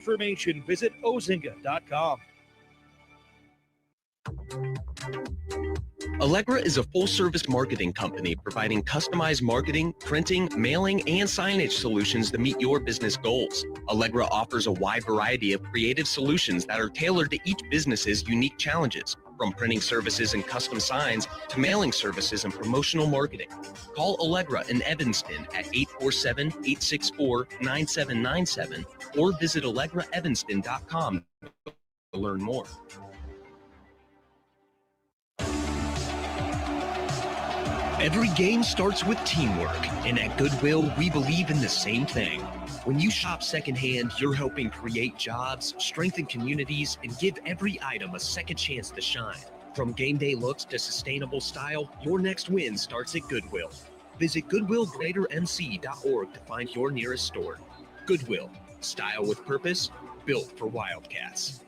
information, visit ozinga.com. Allegra is a full-service marketing company providing customized marketing, printing, mailing, and signage solutions to meet your business goals. Allegra offers a wide variety of creative solutions that are tailored to each business's unique challenges, from printing services and custom signs to mailing services and promotional marketing. Call Allegra in Evanston at 847-864-9797 or visit allegraevanston.com to learn more. Every game starts with teamwork, and at Goodwill, we believe in the same thing. When you shop secondhand, you're helping create jobs, strengthen communities, and give every item a second chance to shine. From game day looks to sustainable style, your next win starts at Goodwill. Visit goodwillgreatermc.org to find your nearest store. Goodwill, style with purpose, built for Wildcats.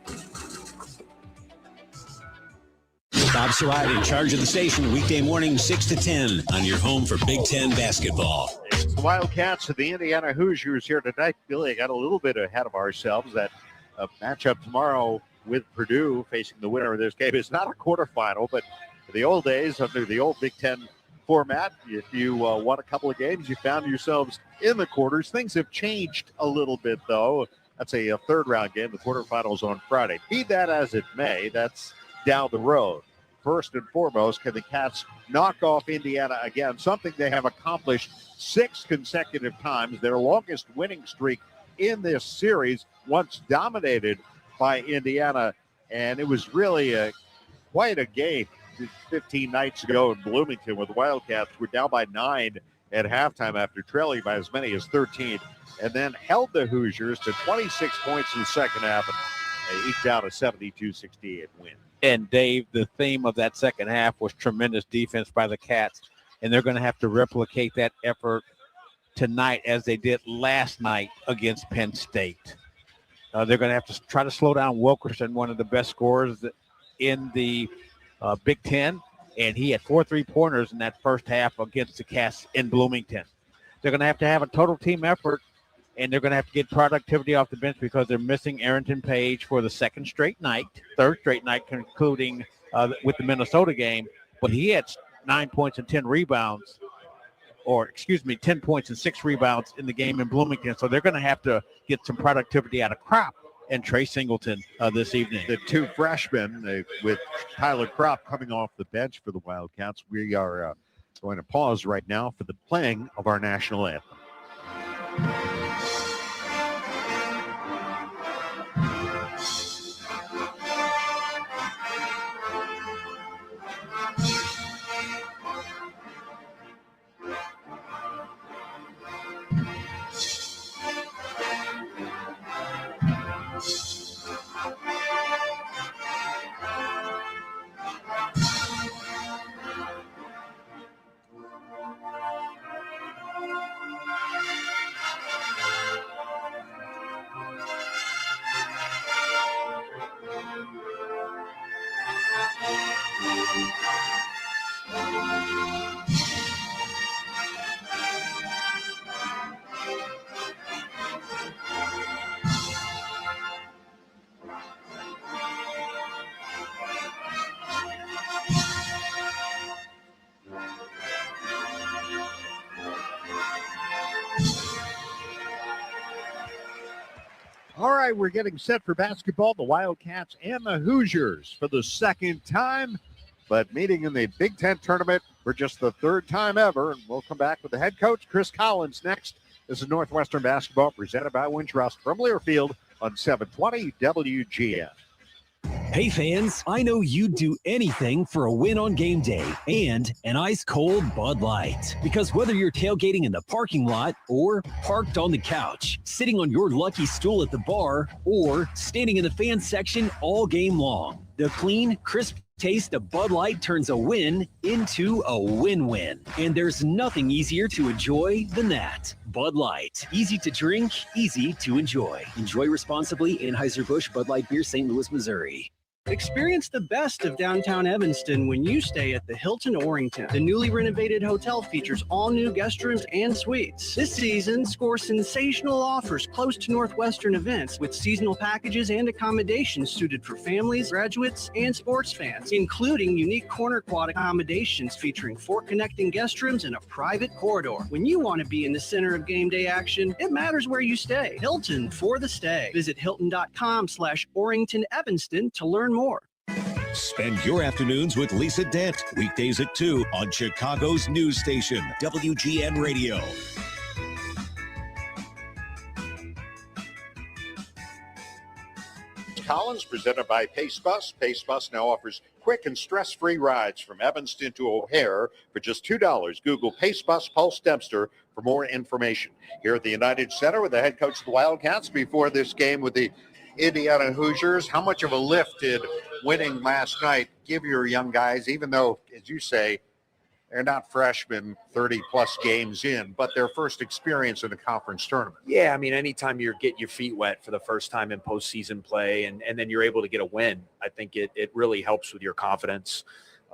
Bob Surratt in charge of the station, weekday morning 6 to 10 on your home for Big Ten basketball. It's the Wildcats of the Indiana Hoosiers here tonight. Billy, got a little bit ahead of ourselves. That matchup tomorrow with Purdue facing the winner of this game is not a quarterfinal, but for the old days, under the old Big Ten format, if you won a couple of games, you found yourselves in the quarters. Things have changed a little bit, though. That's a third-round game. The quarterfinals on Friday. Be that as it may, that's down the road. First and foremost, can the Cats knock off Indiana again, something they have accomplished 6 consecutive times, their longest winning streak in this series, once dominated by Indiana. And it was really quite a game 15 nights ago in Bloomington, where the Wildcats were down by 9 at halftime after trailing by as many as 13, and then held the Hoosiers to 26 points in the second half and eked out a 72-68 win. And Dave, the theme of that second half was tremendous defense by the Cats, and they're going to have to replicate that effort tonight as they did last night against Penn State. They're going to have to try to slow down Wilkerson, one of the best scorers in the Big Ten, and he had 4 3-pointers in that first half against the Cats in Bloomington. They're going to have a total team effort, and they're going to have to get productivity off the bench because they're missing Arrington Page for the third straight night, concluding with the Minnesota game. But he had 9 points and 10 rebounds, 10 points and 6 rebounds in the game in Bloomington. So they're going to have to get some productivity out of Kropp and Trey Singleton this evening. The 2 freshmen with Tyler Kropp coming off the bench for the Wildcats. We are going to pause right now for the playing of our national anthem. All right, we're getting set for basketball. The Wildcats and the Hoosiers for the second time, but meeting in the Big Ten tournament for just the third time ever. And we'll come back with the head coach, Chris Collins, next. This is Northwestern Basketball presented by Wintrust from Learfield on 720 WGN. Hey fans, I know you'd do anything for a win on game day and an ice-cold Bud Light. Because whether you're tailgating in the parking lot or parked on the couch, sitting on your lucky stool at the bar, or standing in the fan section all game long, the clean, crisp taste of Bud Light turns a win into a win-win. And there's nothing easier to enjoy than that. Bud Light. Easy to drink, easy to enjoy. Enjoy responsibly. Anheuser-Busch Bud Light Beer, St. Louis, Missouri. Experience the best of downtown Evanston when you stay at the Hilton Orrington. The newly renovated hotel features all new guest rooms and suites. This season, score sensational offers close to Northwestern events with seasonal packages and accommodations suited for families, graduates, and sports fans, including unique corner quad accommodations featuring 4 connecting guest rooms and a private corridor. When you want to be in the center of game day action, it matters where you stay. Hilton for the stay. Visit hilton.com/Orrington Evanston to learn more. Spend your afternoons with Lisa Dent, weekdays at 2 on Chicago's news station, WGN Radio. Collins, presented by Pace Bus. Pace Bus now offers quick and stress-free rides from Evanston to O'Hare for just $2. Google Pace Bus Pulse Dempster for more information. Here at the United Center with the head coach of the Wildcats before this game with the Indiana Hoosiers. How much of a lift did winning last night give your young guys, even though, as you say, they're not freshmen 30-plus games in, but their first experience in a conference tournament? Yeah, I mean, anytime you're getting your feet wet for the first time in postseason play and then you're able to get a win, I think it really helps with your confidence.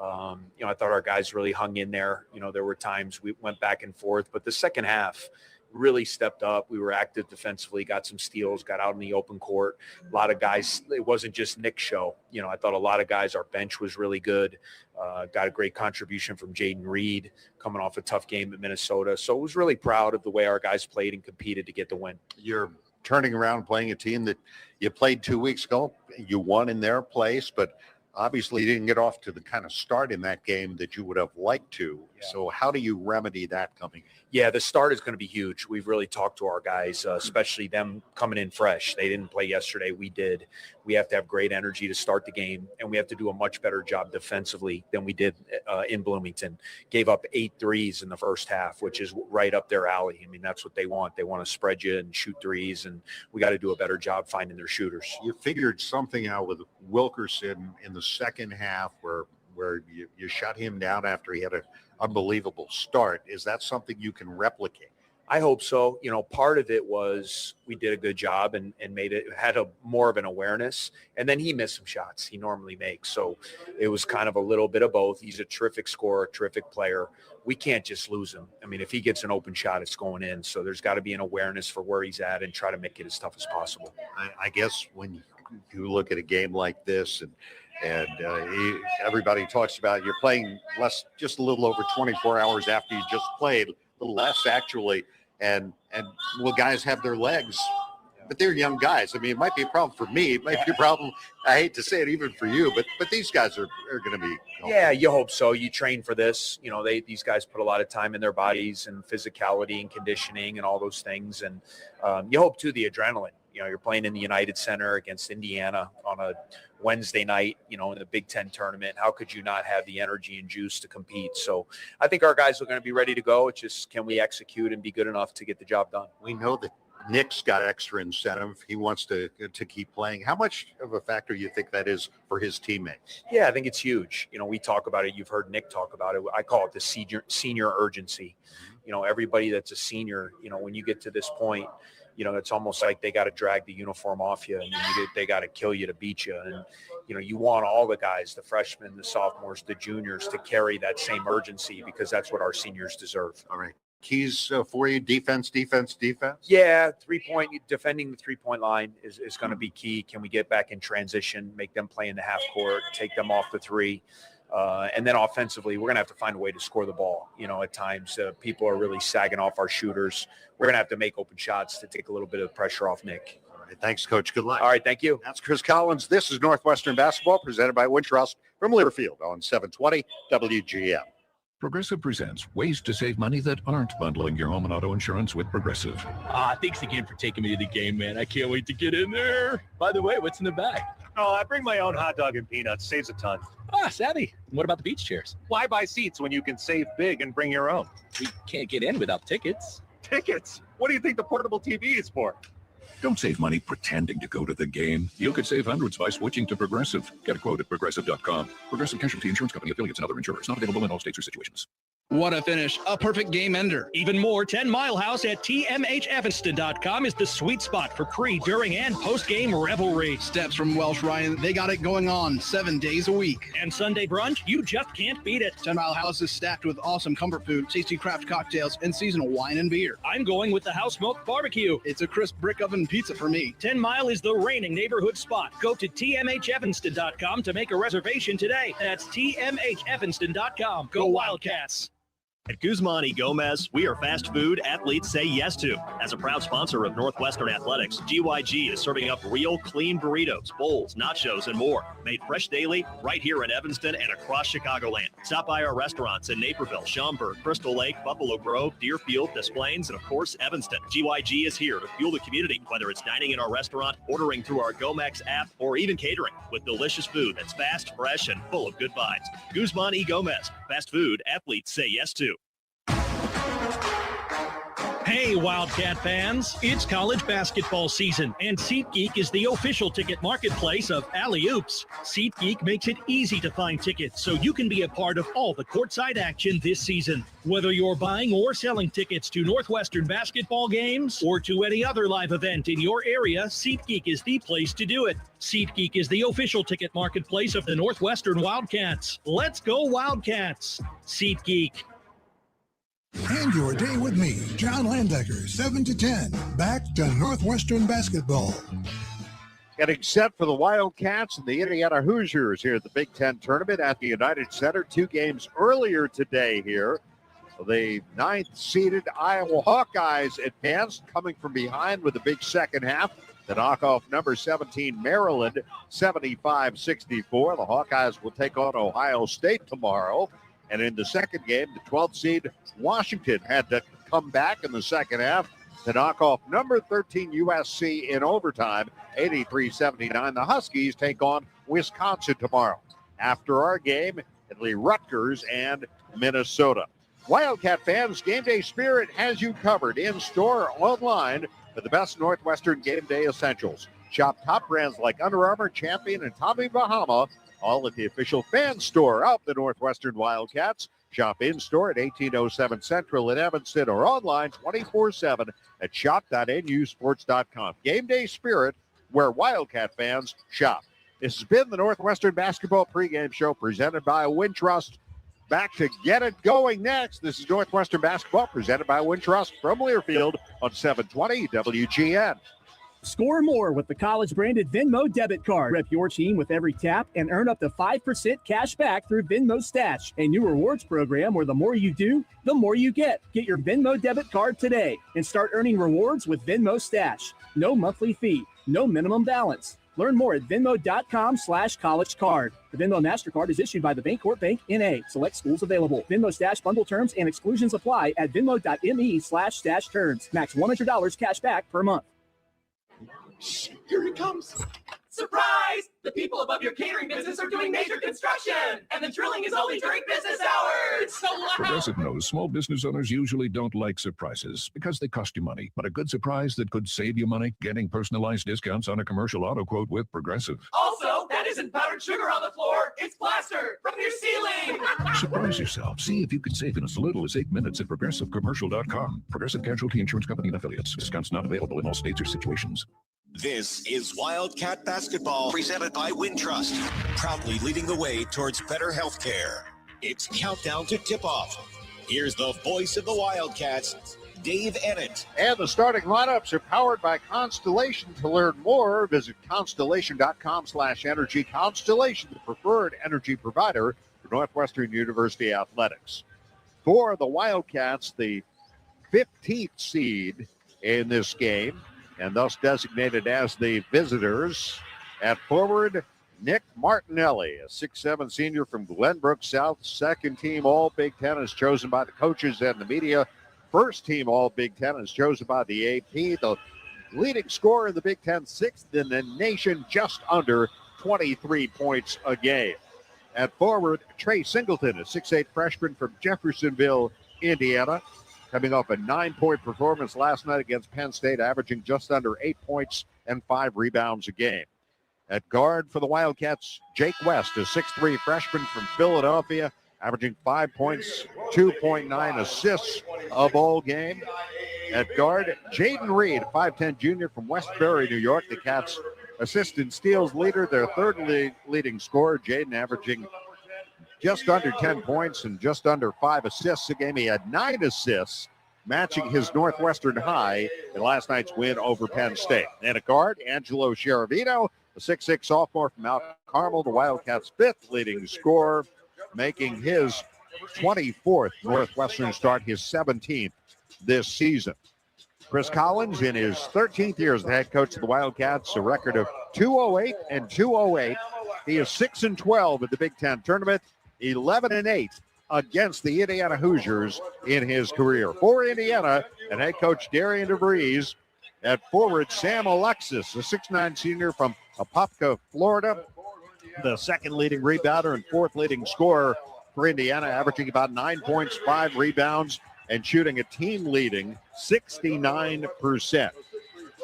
I thought our guys really hung in there. There were times we went back and forth, but the second half really stepped up. We were active defensively, got some steals, got out in the open court. A lot of guys, it wasn't just Nick's show. I thought a lot of guys, our bench was really good. Got a great contribution from Jaden Reed coming off a tough game at Minnesota. So I was really proud of the way our guys played and competed to get the win. You're turning around playing a team that you played 2 weeks ago. You won in their place, but obviously you didn't get off to the kind of start in that game that you would have liked to. Yeah. So how do you remedy that coming? Yeah, the start is going to be huge. We've really talked to our guys, especially them coming in fresh. They didn't play yesterday. We did. We have to have great energy to start the game, and we have to do a much better job defensively than we did in Bloomington. Gave up 8 threes in the first half, which is right up their alley. I mean, that's what they want. They want to spread you and shoot threes, and we got to do a better job finding their shooters. You figured something out with Wilkerson in the second half where you shut him down after he had an unbelievable start. Is that something you can replicate? I hope so. Part of it was we did a good job and had more of an awareness. And then he missed some shots he normally makes. So it was kind of a little bit of both. He's a terrific scorer, terrific player. We can't just lose him. I mean, if he gets an open shot, it's going in. So there's got to be an awareness for where he's at and try to make it as tough as possible. I guess when you look at a game like this and everybody talks about you're playing just a little over 24 hours after you just played, a little less actually, and will guys have their legs, but they're young guys. I mean, it might be a problem for me. It might be a problem, I hate to say it, even for you, but these guys are going to be. Yeah, you hope so. You train for this. These guys put a lot of time in their bodies and physicality and conditioning and all those things. And you hope too, the adrenaline. You're playing in the United Center against Indiana on a Wednesday night, in the Big Ten tournament. How could you not have the energy and juice to compete? So I think our guys are going to be ready to go. It's just, can we execute and be good enough to get the job done? We know that Nick's got extra incentive. He wants to keep playing. How much of a factor do you think that is for his teammates? Yeah, I think it's huge. We talk about it. You've heard Nick talk about it. I call it the senior urgency. Everybody that's a senior, when you get to this point, it's almost like they got to drag the uniform off you and they got to kill you to beat you. And, you want all the guys, the freshmen, the sophomores, the juniors to carry that same urgency because that's what our seniors deserve. All right. Keys for you, defense. Yeah, 3-point, defending the 3-point line is going to be key. Can we get back in transition, make them play in the half court, take them off the 3? And then offensively, we're going to have to find a way to score the ball. At times people are really sagging off our shooters. We're going to have to make open shots to take a little bit of pressure off Nick. All right. Thanks, Coach. Good luck. All right. Thank you. That's Chris Collins. This is Northwestern Basketball presented by Wintrust from Learfield on 720 WGM. Progressive presents ways to save money that aren't bundling your home and auto insurance with Progressive. Thanks again for taking me to the game, man. I can't wait to get in there. By the way, what's in the bag? Oh, I bring my own hot dog and peanuts. Saves a ton. Savvy. What about the beach chairs? Why buy seats when you can save big and bring your own? We can't get in without tickets. Tickets? What do you think the portable TV is for? Don't save money pretending to go to the game. You could save hundreds by switching to Progressive. Get a quote at Progressive.com. Progressive Casualty Insurance Company, affiliates, and other insurers. Not available in all states or situations. What a finish. A perfect game ender. Even more, 10 Mile House at tmhevanston.com is the sweet spot for pre, during, and post-game revelry. Steps from Welsh Ryan, they got it going on 7 days a week. And Sunday brunch, you just can't beat it. 10 Mile House is stacked with awesome comfort food, tasty craft cocktails, and seasonal wine and beer. I'm going with the house smoked barbecue. It's a crisp brick oven pizza for me. 10 Mile is the reigning neighborhood spot. Go to tmhevanston.com to make a reservation today. That's tmhevanston.com. Go Wildcats. At Guzman y Gomez, we are fast food athletes say yes to. As a proud sponsor of Northwestern Athletics, GYG is serving up real, clean burritos, bowls, nachos, and more. Made fresh daily right here in Evanston and across Chicagoland. Stop by our restaurants in Naperville, Schaumburg, Crystal Lake, Buffalo Grove, Deerfield, Des Plaines, and of course, Evanston. GYG is here to fuel the community, whether it's dining in our restaurant, ordering through our GoMex app, or even catering with delicious food that's fast, fresh, and full of good vibes. Guzman y Gomez, fast food athletes say yes to. Hey, Wildcat fans, it's college basketball season, and SeatGeek is the official ticket marketplace of Alley Oops. SeatGeek makes it easy to find tickets so you can be a part of all the courtside action this season. Whether you're buying or selling tickets to Northwestern basketball games or to any other live event in your area, SeatGeek is the place to do it. SeatGeek is the official ticket marketplace of the Northwestern Wildcats. Let's go Wildcats! SeatGeek. End your day with me, John Landecker, 7 to 10. Back to Northwestern basketball. Getting set for the Wildcats and the Indiana Hoosiers here at the Big Ten tournament at the United Center. 2 games earlier today here. The 9th-seeded Iowa Hawkeyes advanced, coming from behind with a big second half to knock off number 17 Maryland 75-64. The Hawkeyes will take on Ohio State tomorrow. And in the second game, the 12th seed Washington had to come back in the second half to knock off number 13 USC in overtime, 83-79. The Huskies take on Wisconsin tomorrow. After our game, it'll be Rutgers and Minnesota. Wildcat fans, Game Day Spirit has you covered in-store or online for the best Northwestern Game Day essentials. Shop top brands like Under Armour, Champion, and Tommy Bahama, all at the official fan store of the Northwestern Wildcats. Shop in-store at 1807 Central in Evanston or online 24/7 at shop.nusports.com. Game Day Spirit, where Wildcat fans shop. This has been the Northwestern Basketball Pregame Show presented by Wintrust. Back to get it going next. This is Northwestern Basketball presented by Wintrust from Learfield on 720 WGN. Score more with the college-branded Venmo debit card. Rep your team with every tap and earn up to 5% cash back through Venmo Stash, a new rewards program where the more you do, the more you get. Get your Venmo debit card today and start earning rewards with Venmo Stash. No monthly fee, no minimum balance. Learn more at venmo.com/collegecard. The Venmo MasterCard is issued by the Bancorp Bank, N.A. Select schools available. Venmo Stash bundle terms and exclusions apply at venmo.me/stash terms. Max $100 cash back per month. Shh, here it comes. Surprise! The people above your catering business are doing major construction, and the drilling is only during business hours. So loud. Progressive knows small business owners usually don't like surprises because they cost you money. But a good surprise that could save you money, getting personalized discounts on a commercial auto quote with Progressive. Also, that isn't powdered sugar on the floor. It's plaster from your ceiling. Surprise yourself. See if you could save in as little as 8 minutes at progressivecommercial.com. Progressive Casualty Insurance Company and Affiliates. Discounts not available in all states or situations. This is Wildcat Basketball, presented by Wintrust, proudly leading the way towards better health care. It's countdown to tip-off. Here's the voice of the Wildcats, Dave Ennett. And the starting lineups are powered by Constellation. To learn more, visit constellation.com/energy. Constellation, the preferred energy provider for Northwestern University athletics. For the Wildcats, the 15th seed in this game, and thus designated as the visitors. At forward, Nick Martinelli, a 6'7" senior from Glenbrook South. Second team All Big Ten is chosen by the coaches and the media. First team All Big Ten is chosen by the AP. The leading scorer in the Big Ten, 6th in the nation, just under 23 points a game. At forward, Trey Singleton, a 6'8" freshman from Jeffersonville, Indiana, coming off a 9-point performance last night against Penn State, averaging just under 8 points and 5 rebounds a game. At guard for the Wildcats, Jake West, a 6'3" freshman from Philadelphia. averaging 5 points, 2.9 assists a ball game. At guard, Jaden Reed, 5'10 junior from Westbury, New York. The Cats' assist and steals leader, their third leading scorer. Jaden averaging just under 10 points and just under 5 assists a game. He had 9 assists, matching his Northwestern high in last night's win over Penn State. And at guard, Angelo Cheravino, a 6'6 sophomore from Mount Carmel, the Wildcats' 5th leading scorer, making his 24th Northwestern start, his 17th this season. Chris Collins, in his 13th year as the head coach of the Wildcats, a record of 208 and 208. He is 6-12 at the Big Ten tournament, 11-8 against the Indiana Hoosiers in his career. For Indiana, and head coach Darian DeVries. At forward, Sam Alexis, a 6'9 senior from Apopka, Florida, the second leading rebounder and 4th leading scorer for Indiana, averaging about 9 points, 5 rebounds, and shooting a team-leading 69%.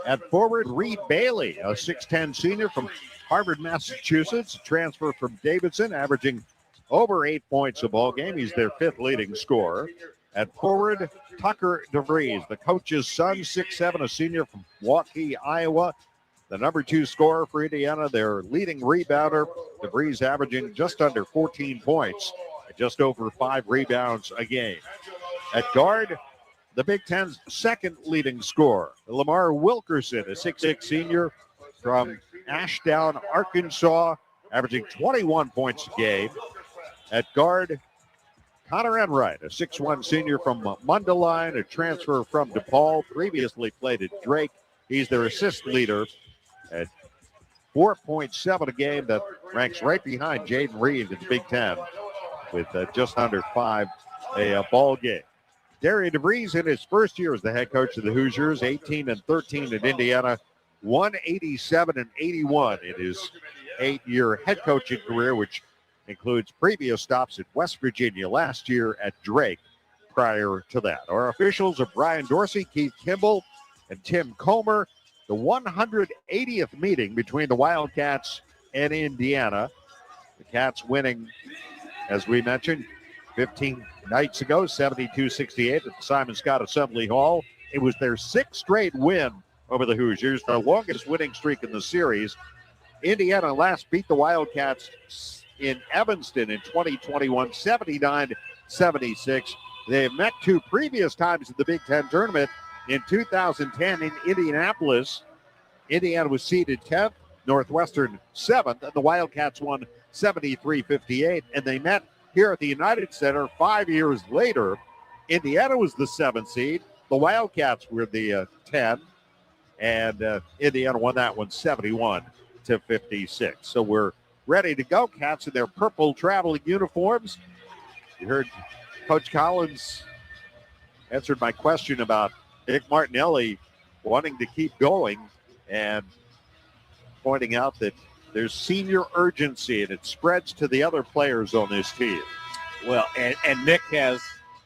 At forward, Reed Bailey, a 6'10 senior from Harvard, Massachusetts, transfer from Davidson, averaging over 8 points a ball game. He's their 5th leading scorer. At forward, Tucker DeVries, the coach's son, 6'7", a senior from Waukee, Iowa, the number 2 scorer for Indiana, their leading rebounder. DeVries averaging just under 14 points, just over 5 rebounds a game. At guard, the Big Ten's second leading scorer, Lamar Wilkerson, a 6'6 senior from Ashdown, Arkansas, averaging 21 points a game. At guard, Connor Enright, a 6'1 senior from Mundelein, a transfer from DePaul, previously played at Drake. He's their assist leader at 4.7 a game. That ranks right behind Jaden Reed in the Big Ten with just under 5 a ball game. Darian DeVries in his first year as the head coach of the Hoosiers, 18-13 at Indiana, 187-81 in his 8-year head coaching career, which includes previous stops at West Virginia, last year at Drake prior to that. Our officials are Brian Dorsey, Keith Kimball, and Tim Comer. The 180th meeting between the Wildcats and Indiana. The Cats winning, as we mentioned, 15 nights ago, 72-68 at the Simon Scott Assembly Hall. It was their 6th straight win over the Hoosiers, the longest winning streak in the series. Indiana last beat the Wildcats in Evanston in 2021, 79-76. They have met 2 previous times in the Big Ten tournament. In 2010 in Indianapolis, Indiana was seeded 10th, Northwestern 7th, and the Wildcats won 73-58, and they met here at the United Center 5 years later. Indiana was the 7th seed. The Wildcats were the 10, and Indiana won that one 71-56. So we're ready to go. Cats in their purple traveling uniforms. You heard Coach Collins answered my question about Nick Martinelli wanting to keep going and pointing out that there's senior urgency and it spreads to the other players on this team. Well, and Nick has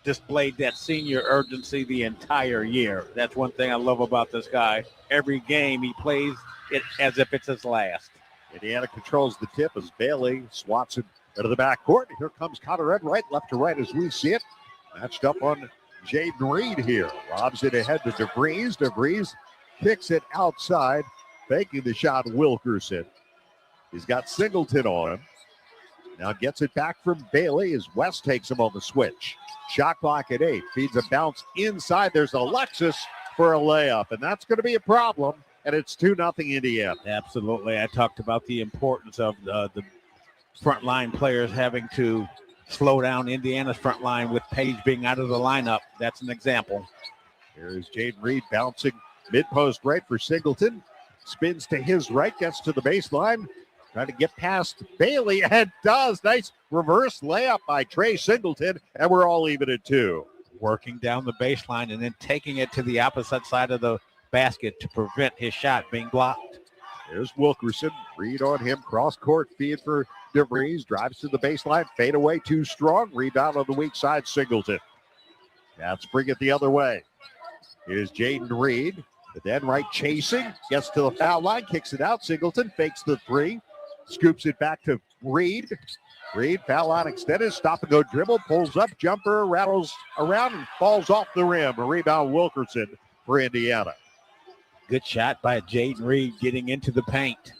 displayed that senior urgency the entire year. That's one thing I love about this guy. Every game he plays it as if it's his last. Indiana controls the tip as Bailey swats it into the backcourt. Here comes Connor Enright, left to right as we see it. Matched up on Jaden Reed here. Lobs it ahead to DeVries. DeVries kicks it outside, faking the shot, Wilkerson. He's got Singleton on him. Now gets it back from Bailey as West takes him on the switch. Shot clock at 8. Feeds a bounce inside. There's Alexis for a layup, and that's going to be a problem. And it's 2-0 Indiana. Absolutely. I talked about the importance of the frontline players having to slow down Indiana's front line with Page being out of the lineup. That's an example. Here's Jaden Reed bouncing mid-post right for Singleton. Spins to his right, gets to the baseline. Trying to get past Bailey, and does. Nice reverse layup by Trey Singleton, and we're all even at 2. Working down the baseline and then taking it to the opposite side of the basket to prevent his shot being blocked. There's Wilkerson. Reed on him. Cross-court feed for DeVries. Drives to the baseline. Fade away too strong. Rebound on the weak side, Singleton. Cats bring it the other way. Here's Jaden Reed. But then right chasing. Gets to the foul line. Kicks it out. Singleton fakes the 3. Scoops it back to Reed. Reed, foul line extended, stop and go dribble, pulls up, jumper, rattles around and falls off the rim. A rebound Wilkerson for Indiana. Good shot by Jaden Reed getting into the paint.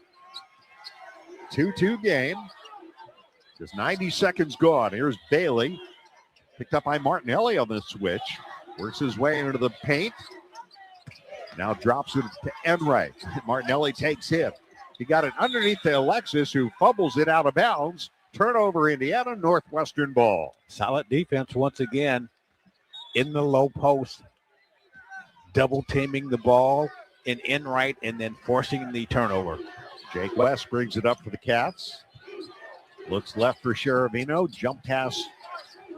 2-2 game. Just 90 seconds gone. Here's Bailey. Picked up by Martinelli on the switch. Works his way into the paint. Now drops it to Enright. Martinelli takes him. He got it underneath to Alexis, who fumbles it out of bounds. Turnover, Indiana, Northwestern ball. Solid defense once again in the low post. Double teaming the ball in Enright and then forcing the turnover. Jake West brings it up for the Cats. Looks left for Cheravino. Jump pass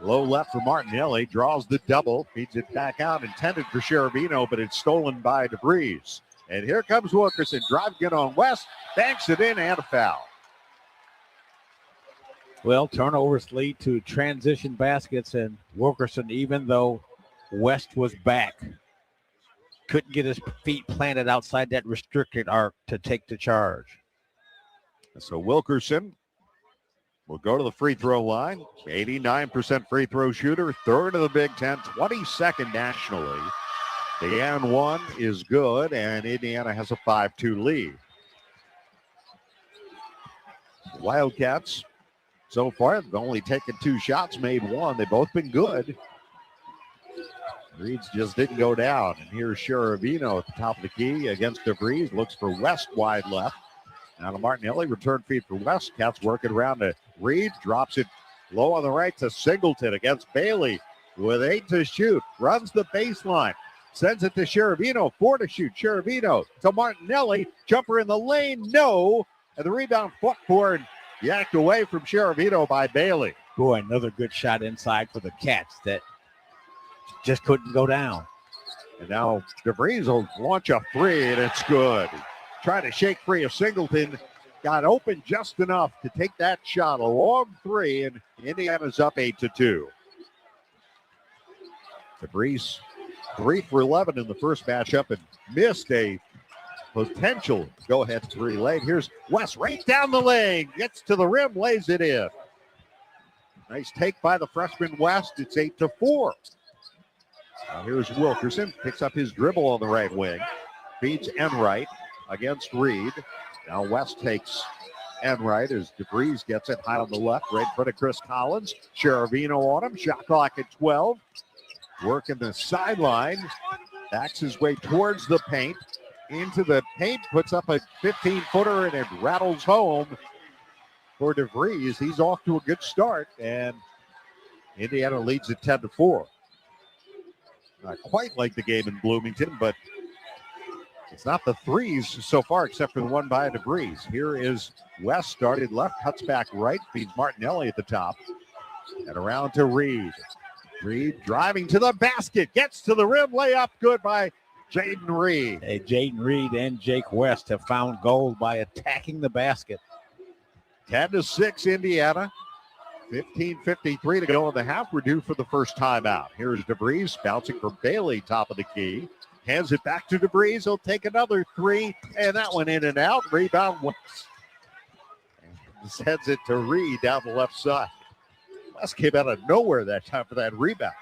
low left for Martinelli. Draws the double. Feeds it back out. Intended for Cheravino, but it's stolen by DeVries. And here comes Wilkerson. Driving it on West. Banks it in and a foul. Well, turnovers lead to transition baskets, and Wilkerson, even though West was back, couldn't get his feet planted outside that restricted arc to take the charge. So Wilkerson will go to the free throw line. 89% free throw shooter, third of the Big Ten, 22nd nationally. The and one is good, and Indiana has a 5-2 lead. Wildcats, so far, they've only taken 2 shots, made 1. They've both been good. Reeds just didn't go down. And here's Cheravino at the top of the key against DeVries. Looks for West wide left. Now to Martinelli, return feed for West. Cats working around to Reed. Drops it low on the right to Singleton against Bailey with 8 to shoot. Runs the baseline. Sends it to Cheravino. 4 to shoot. Cheravino to Martinelli. Jumper in the lane. No. And the rebound foot forward. Yacked away from Cheravino by Bailey. Boy, another good shot inside for the Cats that just couldn't go down. And now DeVries will launch a 3, and it's good. Trying to shake free of Singleton. Got open just enough to take that shot. A long 3, and Indiana's up 8-2. DeVries 3 for 11 in the first matchup and missed a potential go-ahead 3 late. Here's West right down the lane. Gets to the rim, lays it in. Nice take by the freshman West. It's 8-4. Now here's Wilkerson. Picks up his dribble on the right wing. Feeds Enright against Reed. Now West takes Enright as DeVries gets it high on the left. Right in front of Chris Collins. Cheravino on him. Shot clock at 12. Working the sideline. Backs his way towards the paint. Into the paint, puts up a 15-footer, and it rattles home for DeVries. He's off to a good start, and Indiana leads at 10-4. Not quite like the game in Bloomington, but it's not the threes so far, except for the one by DeVries. Here is West, started left, cuts back right, feeds Martinelli at the top, and around to Reed. Reed driving to the basket, gets to the rim, layup good by Jaden Reed. Hey, Jaden Reed and Jake West have found gold by attacking the basket. 10-6 Indiana. 15:53 to go in the half. We're due for the first timeout. Here's DeVries bouncing for Bailey, top of the key. Hands it back to DeVries. He'll take another 3, and that one in and out. Rebound West. And sends it to Reed down the left side. West came out of nowhere that time for that rebound.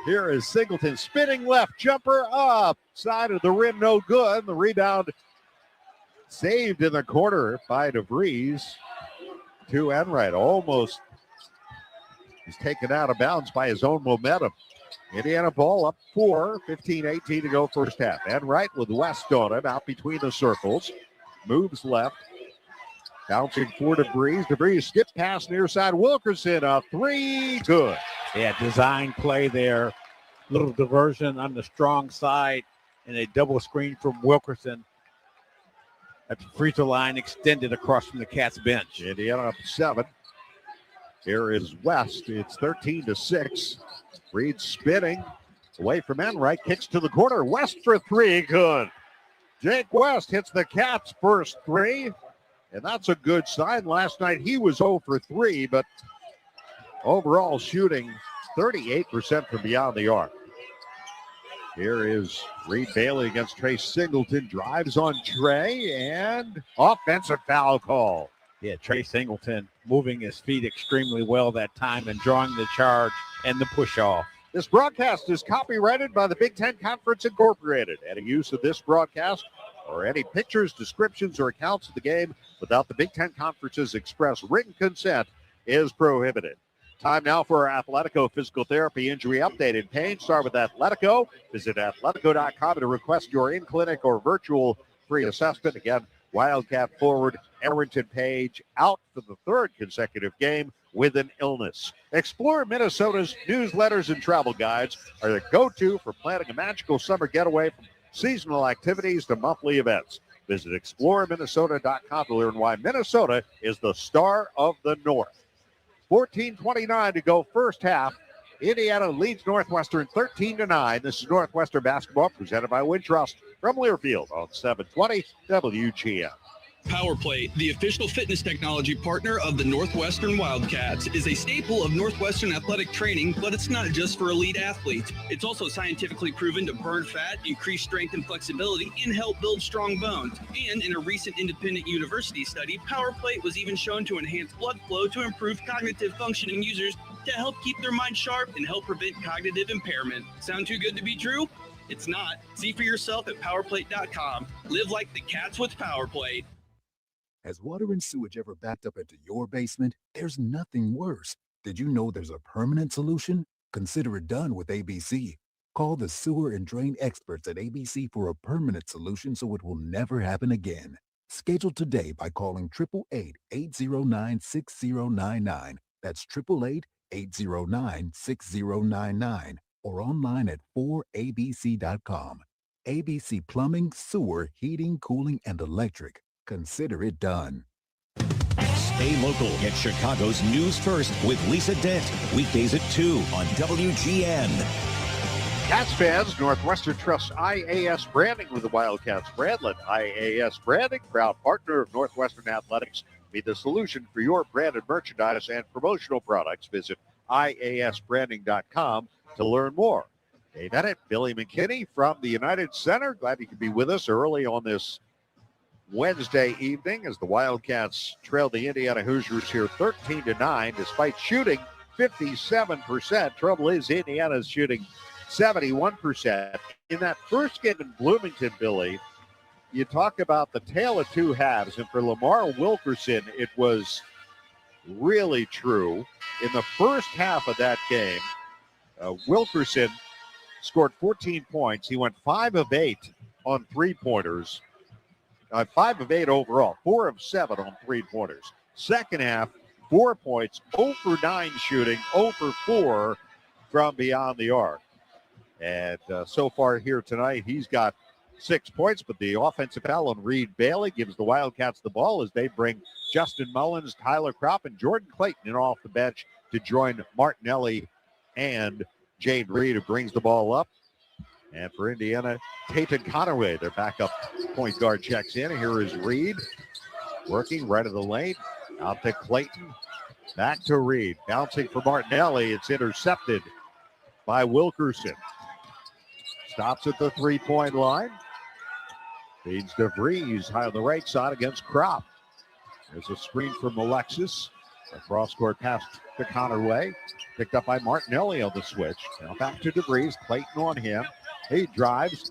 Here is Singleton spinning left, jumper up, side of the rim, no good. The rebound saved in the corner by DeVries. To Enright, almost he's taken out of bounds by his own momentum. Indiana ball up 4, 15-18 to go first half. Enright with West on him, out between the circles. Moves left. Bouncing for DeVries. DeVries skip pass near side. Wilkerson, a 3, good. Yeah, design play there. Little diversion on the strong side and a double screen from Wilkerson at the free throw line extended across from the Cats bench. Indiana up 7. Here is West. It's 13-6. Reed spinning away from Enright. Kicks to the corner. West for 3, good. Jake West hits the Cats' first 3. And that's a good sign. Last night he was 0 for 3, but overall shooting 38% from beyond the arc. Here is Reed Bailey against Trey Singleton. Drives on Trey and offensive foul call. Yeah, Trey Singleton moving his feet extremely well that time and drawing the charge and the push off. This broadcast is copyrighted by the Big Ten Conference Incorporated. Any use of this broadcast or any pictures, descriptions, or accounts of the game without the Big Ten Conference's express written consent is prohibited. Time now for our Athletico Physical Therapy Injury Update. In pain, start with Athletico. Visit athletico.com to request your in-clinic or virtual free assessment. Again, Wildcat forward Arrington Page out for the third consecutive game with an illness. Explore Minnesota's newsletters and travel guides are the go-to for planning a magical summer getaway from seasonal activities to monthly events. Visit exploreminnesota.com to learn why Minnesota is the star of the North. 14:29 to go first half. Indiana leads Northwestern 13-9. This is Northwestern basketball presented by Wintrust from Learfield on 720 WGN. PowerPlate, the official fitness technology partner of the Northwestern Wildcats, is a staple of Northwestern athletic training, but it's not just for elite athletes. It's also scientifically proven to burn fat, increase strength and flexibility, and help build strong bones. And in a recent independent university study, PowerPlate was even shown to enhance blood flow to improve cognitive function in users to help keep their mind sharp and help prevent cognitive impairment. Sound too good to be true? It's not. See for yourself at PowerPlate.com. Live like the Cats with PowerPlate. Has water and sewage ever backed up into your basement? There's nothing worse. Did you know there's a permanent solution? Consider it done with ABC. Call the sewer and drain experts at ABC for a permanent solution so it will never happen again. Schedule today by calling 888-809-6099. That's 888-809-6099 or online at 4abc.com. ABC Plumbing, Sewer, Heating, Cooling, and Electric. Consider it done. Stay local. Get Chicago's news first with Lisa Dent. Weekdays at 2 on WGN. Cats fans, Northwestern trusts IAS Branding with the Wildcats brand. Let IAS Branding, proud partner of Northwestern Athletics, be the solution for your branded merchandise and promotional products. Visit iasbranding.com to learn more. Dave Bennett, Billy McKinney from the United Center. Glad you could be with us early on this Wednesday evening as the Wildcats trail the Indiana Hoosiers here 13-9 despite shooting 57%. Trouble is Indiana's shooting 71%. In that first game in Bloomington, Billy, you talk about the tale of two halves, and for Lamar Wilkerson, it was really true. In the first half of that game, Wilkerson scored 14 points. He went 5 of 8 on three-pointers. 5 of 8 overall, 4 of 7 on three-pointers. Second half, 4 points, 0 for 9 shooting, 0 for 4 from beyond the arc. And so far here tonight, he's got 6 points, but the offensive foul on Reed Bailey gives the Wildcats the ball as they bring Justin Mullins, Tyler Kropp, and Jordan Clayton in off the bench to join Martinelli and Jaden Reed, who brings the ball up. And for Indiana, Peyton Conaway, their backup point guard, checks in. Here is Reed working right of the lane. Out to Clayton. Back to Reed. Bouncing for Martinelli. It's intercepted by Wilkerson. Stops at the three-point line. Feeds DeVries high on the right side against Kropp. There's a screen from Alexis. A cross-court pass to Conaway. Picked up by Martinelli on the switch. Now back to DeVries. Clayton on him. He drives,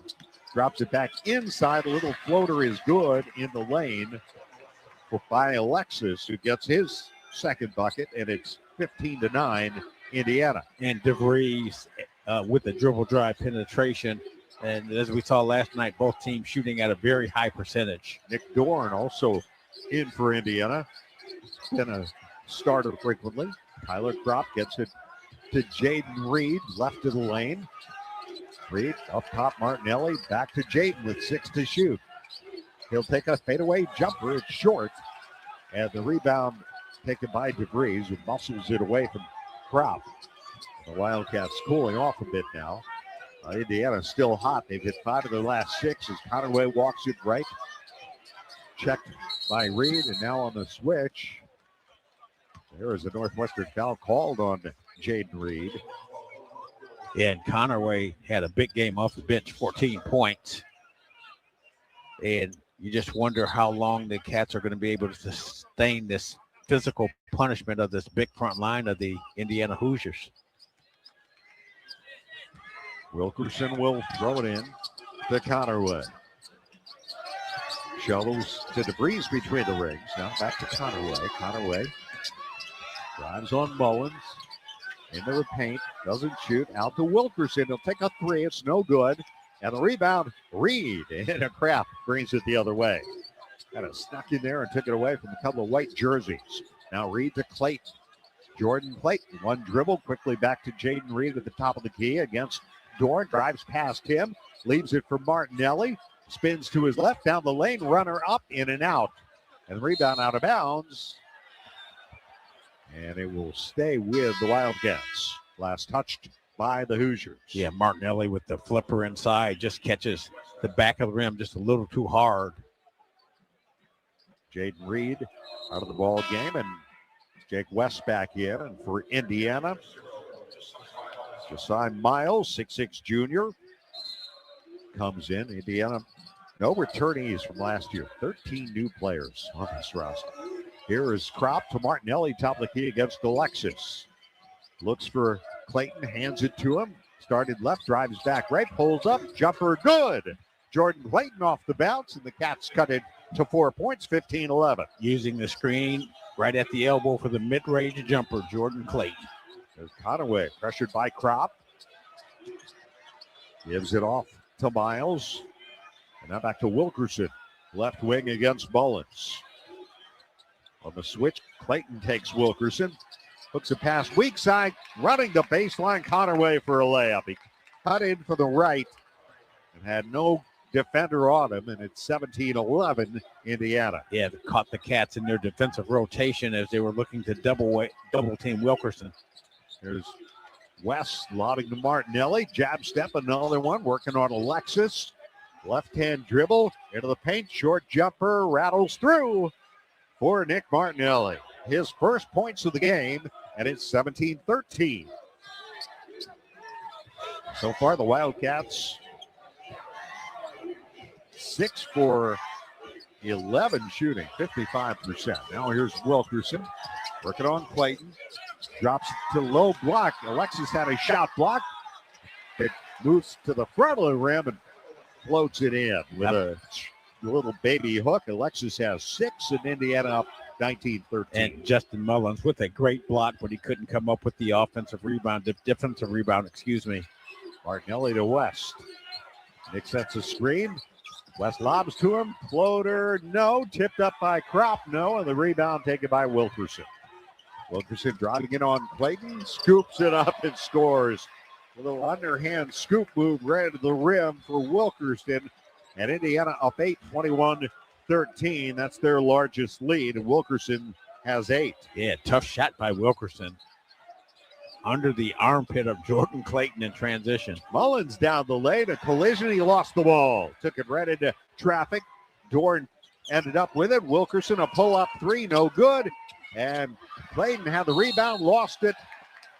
drops it back inside. A little floater is good in the lane by Alexis, who gets his second bucket, and it's 15-9 Indiana. And DeVries with the dribble drive penetration. And as we saw last night, both teams shooting at a very high percentage. Nick Dorn also in for Indiana. Been a starter frequently. Tyler Kropp gets it to Jaden Reed, left of the lane. Reed up top, Martinelli, back to Jaden with 6 to shoot. He'll take a fadeaway jumper. It's short. And the rebound taken by DeVries, who muscles it away from Kropp. The Wildcats cooling off a bit now. Indiana's still hot. They've hit 5 of their last 6 as Conaway walks it right. Checked by Reed, and now on the switch, there is a Northwestern foul called on Jaden Reed. And Conaway had a big game off the bench, 14 points. And you just wonder how long the Cats are going to be able to sustain this physical punishment of this big front line of the Indiana Hoosiers. Wilkerson will throw it in to Connerway. Shovels to DeVries between the rings. Now back to Connerway. Connerway drives on Mullins. Into the paint. Doesn't shoot. Out to Wilkerson. He'll take a three. It's no good. And the rebound, Reed. And a Kraft brings it the other way. Kind of snuck in there and took it away from a couple of white jerseys. Now Reed to Clayton. Jordan Clayton. One dribble. Quickly back to Jaden Reed at the top of the key against Dorn. Drives past him. Leaves it for Martinelli. Spins to his left. Down the lane. Runner up. In and out. And the rebound out of bounds. And it will stay with the Wildcats. Last touched by the Hoosiers. Yeah, Martinelli with the flipper inside just catches the back of the rim just a little too hard. Jaden Reed out of the ball game, and Jake West back in. And for Indiana, Josiah Miles, 6'6" junior, comes in. Indiana, no returnees from last year. 13 new players on this roster. Here is Crop to Martinelli, top of the key against Alexis. Looks for Clayton, hands it to him. Started left, drives back right, pulls up, jumper good. Jordan Clayton off the bounce, and the Cats cut it to 4 points, 15-11. Using the screen right at the elbow for the mid-range jumper, Jordan Clayton. There's Conaway, pressured by Crop. Gives it off to Miles. And now back to Wilkerson. Left wing against Mullins. On the switch, Clayton takes Wilkerson. Hooks it past weak side. Running the baseline, Conaway for a layup. He cut in for the right and had no defender on him, and it's 17-11 Indiana. Yeah, they caught the Cats in their defensive rotation as they were looking to double team Wilkerson. There's West lobbing to Martinelli. Jab step, another one, working on Alexis. Left-hand dribble into the paint. Short jumper, rattles through for Nick Martinelli. His first points of the game, and it's 17-13. So far, the Wildcats 6 for 11 shooting, 55%. Now here's Wilkerson working on Clayton. Drops to low block. Alexis had a shot block. It moves to the front of the rim and floats it in with a little baby hook. Alexis has 6, and Indiana up 19-13. And Justin Mullins with a great block, but he couldn't come up with the defensive rebound, excuse me. Martinelli to West. Nick sets a screen. West lobs to him. Floater, no. Tipped up by Crop, no. And the rebound taken by Wilkerson. Wilkerson driving in on Clayton. Scoops it up and scores. A little underhand scoop move right to the rim for Wilkerson. And Indiana up 8, 21-13. That's their largest lead. And Wilkerson has 8. Yeah, tough shot by Wilkerson. Under the armpit of Jordan Clayton in transition. Mullins down the lane. A collision. He lost the ball. Took it right into traffic. Dorn ended up with it. Wilkerson, a pull-up three. No good. And Clayton had the rebound. Lost it.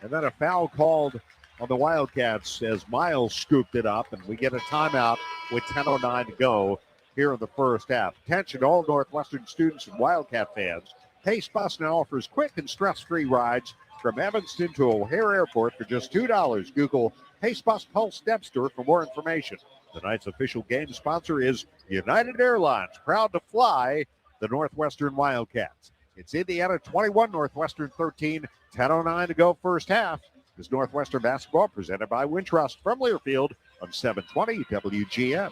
And then a foul called on the Wildcats as Miles scooped it up. And we get a timeout with 10:09 to go here in the first half. Attention all Northwestern students and Wildcat fans. Pace Bus now offers quick and stress-free rides from Evanston to O'Hare Airport for just $2. Google Pace Bus Pulse Stepster for more information. Tonight's official game sponsor is United Airlines, proud to fly the Northwestern Wildcats. It's Indiana 21, Northwestern 13, 10:09 to go first half. This Northwestern basketball presented by Wintrust from Learfield on 720 WGN.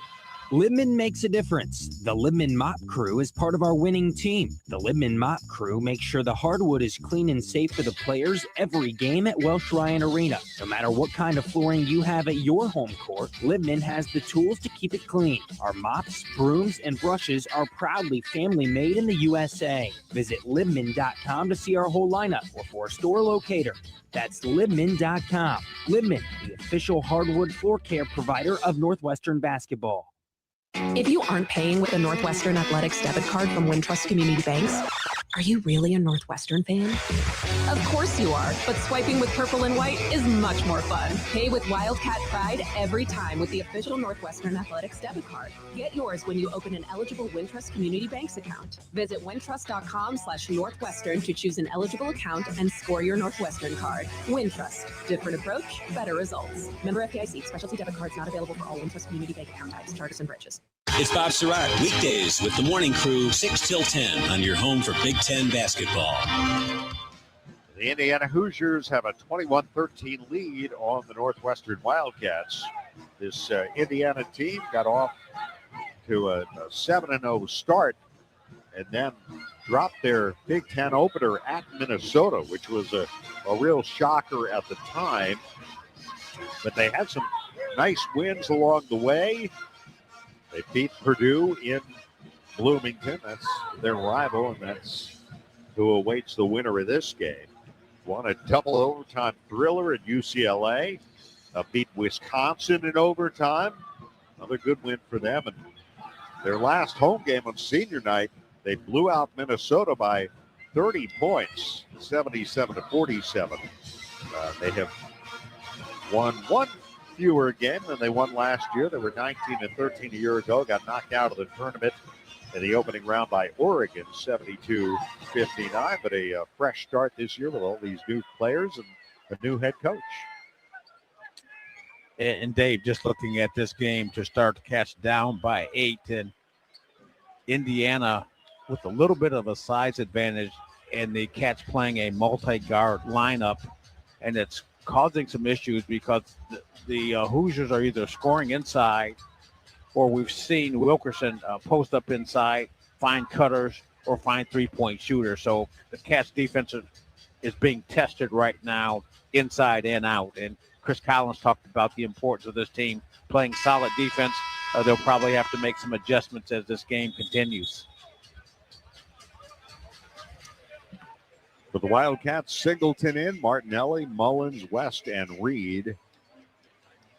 Libman makes a difference. The Libman Mop Crew is part of our winning team. The Libman Mop Crew makes sure the hardwood is clean and safe for the players every game at Welsh Ryan Arena. No matter what kind of flooring you have at your home court, Libman has the tools to keep it clean. Our mops, brooms, and brushes are proudly family made in the USA. Visit Libman.com to see our whole lineup or for a store locator. That's Libman.com. Libman, the official hardwood floor care provider of Northwestern basketball. If you aren't paying with a Northwestern Athletics debit card from Wintrust Community Banks, Are you really a Northwestern fan? Of course you are, but swiping with purple and white is much more fun. Pay with Wildcat Pride every time with the official Northwestern Athletics debit card. Get yours when you open an eligible Wintrust Community Banks account. Visit wintrust.com/Northwestern to choose an eligible account and score your Northwestern card. Wintrust. Different approach, better results. Member FDIC. Specialty debit cards not available for all Wintrust Community Bank account types, charters, and branches. It's Bob Surratt, weekdays with the morning crew, 6 till 10 on your home for Big Ten basketball. The Indiana Hoosiers have a 21-13 lead on the Northwestern Wildcats. This Indiana team got off to a 7-0 start and then dropped their Big Ten opener at Minnesota, which was a real shocker at the time. But they had some nice wins along the way. They beat Purdue in Bloomington. That's their rival, and that's who awaits the winner of this game. Won a double overtime thriller at UCLA. Beat Wisconsin in overtime. Another good win for them. And their last home game on senior night, they blew out Minnesota by 30 points, 77-47. They have won one fewer game than they won last year. They were 19-13 a year ago, got knocked out of the tournament in the opening round by Oregon, 72-59. But a fresh start this year with all these new players and a new head coach. And Dave, just looking at this game to start, Cats down by 8, and Indiana with a little bit of a size advantage, and the Cats playing a multi-guard lineup, and it's causing some issues because the Hoosiers are either scoring inside, or we've seen Wilkerson post up inside, find cutters, or find three-point shooters. So the Cats defense is being tested right now inside and out. And Chris Collins talked about the importance of this team playing solid defense. They'll probably have to make some adjustments as this game continues. For the Wildcats, Singleton in, Martinelli, Mullins, West, and Reed.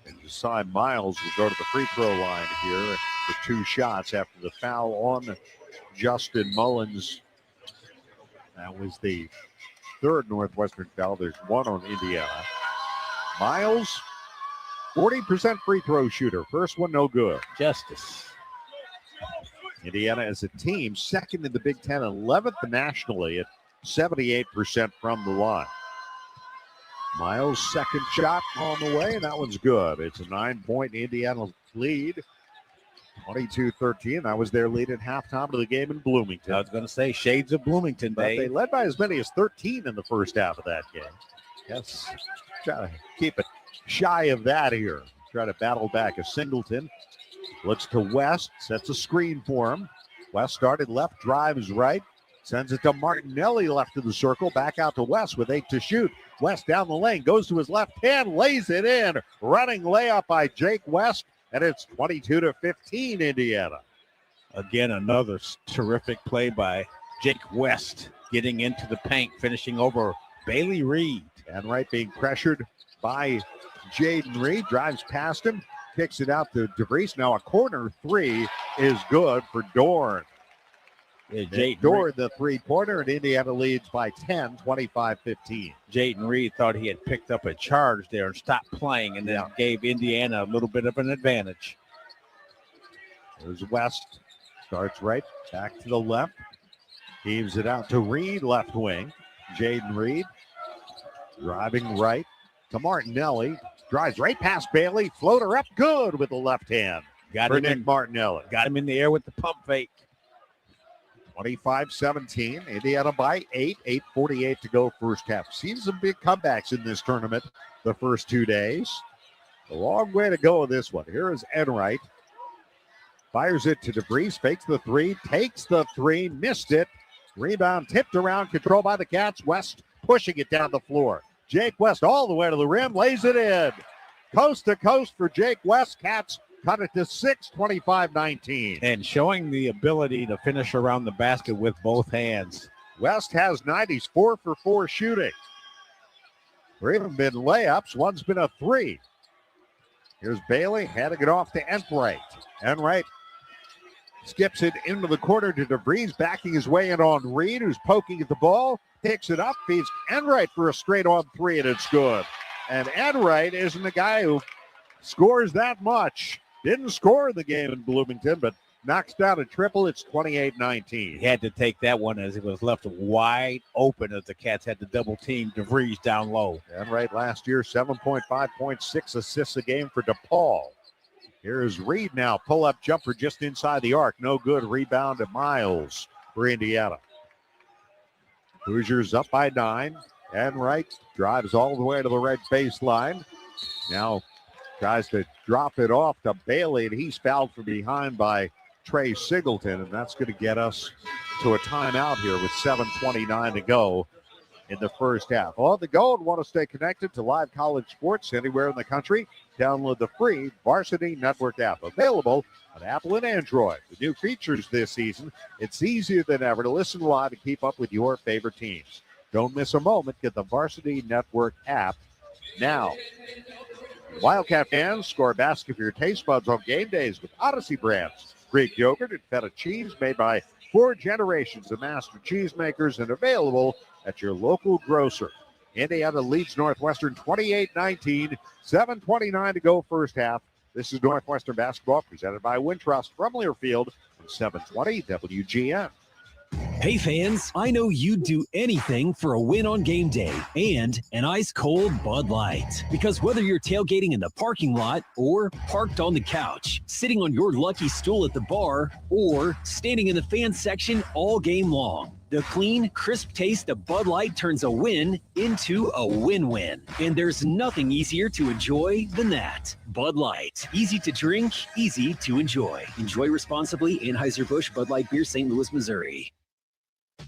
And Josiah Miles will go to the free throw line here for 2 shots after the foul on Justin Mullins. That was the third Northwestern foul. There's one on Indiana. Miles, 40% free throw shooter. First one, no good. Justice. Indiana as a team, second in the Big Ten, 11th nationally at 78% from the line. Miles' second shot on the way, and that one's good. It's a 9-point Indiana lead, 22-13. That was their lead at halftime of the game in Bloomington. I was going to say shades of Bloomington, but Dave. they led by as many as 13 in the first half of that game. Yes, try to keep it shy of that here. Try to battle back a Singleton. Looks to West, sets a screen for him. West started left, drives right. Sends it to Martinelli left of the circle. Back out to West with 8 to shoot. West down the lane. Goes to his left hand. Lays it in. Running layup by Jake West. And it's 22-15 Indiana. Again, another terrific play by Jake West. Getting into the paint. Finishing over Bailey Reed. And right being pressured by Jaden Reed. Drives past him. Kicks it out to DeVries. Now a corner 3 is good for Dorn. Dorn the three-pointer, and Indiana leads by 10, 25-15. Jaden Reed thought he had picked up a charge there and stopped playing, and then gave Indiana a little bit of an advantage. There's West. Starts right, back to the left. Heaves it out to Reed, left wing. Jaden Reed driving right to Martinelli. Drives right past Bailey. Floater up good with the left hand. Got for him Nick Martinelli. Got him in the air with the pump fake. 25-17. Indiana by 8. 8:48 to go first half. Seen some big comebacks in this tournament the first 2 days. A long way to go in this one. Here is Enright. Fires it to DeVries. Fakes the 3. Takes the 3. Missed it. Rebound tipped around. Controlled by the Cats. West pushing it down the floor. Jake West all the way to the rim. Lays it in. Coast to coast for Jake West. Cats cut it to 6, 25-19. And showing the ability to finish around the basket with both hands. West has 9. He's 4 for 4 shooting. There even been layups. One's been a 3. Here's Bailey handing it off to Enright. Enright skips it into the corner to DeVries, backing his way in on Reed, who's poking at the ball, picks it up, feeds Enright for a straight-on three, and it's good. And Enright isn't the guy who scores that much. Didn't score the game in Bloomington, but knocks down a triple. It's 28-19. He had to take that one as it was left wide open as the Cats had to double team DeVries down low. Enright last year, 7.5 points, 6 assists a game for DePaul. Here's Reed now. Pull-up jumper just inside the arc. No good. Rebound to Miles for Indiana. Hoosiers up by 9. Enright drives all the way to the right baseline. Now tries to drop it off to Bailey, and he's fouled from behind by Trey Singleton, and that's going to get us to a timeout here with 7:29 to go in the first half. On the go, and want to stay connected to live college sports anywhere in the country? Download the free Varsity Network app, available on Apple and Android. With new features this season, it's easier than ever to listen live and keep up with your favorite teams. Don't miss a moment. Get the Varsity Network app now. Wildcat fans, score a basket for your taste buds on game days with Odyssey brands. Greek yogurt and feta cheese made by 4 generations of master cheesemakers and available at your local grocer. Indiana leads Northwestern 28-19, 7:29 to go first half. This is Northwestern basketball presented by Wintrust from Learfield on 720 WGN. Hey fans, I know you'd do anything for a win on game day and an ice-cold Bud Light. Because whether you're tailgating in the parking lot or parked on the couch, sitting on your lucky stool at the bar, or standing in the fan section all game long, the clean, crisp taste of Bud Light turns a win into a win-win. And there's nothing easier to enjoy than that. Bud Light. Easy to drink, easy to enjoy. Enjoy responsibly. Anheuser-Busch Bud Light Beer, St. Louis, Missouri.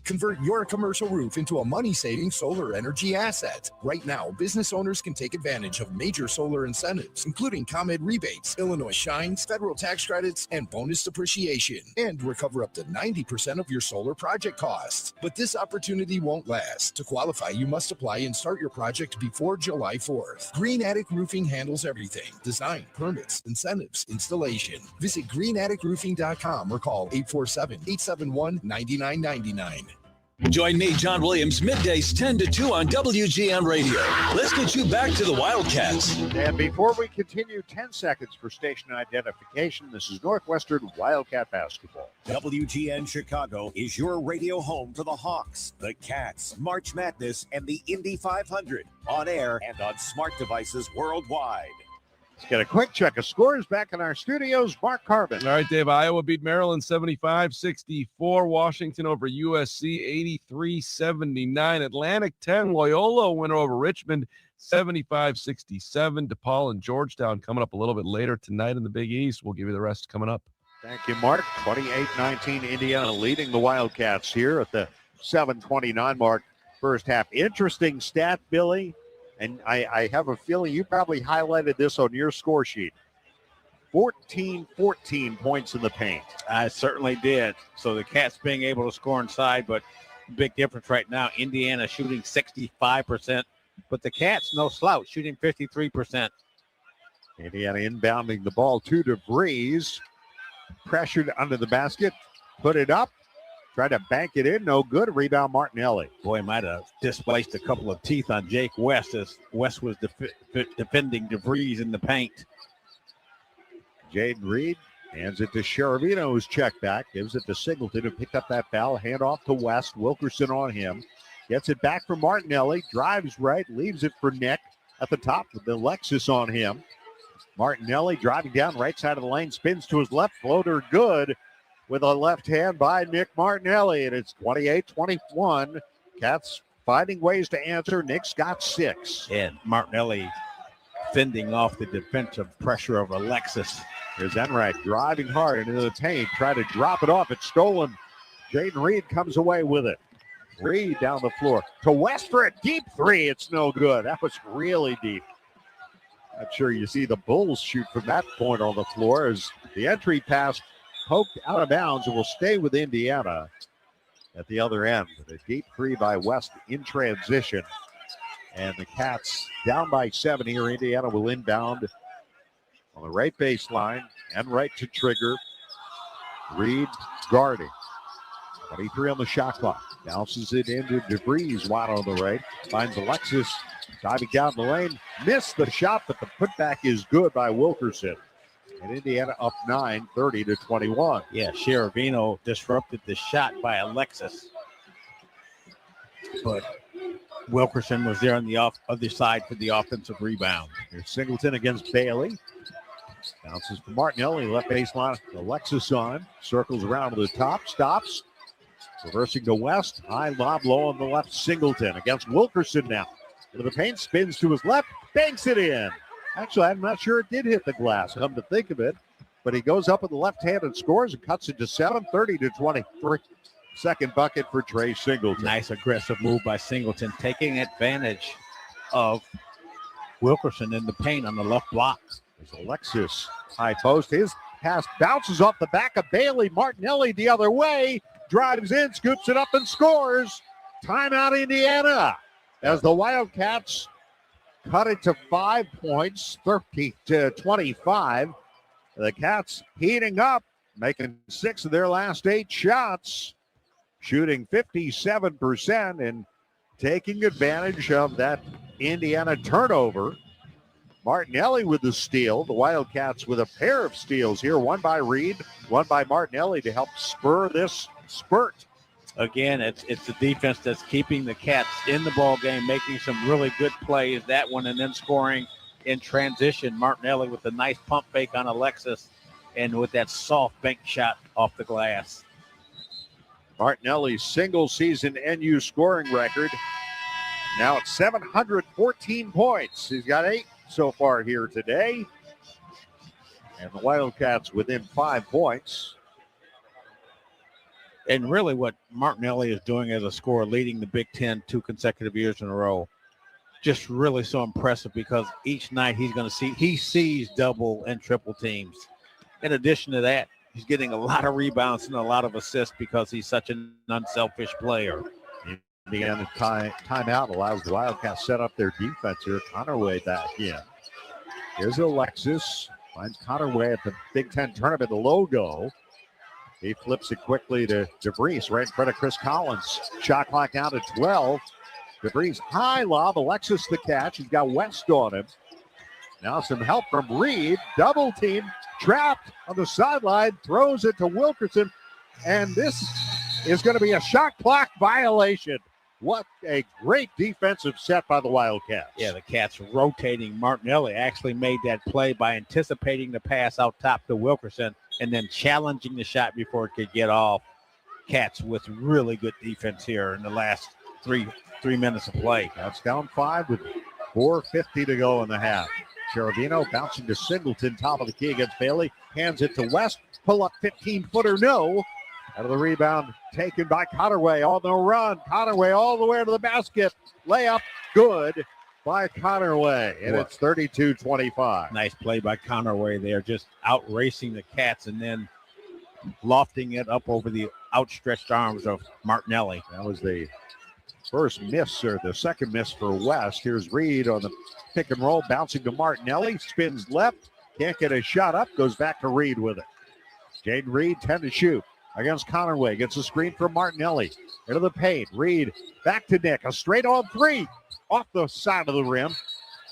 Convert your commercial roof into a money-saving solar energy asset. Right now, business owners can take advantage of major solar incentives, including ComEd rebates, Illinois Shines, federal tax credits, and bonus depreciation, and recover up to 90% of your solar project costs. But this opportunity won't last. To qualify, you must apply and start your project before July 4th. Green Attic Roofing handles everything: design, permits, incentives, installation. Visit greenatticroofing.com or call 847-871-9999. Join me, John Williams, middays 10 to 2 on WGN Radio. Let's get you back to the Wildcats. And before we continue, 10 seconds for station identification. This is Northwestern Wildcat basketball. WGN Chicago is your radio home for the Hawks, the Cats, March Madness, and the Indy 500. On air and on smart devices worldwide. Let's get a quick check of scores back in our studios. Mark Carbon. All right, Dave. Iowa beat Maryland 75-64. Washington over USC 83-79. Atlantic 10. Loyola win over Richmond 75-67. DePaul and Georgetown coming up a little bit later tonight in the Big East. We'll give you the rest coming up. Thank you, Mark. 28-19 Indiana leading the Wildcats here at the 7:29 mark. First half. Interesting stat, Billy. And I have a feeling you probably highlighted this on your score sheet. 14 points in the paint. I certainly did. So the Cats being able to score inside, but big difference right now. Indiana shooting 65%, but the Cats, no slouch, shooting 53%. Indiana inbounding the ball to DeVries. Pressured under the basket. Put it up. Tried to bank it in. No good. Rebound Martinelli. Boy, might have displaced a couple of teeth on Jake West as West was defending DeVries in the paint. Jaden Reed hands it to Sheravino, who's checked back. Gives it to Singleton, who picked up that foul. Hand off to West. Wilkerson on him. Gets it back for Martinelli. Drives right. Leaves it for Nick at the top with the Lexus on him. Martinelli driving down right side of the lane. Spins to his left. Floater good with a left hand by Nick Martinelli. And it's 28-21. Cats finding ways to answer. Nick's got 6. And Martinelli fending off the defensive pressure of Alexis. Here's Enright driving hard into the paint. Try to drop it off. It's stolen. Jaden Reed comes away with it. Reed down the floor to West for a deep 3. It's no good. That was really deep. Not sure you see the Bulls shoot from that point on the floor as the entry pass poked out of bounds and will stay with Indiana at the other end. A deep 3 by West in transition. And the Cats down by 7 here. Indiana will inbound on the right baseline and right to trigger. Reed guarding. 23 on the shot clock. Bounces it into DeVries wide on the right. Finds Alexis diving down the lane. Missed the shot, but the putback is good by Wilkerson. And Indiana up 9, 30-21. Yeah, Sheravino disrupted the shot by Alexis. But Wilkerson was there on the other side for the offensive rebound. Here's Singleton against Bailey. Bounces for Martinelli, left baseline. Alexis on. Circles around to the top. Stops. Reversing to West. High lob low on the left. Singleton against Wilkerson now. Into the paint. Spins to his left. Banks it in. Actually, I'm not sure it did hit the glass, come to think of it. But he goes up with the left hand and scores and cuts it to 7, 30-23. Second bucket for Trey Singleton. Nice aggressive move by Singleton, taking advantage of Wilkerson in the paint on the left block. There's Alexis, high post. His pass bounces off the back of Bailey. Martinelli the other way. Drives in, scoops it up and scores. Timeout Indiana as the Wildcats cut it to 5 points, 30-25. The Cats heating up, making 6 of their last 8 shots, shooting 57% and taking advantage of that Indiana turnover. Martinelli with the steal. The Wildcats with a pair of steals here, one by Reed, one by Martinelli to help spur this spurt. Again, it's the defense that's keeping the Cats in the ball game, making some really good plays. That one, and then scoring in transition. Martinelli with a nice pump fake on Alexis, and with that soft bank shot off the glass. Martinelli's single-season NU scoring record now at 714 points. He's got 8 so far here today, and the Wildcats within 5 points. And really what Martinelli is doing as a scorer, leading the Big Ten 2 consecutive years in a row, just really so impressive because each night he sees double and triple teams. In addition to that, he's getting a lot of rebounds and a lot of assists because he's such an unselfish player. Indiana timeout allows the Wildcats set up their defense here. Connerway back in. Here's Alexis. Finds Connerway at the Big Ten tournament logo. He flips it quickly to DeVries right in front of Chris Collins. Shot clock down to 12. DeVries high lob. Alexis the catch. He's got West on him. Now some help from Reed. Double team. Trapped on the sideline. Throws it to Wilkerson. And this is going to be a shot clock violation. What a great defensive set by the Wildcats. Yeah, the Cats rotating. Martinelli actually made that play by anticipating the pass out top to Wilkerson and then challenging the shot before it could get off. Cats with really good defense here in the last three minutes of play. That's down 5 with 4:50 to go in the half. Sheravino bouncing to Singleton, top of the key against Bailey. Hands it to West. Pull up 15-footer, no. Out of the rebound, taken by Connerway on the run. Connerway all the way to the basket. Layup, good by Connerway. And it's 32-25. Nice play by Connerway there, just outracing the Cats and then lofting it up over the outstretched arms of Martinelli. That was the first miss, or the second miss for West. Here's Reed on the pick and roll, bouncing to Martinelli. Spins left, can't get a shot up, goes back to Reed with it. Jaden Reed, 10 to shoot. Against Connerway, gets a screen from Martinelli. Into the paint, Reed back to Nick. A straight on 3 off the side of the rim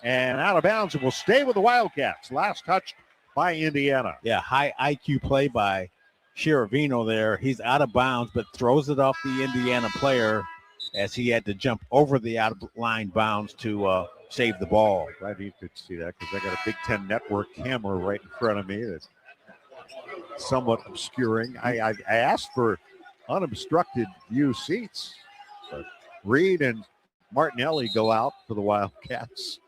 and out of bounds, and will stay with the Wildcats. Last touch by Indiana. Yeah, high IQ play by Sheravino there. He's out of bounds, but throws it off the Indiana player as he had to jump over the out of line bounds to save the ball. Glad you could see that because I got a Big Ten Network camera right in front of me that's somewhat obscuring. I asked for unobstructed view seats, but Reed and Martinelli go out for the Wildcats.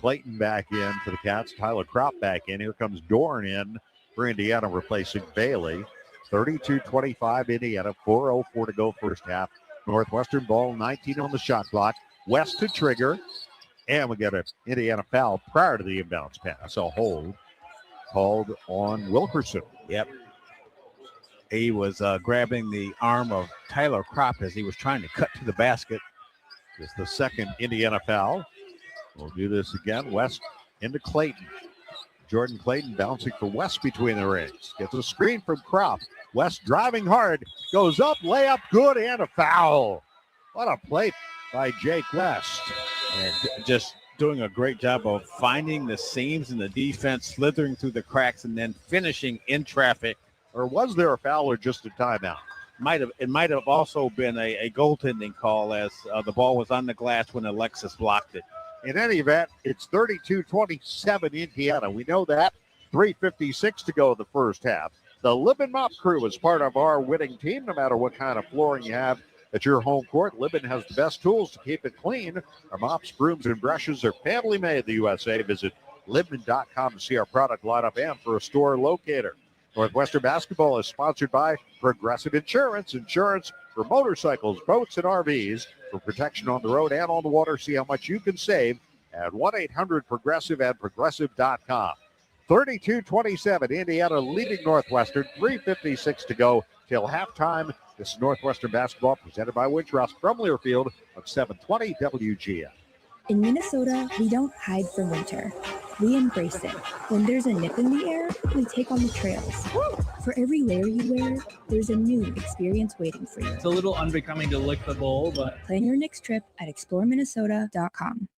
Clayton back in for the Cats. Tyler Kropp back in. Here comes Dorn in for Indiana, replacing Bailey. 32-25 Indiana. 4:04 to go first half. Northwestern ball, 19 on the shot clock. West to trigger. And we got an Indiana foul prior to the inbounds pass. A hold called on Wilkerson. Yep. He was grabbing the arm of Tyler Kropp as he was trying to cut to the basket. It's the second Indiana foul. We'll do this again. West into Clayton. Jordan Clayton bouncing for West between the rings. Gets a screen from Kropp. West driving hard, goes up, layup good, and a foul. What a play by Jake West. And just doing a great job of finding the seams in the defense, slithering through the cracks, and then finishing in traffic. Or was there a foul or just a timeout? It might have also been a goaltending call as the ball was on the glass when Alexis blocked it. In any event, it's 32-27 Indiana. We know that. 3:56 to go in the first half. The Libman Mop Crew is part of our winning team. No matter what kind of flooring you have at your home court, Libman has the best tools to keep it clean. Our mops, brooms, and brushes are family made in the USA. Visit Libman.com to see our product lineup and for a store locator. Northwestern basketball is sponsored by Progressive Insurance. Insurance for motorcycles, boats, and RVs. For protection on the road and on the water, see how much you can save at 1-800-PROGRESSIVE and Progressive.com. 32-27, Indiana leading Northwestern. 3:56 to go till halftime. This is Northwestern basketball presented by Wintrust from Learfield on 720 WGN. In Minnesota, we don't hide from winter. We embrace it. When there's a nip in the air, we take on the trails. For every layer you wear, there's a new experience waiting for you. It's a little unbecoming to lick the bowl, but... Plan your next trip at exploreminnesota.com.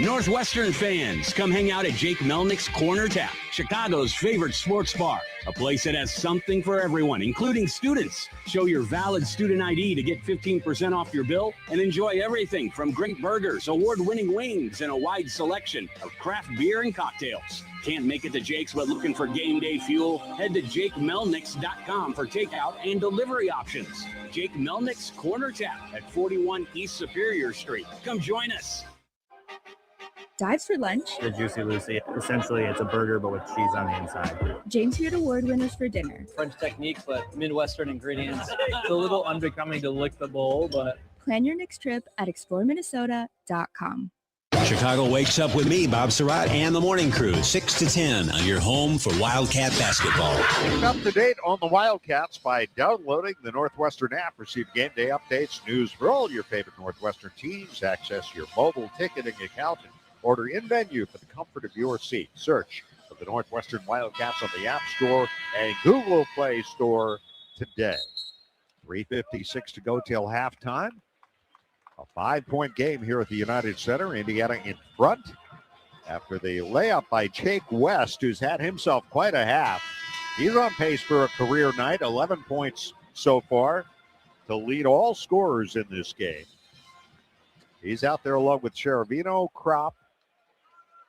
Northwestern fans, come hang out at Jake Melnick's Corner Tap, Chicago's favorite sports bar. A place that has something for everyone, including students. Show your valid student ID to get 15% off your bill and enjoy everything from great burgers, award-winning wings, and a wide selection of craft beer and cocktails. Can't make it to Jake's but looking for game day fuel? Head to JakeMelnicks.com for takeout and delivery options. Jake Melnick's Corner Tap at 41 East Superior Street. Come join us. Dives for lunch. The Juicy Lucy. Essentially, it's a burger, but with cheese on the inside. James Beard Award winners for dinner. French technique, but Midwestern ingredients. It's a little unbecoming to lick the bowl, but... Plan your next trip at exploreminnesota.com. Chicago wakes up with me, Bob Surratt, and the morning crew, 6 to 10 on your home for Wildcat basketball. Keep up to date on the Wildcats by downloading the Northwestern app. Receive game day updates, news for all your favorite Northwestern teams. Access your mobile ticketing account and order in venue for the comfort of your seat. Search for the Northwestern Wildcats on the App Store and Google Play Store today. 3:56 to go till halftime. A 5-point game here at the United Center. Indiana in front after the layup by Jake West, who's had himself quite a half. He's on pace for a career night, 11 points so far to lead all scorers in this game. He's out there along with Cheravino, Kropp,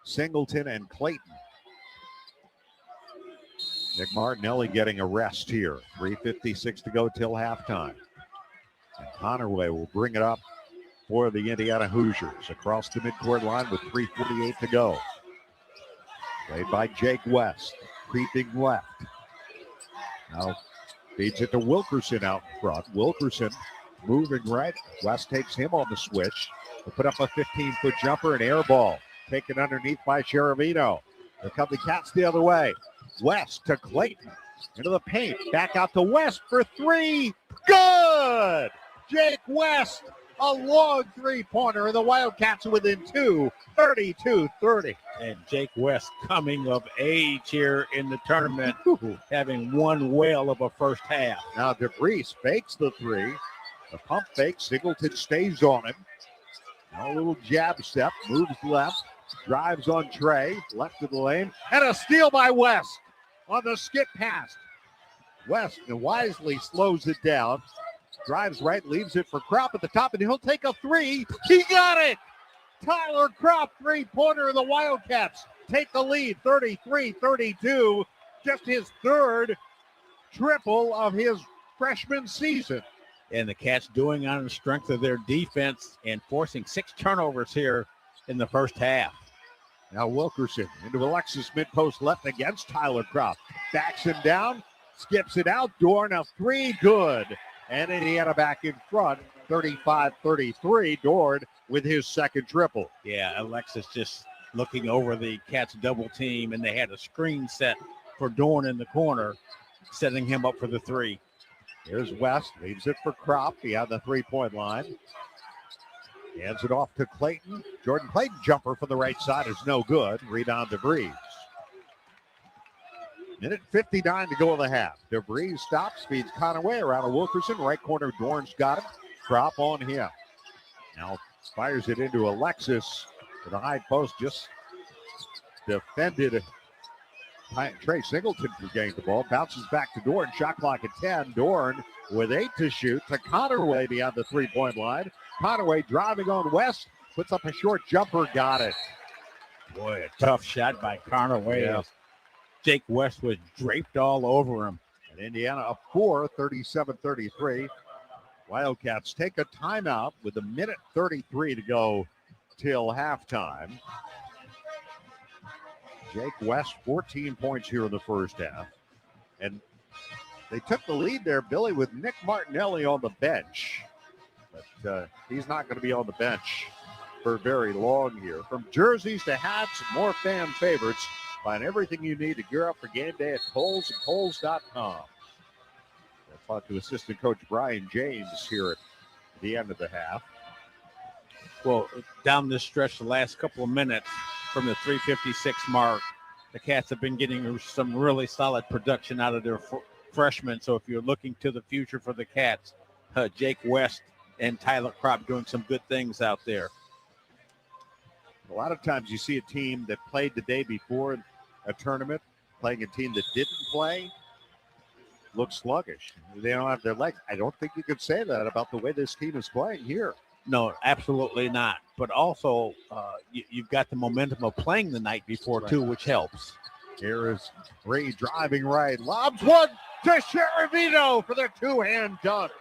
Singleton, and Clayton. Nick Martinelli getting a rest here. 3:56 to go till halftime. And Connerway will bring it up for the Indiana Hoosiers across the midcourt line with 3:48 to go. Played by Jake West, creeping left. Now feeds it to Wilkerson out front. Wilkerson moving right. West takes him on the switch. He'll put up a 15-foot jumper and air ball. Taken underneath by Cheravino. Here come the Cats the other way. West to Clayton. Into the paint. Back out to West for three. Good! Jake West, a long three-pointer, and the Wildcats within two, 32-30. And Jake West coming of age here in the tournament, having one whale of a first half. Now DeVries fakes the three. The pump fake. Singleton stays on him. Now a little jab step. Moves left. Drives on Trey. Left of the lane. And a steal by West on the skip pass. West wisely slows it down. Drives right. Leaves it for Kropp at the top. And he'll take a three. He got it! Tyler Kropp, three-pointer of the Wildcats. Take the lead, 33-32. Just his third triple of his freshman season. And the Cats doing on the strength of their defense and forcing 6 turnovers here in the first half. Now Wilkerson into Alexis mid-post left against Tyler Kropp. Backs him down, skips it out. Dorn, a three, good. And Indiana back in front, 35-33. Dorn with his second triple. Yeah, Alexis just looking over the Cats double team, and they had a screen set for Dorn in the corner, setting him up for the three. Here's West, leaves it for Kropp beyond the three-point line. Hands it off to Clayton. Jordan Clayton jumper from the right side is no good. Rebound DeVries. Minute 59 to go in the half. DeVries stops, feeds Conaway around to Wilkerson. Right corner, Dorn's got him. Drop on him. Now fires it into Alexis to the high post. Just defended. Trey Singleton regained the ball. Bounces back to Dorn. Shot clock at 10. Dorn with 8 to shoot to Conaway beyond the three-point line. Conaway driving on West. Puts up a short jumper. Got it. Boy, a tough shot by Conaway. Yeah. Jake West was draped all over him. And Indiana up 4, 37-33. Wildcats take a timeout with a minute 33 to go till halftime. Jake West, 14 points here in the first half. And they took the lead there, Billy, with Nick Martinelli on the bench. But he's not going to be on the bench for very long here. From jerseys to hats, more fan favorites. Find everything you need to gear up for game day at Kohl's and Kohl's.com. We'll talk to assistant coach Brian James here at the end of the half. Well, down this stretch, the last couple of minutes from the 3:56 mark, the Cats have been getting some really solid production out of their freshmen. So if you're looking to the future for the Cats, Jake West and Tyler Kropp doing some good things out there. A lot of times you see a team that played the day before a tournament playing a team that didn't play look sluggish. They don't have their legs. I don't think you could say that about the way this team is playing here. No, absolutely not. But also, you've got the momentum of playing the night before, too, which helps. Here is Bree driving right. Lobs one to Sheravino for their two-hand dunk.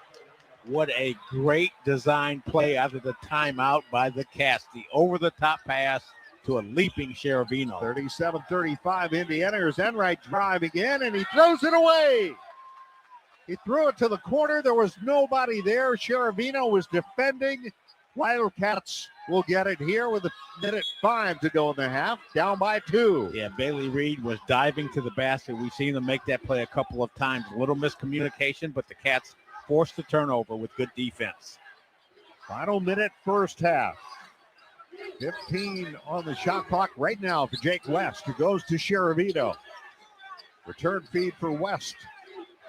What a great design play out of the timeout by the Cats. The over-the-top pass to a leaping Sheravino. 37-35 Indiana. Here's Enright driving in, and he throws it away. He threw it to the corner. There was nobody there. Sheravino was defending. Wildcats will get it here with a minute 5 to go in the half. Down by 2. Yeah, Bailey Reed was diving to the basket. We've seen them make that play a couple of times. A little miscommunication, but the Cats forced the turnover with good defense. Final minute, first half. 15 on the shot clock right now for Jake West, who goes to Sheravino. Return feed for West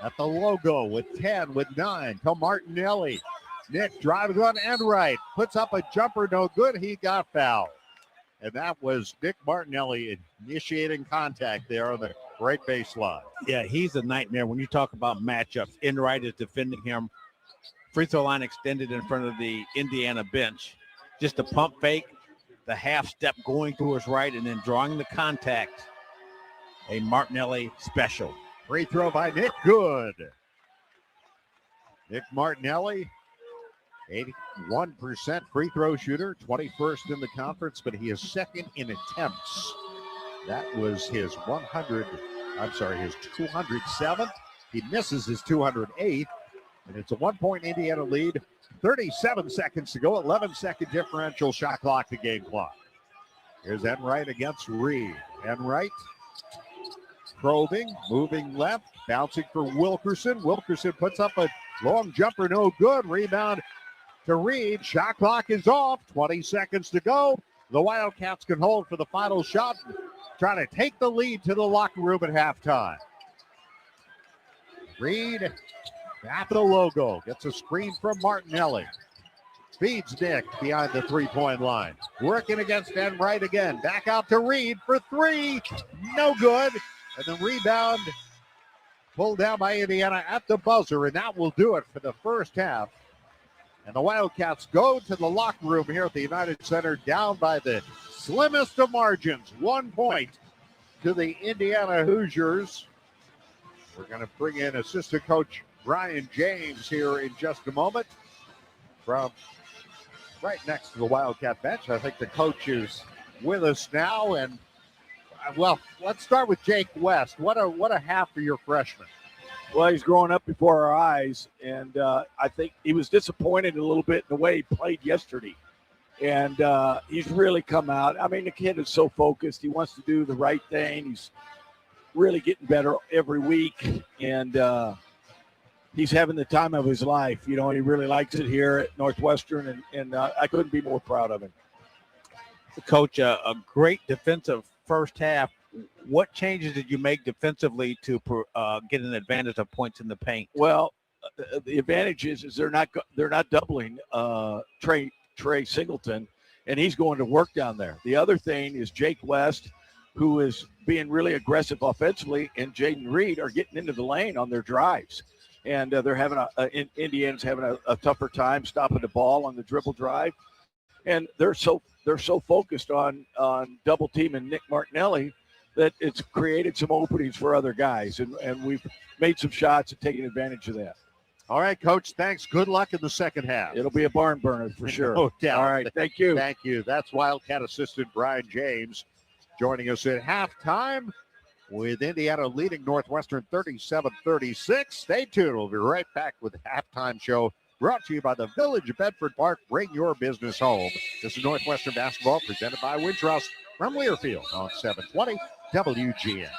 at the logo with 10, with 9 to Martinelli. Nick driving on Enright, puts up a jumper, no good. He got fouled. And that was Nick Martinelli initiating contact there on the right baseline. Yeah, he's a nightmare when you talk about matchups. Enright is defending him. Free throw line extended in front of the Indiana bench. Just a pump fake, the half step going to his right, and then drawing the contact. A Martinelli special. Free throw by Nick, good. Nick Martinelli, 81% free throw shooter, 21st in the conference, but he is second in attempts. That was his 207th. He misses his 208th, and it's a 1-point Indiana lead. 37 seconds to go, 11-second differential shot clock to game clock. Here's Enright against Reed. Enright probing, moving left, bouncing for Wilkerson. Wilkerson puts up a long jumper, no good. Rebound to Reed. Shot clock is off. 20 seconds to go. The Wildcats can hold for the final shot, trying to take the lead to the locker room at halftime. Reed at the logo. Gets a screen from Martinelli. Feeds Nick behind the three-point line. Working against Enright again. Back out to Reed for 3. No good. And the rebound pulled down by Indiana at the buzzer, and that will do it for the first half. And the Wildcats go to the locker room here at the United Center, down by the slimmest of margins. 1 point to the Indiana Hoosiers. We're going to bring in assistant coach Brian James here in just a moment from right next to the Wildcat bench. I think the coach is with us now, and well, let's start with Jake West. What a half for your freshman. Well, he's growing up before our eyes, and I think he was disappointed a little bit in the way he played yesterday. And he's really come out. I mean, the kid is so focused. He wants to do the right thing. He's really getting better every week, and he's having the time of his life. You know, he really likes it here at Northwestern, and I couldn't be more proud of him. Coach, a great defensive first half, What changes did you make defensively to get an advantage of points in the paint? Well, the advantage is they're not doubling Trey Singleton, and he's going to work down there. The other thing is Jake West, who is being really aggressive offensively, and Jaden Reed are getting into the lane on their drives. And they're having Indiana's having a tougher time stopping the ball on the dribble drive. And they're so focused on double teaming Nick Martinelli that it's created some openings for other guys. And we've made some shots and taken advantage of that. All right, Coach, thanks. Good luck in the second half. It'll be a barn burner for sure. No doubt. All right, thank you. Thank you. That's Wildcat assistant Brian James joining us at halftime with Indiana leading Northwestern 37-36. Stay tuned. We'll be right back with the halftime show brought to you by the Village of Bedford Park. Bring your business home. This is Northwestern basketball presented by Wintrust from Learfield on 720 WGN.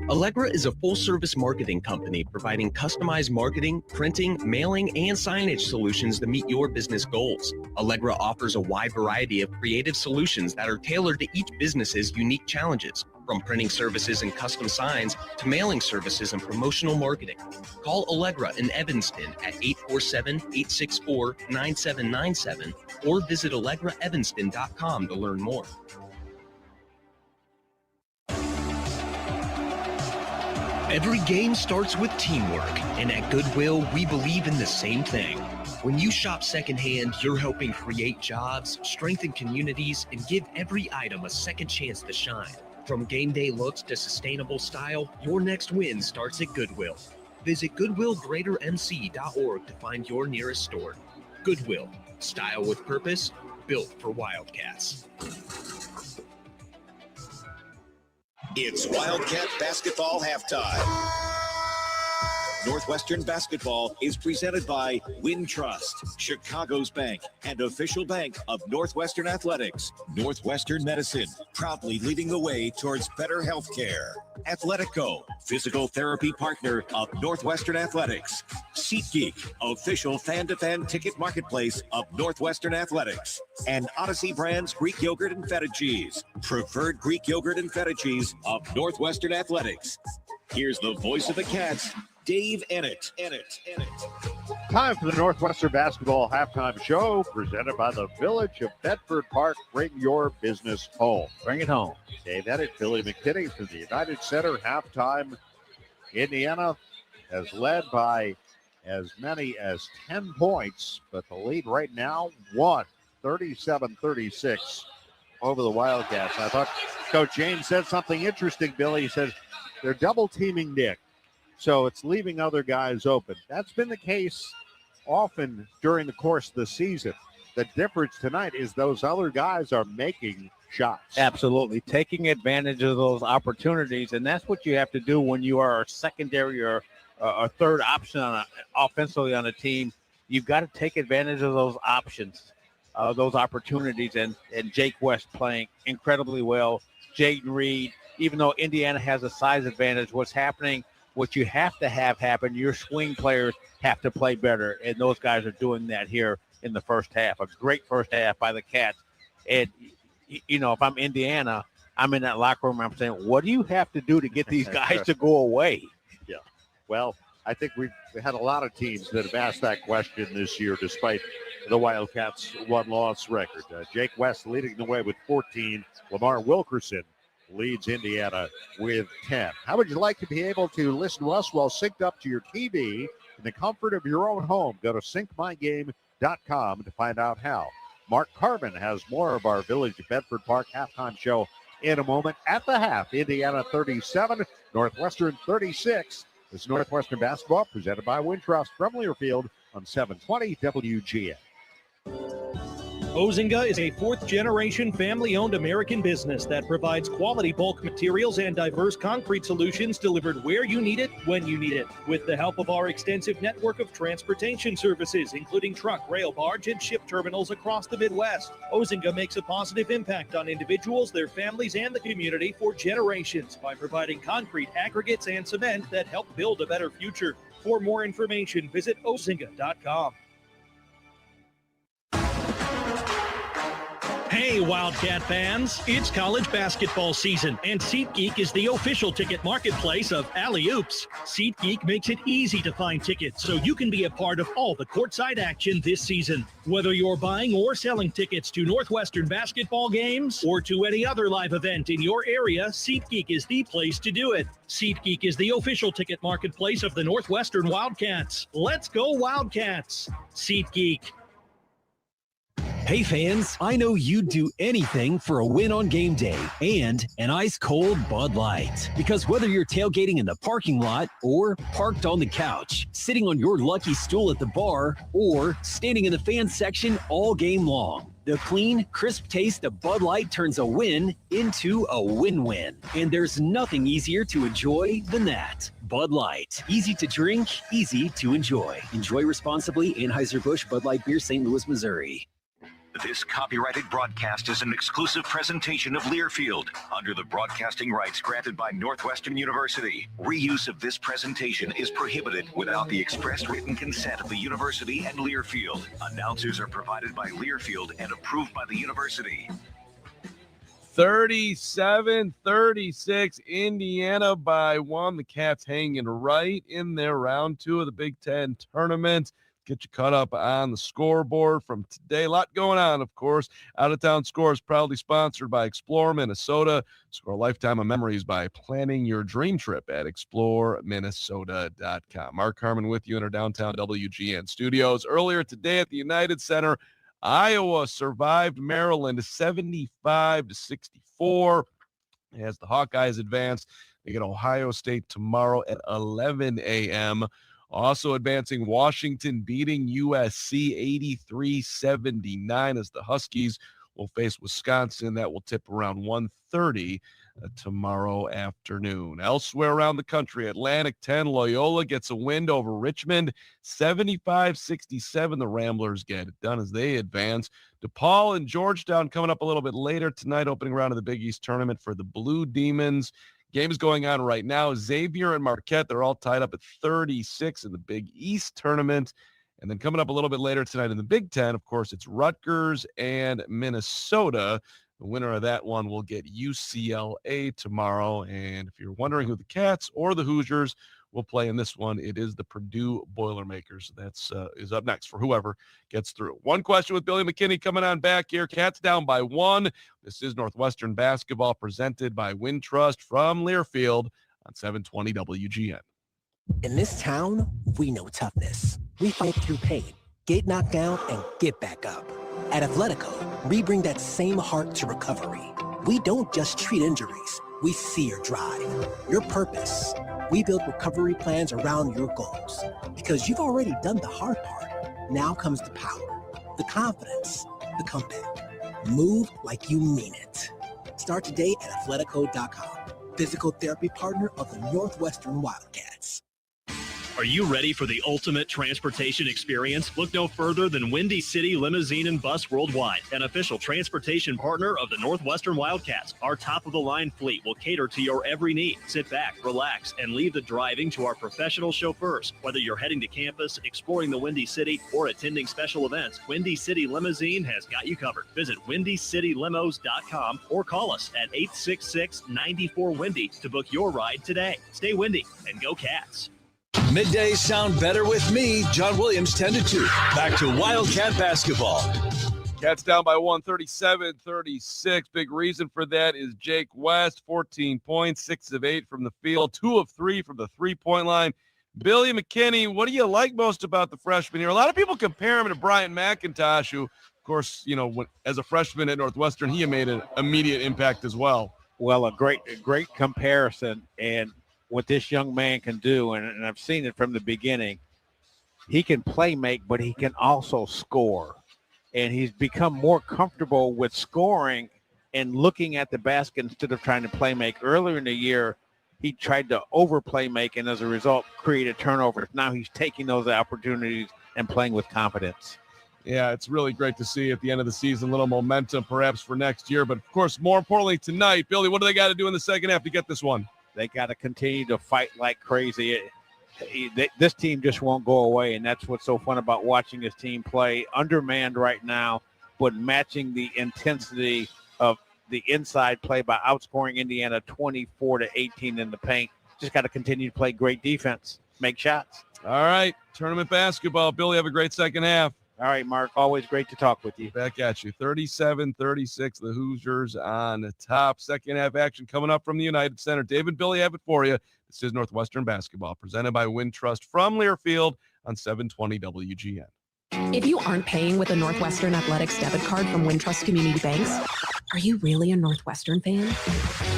Allegra is a full-service marketing company providing customized marketing, printing, mailing, and signage solutions to meet your business goals. Allegra offers a wide variety of creative solutions that are tailored to each business's unique challenges, from printing services and custom signs to mailing services and promotional marketing. Call Allegra in Evanston at 847-864-9797 or visit AllegraEvanston.com to learn more. Every game starts with teamwork, and at Goodwill, we believe in the same thing. When you shop secondhand, you're helping create jobs, strengthen communities, and give every item a second chance to shine. From game day looks to sustainable style, your next win starts at Goodwill. Visit GoodwillGreaterMC.org to find your nearest store. Goodwill, style with purpose, built for Wildcats. It's Wildcat basketball halftime. Northwestern basketball is presented by Wintrust, Chicago's bank and official bank of Northwestern Athletics. Northwestern Medicine, proudly leading the way towards better health care. Athletico, physical therapy partner of Northwestern Athletics. SeatGeek, official fan-to-fan ticket marketplace of Northwestern Athletics. And Odyssey Brands Greek Yogurt and Feta Cheese, preferred Greek Yogurt and Feta Cheese of Northwestern Athletics. Here's the voice of the Cats, Dave Ennett. Time for the Northwestern basketball halftime show presented by the Village of Bedford Park. Bring your business home. Bring it home. Dave Ennett, Billy McKinney from the United Center. Halftime, Indiana has led by as many as 10 points, but the lead right now, 37-36 over the Wildcats. I thought Coach James said something interesting, Billy. He says they're double teaming Nick, so it's leaving other guys open. That's been the case often during the course of the season. The difference tonight is those other guys are making shots. Absolutely. Taking advantage of those opportunities, and that's what you have to do when you are a secondary or a third option offensively on a team. You've got to take advantage of those options, those opportunities, and Jake West playing incredibly well. Jaden Reed, even though Indiana has a size advantage, what you have to have happen, your swing players have to play better, and those guys are doing that here in the first half. A great first half by the Cats. And, you know, if I'm Indiana, I'm in that locker room, I'm saying, what do you have to do to get these guys to go away? Yeah. Well, I think we've had a lot of teams that have asked that question this year, despite the Wildcats' one-loss record. Jake West leading the way with 14. Lamar Wilkerson leads Indiana with 10. How would you like to be able to listen to us while synced up to your TV in the comfort of your own home? Go to syncmygame.com to find out how. Mark Carbon has more of our Village of Bedford Park halftime show in a moment. At the half, Indiana 37, Northwestern 36. This is Northwestern basketball presented by Wintrust from Learfield on 720 WGN. Ozinga is a fourth-generation family-owned American business that provides quality bulk materials and diverse concrete solutions delivered where you need it, when you need it. With the help of our extensive network of transportation services, including truck, rail, barge, and ship terminals across the Midwest, Ozinga makes a positive impact on individuals, their families, and the community for generations by providing concrete, aggregates, and cement that help build a better future. For more information, visit ozinga.com. Hey, Wildcat fans. It's college basketball season, and SeatGeek is the official ticket marketplace of Alley Oops. SeatGeek makes it easy to find tickets so you can be a part of all the courtside action this season. Whether you're buying or selling tickets to Northwestern basketball games or to any other live event in your area, SeatGeek is the place to do it. SeatGeek is the official ticket marketplace of the Northwestern Wildcats. Let's go Wildcats! SeatGeek. Hey fans, I know you'd do anything for a win on game day and an ice-cold Bud Light. Because whether you're tailgating in the parking lot or parked on the couch, sitting on your lucky stool at the bar, or standing in the fan section all game long, the clean, crisp taste of Bud Light turns a win into a win-win. And there's nothing easier to enjoy than that. Bud Light. Easy to drink, easy to enjoy. Enjoy responsibly. Anheuser-Busch Bud Light Beer, St. Louis, Missouri. This copyrighted broadcast is an exclusive presentation of Learfield under the broadcasting rights granted by Northwestern University. Reuse of this presentation is prohibited without the express written consent of the university and Learfield. Announcers are provided by Learfield and approved by the university. 37-36, Indiana by 1. The Cats hanging right in there, round 2 of the Big Ten tournament. Get you caught up on the scoreboard from today. A lot going on, of course. Out of Town Score is proudly sponsored by Explore Minnesota. Score a lifetime of memories by planning your dream trip at exploreminnesota.com. Mark Harmon with you in our downtown WGN studios. Earlier today at the United Center, Iowa survived Maryland 75-64 as the Hawkeyes advance. They get Ohio State tomorrow at 11 a.m. Also advancing, Washington beating USC 83-79 as the Huskies will face Wisconsin. That will tip around 1:30 tomorrow afternoon. Elsewhere around the country, Atlantic 10, Loyola gets a win over Richmond 75-67. The Ramblers get it done as they advance. DePaul and Georgetown coming up a little bit later tonight, opening round of the Big East tournament for the Blue Demons. Game is going on right now. Xavier and Marquette, they're all tied up at 36 in the Big East tournament. And then coming up a little bit later tonight in the Big Ten, of course, it's Rutgers and Minnesota. The winner of that one will get UCLA tomorrow. And if you're wondering who the Cats or the Hoosiers will play in this one, it is the Purdue Boilermakers. That's is up next for whoever gets through. One question with Billy McKinney coming on back here. Cats down by 1. This is Northwestern basketball presented by Wintrust from Learfield on 720 WGN. In this town, we know toughness. We fight through pain, get knocked down, and get back up. At Athletico, we bring that same heart to recovery. We don't just treat injuries. We see your drive, your purpose. We build recovery plans around your goals because you've already done the hard part. Now comes the power, the confidence, the comeback. Move like you mean it. Start today at athletico.com. Physical therapy partner of the Northwestern Wildcats. Are you ready for the ultimate transportation experience? Look no further than Windy City Limousine and Bus Worldwide, an official transportation partner of the Northwestern Wildcats. Our top-of-the-line fleet will cater to your every need. Sit back, relax, and leave the driving to our professional chauffeurs. Whether you're heading to campus, exploring the Windy City, or attending special events, Windy City Limousine has got you covered. Visit WindyCityLimos.com or call us at 866-94-WINDY to book your ride today. Stay windy and go Cats. Middays sound better with me, John Williams, 10-2. Back to Wildcat basketball. Cats down by 1, 37-36. Big reason for that is Jake West, 14 points, 6 of 8 from the field, 2 of 3 from the three-point line. Billy McKinney, what do you like most about the freshman here? A lot of people compare him to Bryant McIntosh, who, of course, you know, as a freshman at Northwestern, he made an immediate impact as well. Well, a great comparison, and what this young man can do, and I've seen it from the beginning, he can play make, but he can also score. And he's become more comfortable with scoring and looking at the basket instead of trying to play make. Earlier in the year, he tried to overplay make, and as a result, created turnovers. Now he's taking those opportunities and playing with confidence. Yeah, it's really great to see at the end of the season, a little momentum perhaps for next year. But, of course, more importantly tonight, Billy, what do they got to do in the second half to get this one? They got to continue to fight like crazy. This team just won't go away, and that's what's so fun about watching this team play. Undermanned right now, but matching the intensity of the inside play by outscoring Indiana 24-18 in the paint. Just got to continue to play great defense, make shots. All right, tournament basketball. Billy, have a great second half. All right, Mark, always great to talk with you. Back at you. 37-36, the Hoosiers on top. Second half action coming up from the United Center. David, Billy have it for you. This is Northwestern basketball presented by Wintrust from Learfield on 720 WGN. If you aren't paying with a Northwestern Athletics debit card from Wintrust Community Banks, are you really a Northwestern fan?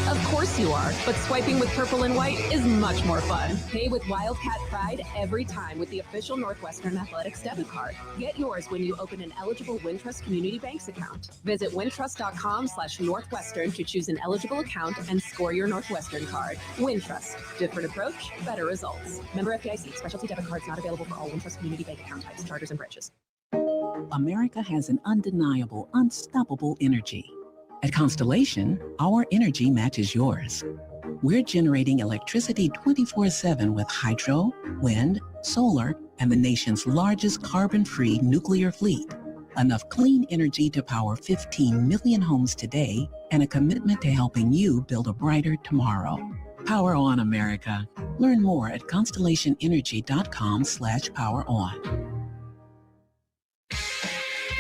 Of course you are, but swiping with purple and white is much more fun. Pay with Wildcat Pride every time with the official Northwestern Athletics debit card. Get yours when you open an eligible Wintrust Community Banks account. Visit wintrust.com/Northwestern to choose an eligible account and score your Northwestern card. Wintrust. Different approach, better results. Member FDIC. Specialty debit cards not available for all Wintrust Community Bank account types, charters, and branches. America has an undeniable, unstoppable energy. At Constellation, our energy matches yours. We're generating electricity 24/7 with hydro, wind, solar, and the nation's largest carbon-free nuclear fleet. Enough clean energy to power 15 million homes today, and a commitment to helping you build a brighter tomorrow. Power on, America. Learn more at constellationenergy.com/poweron.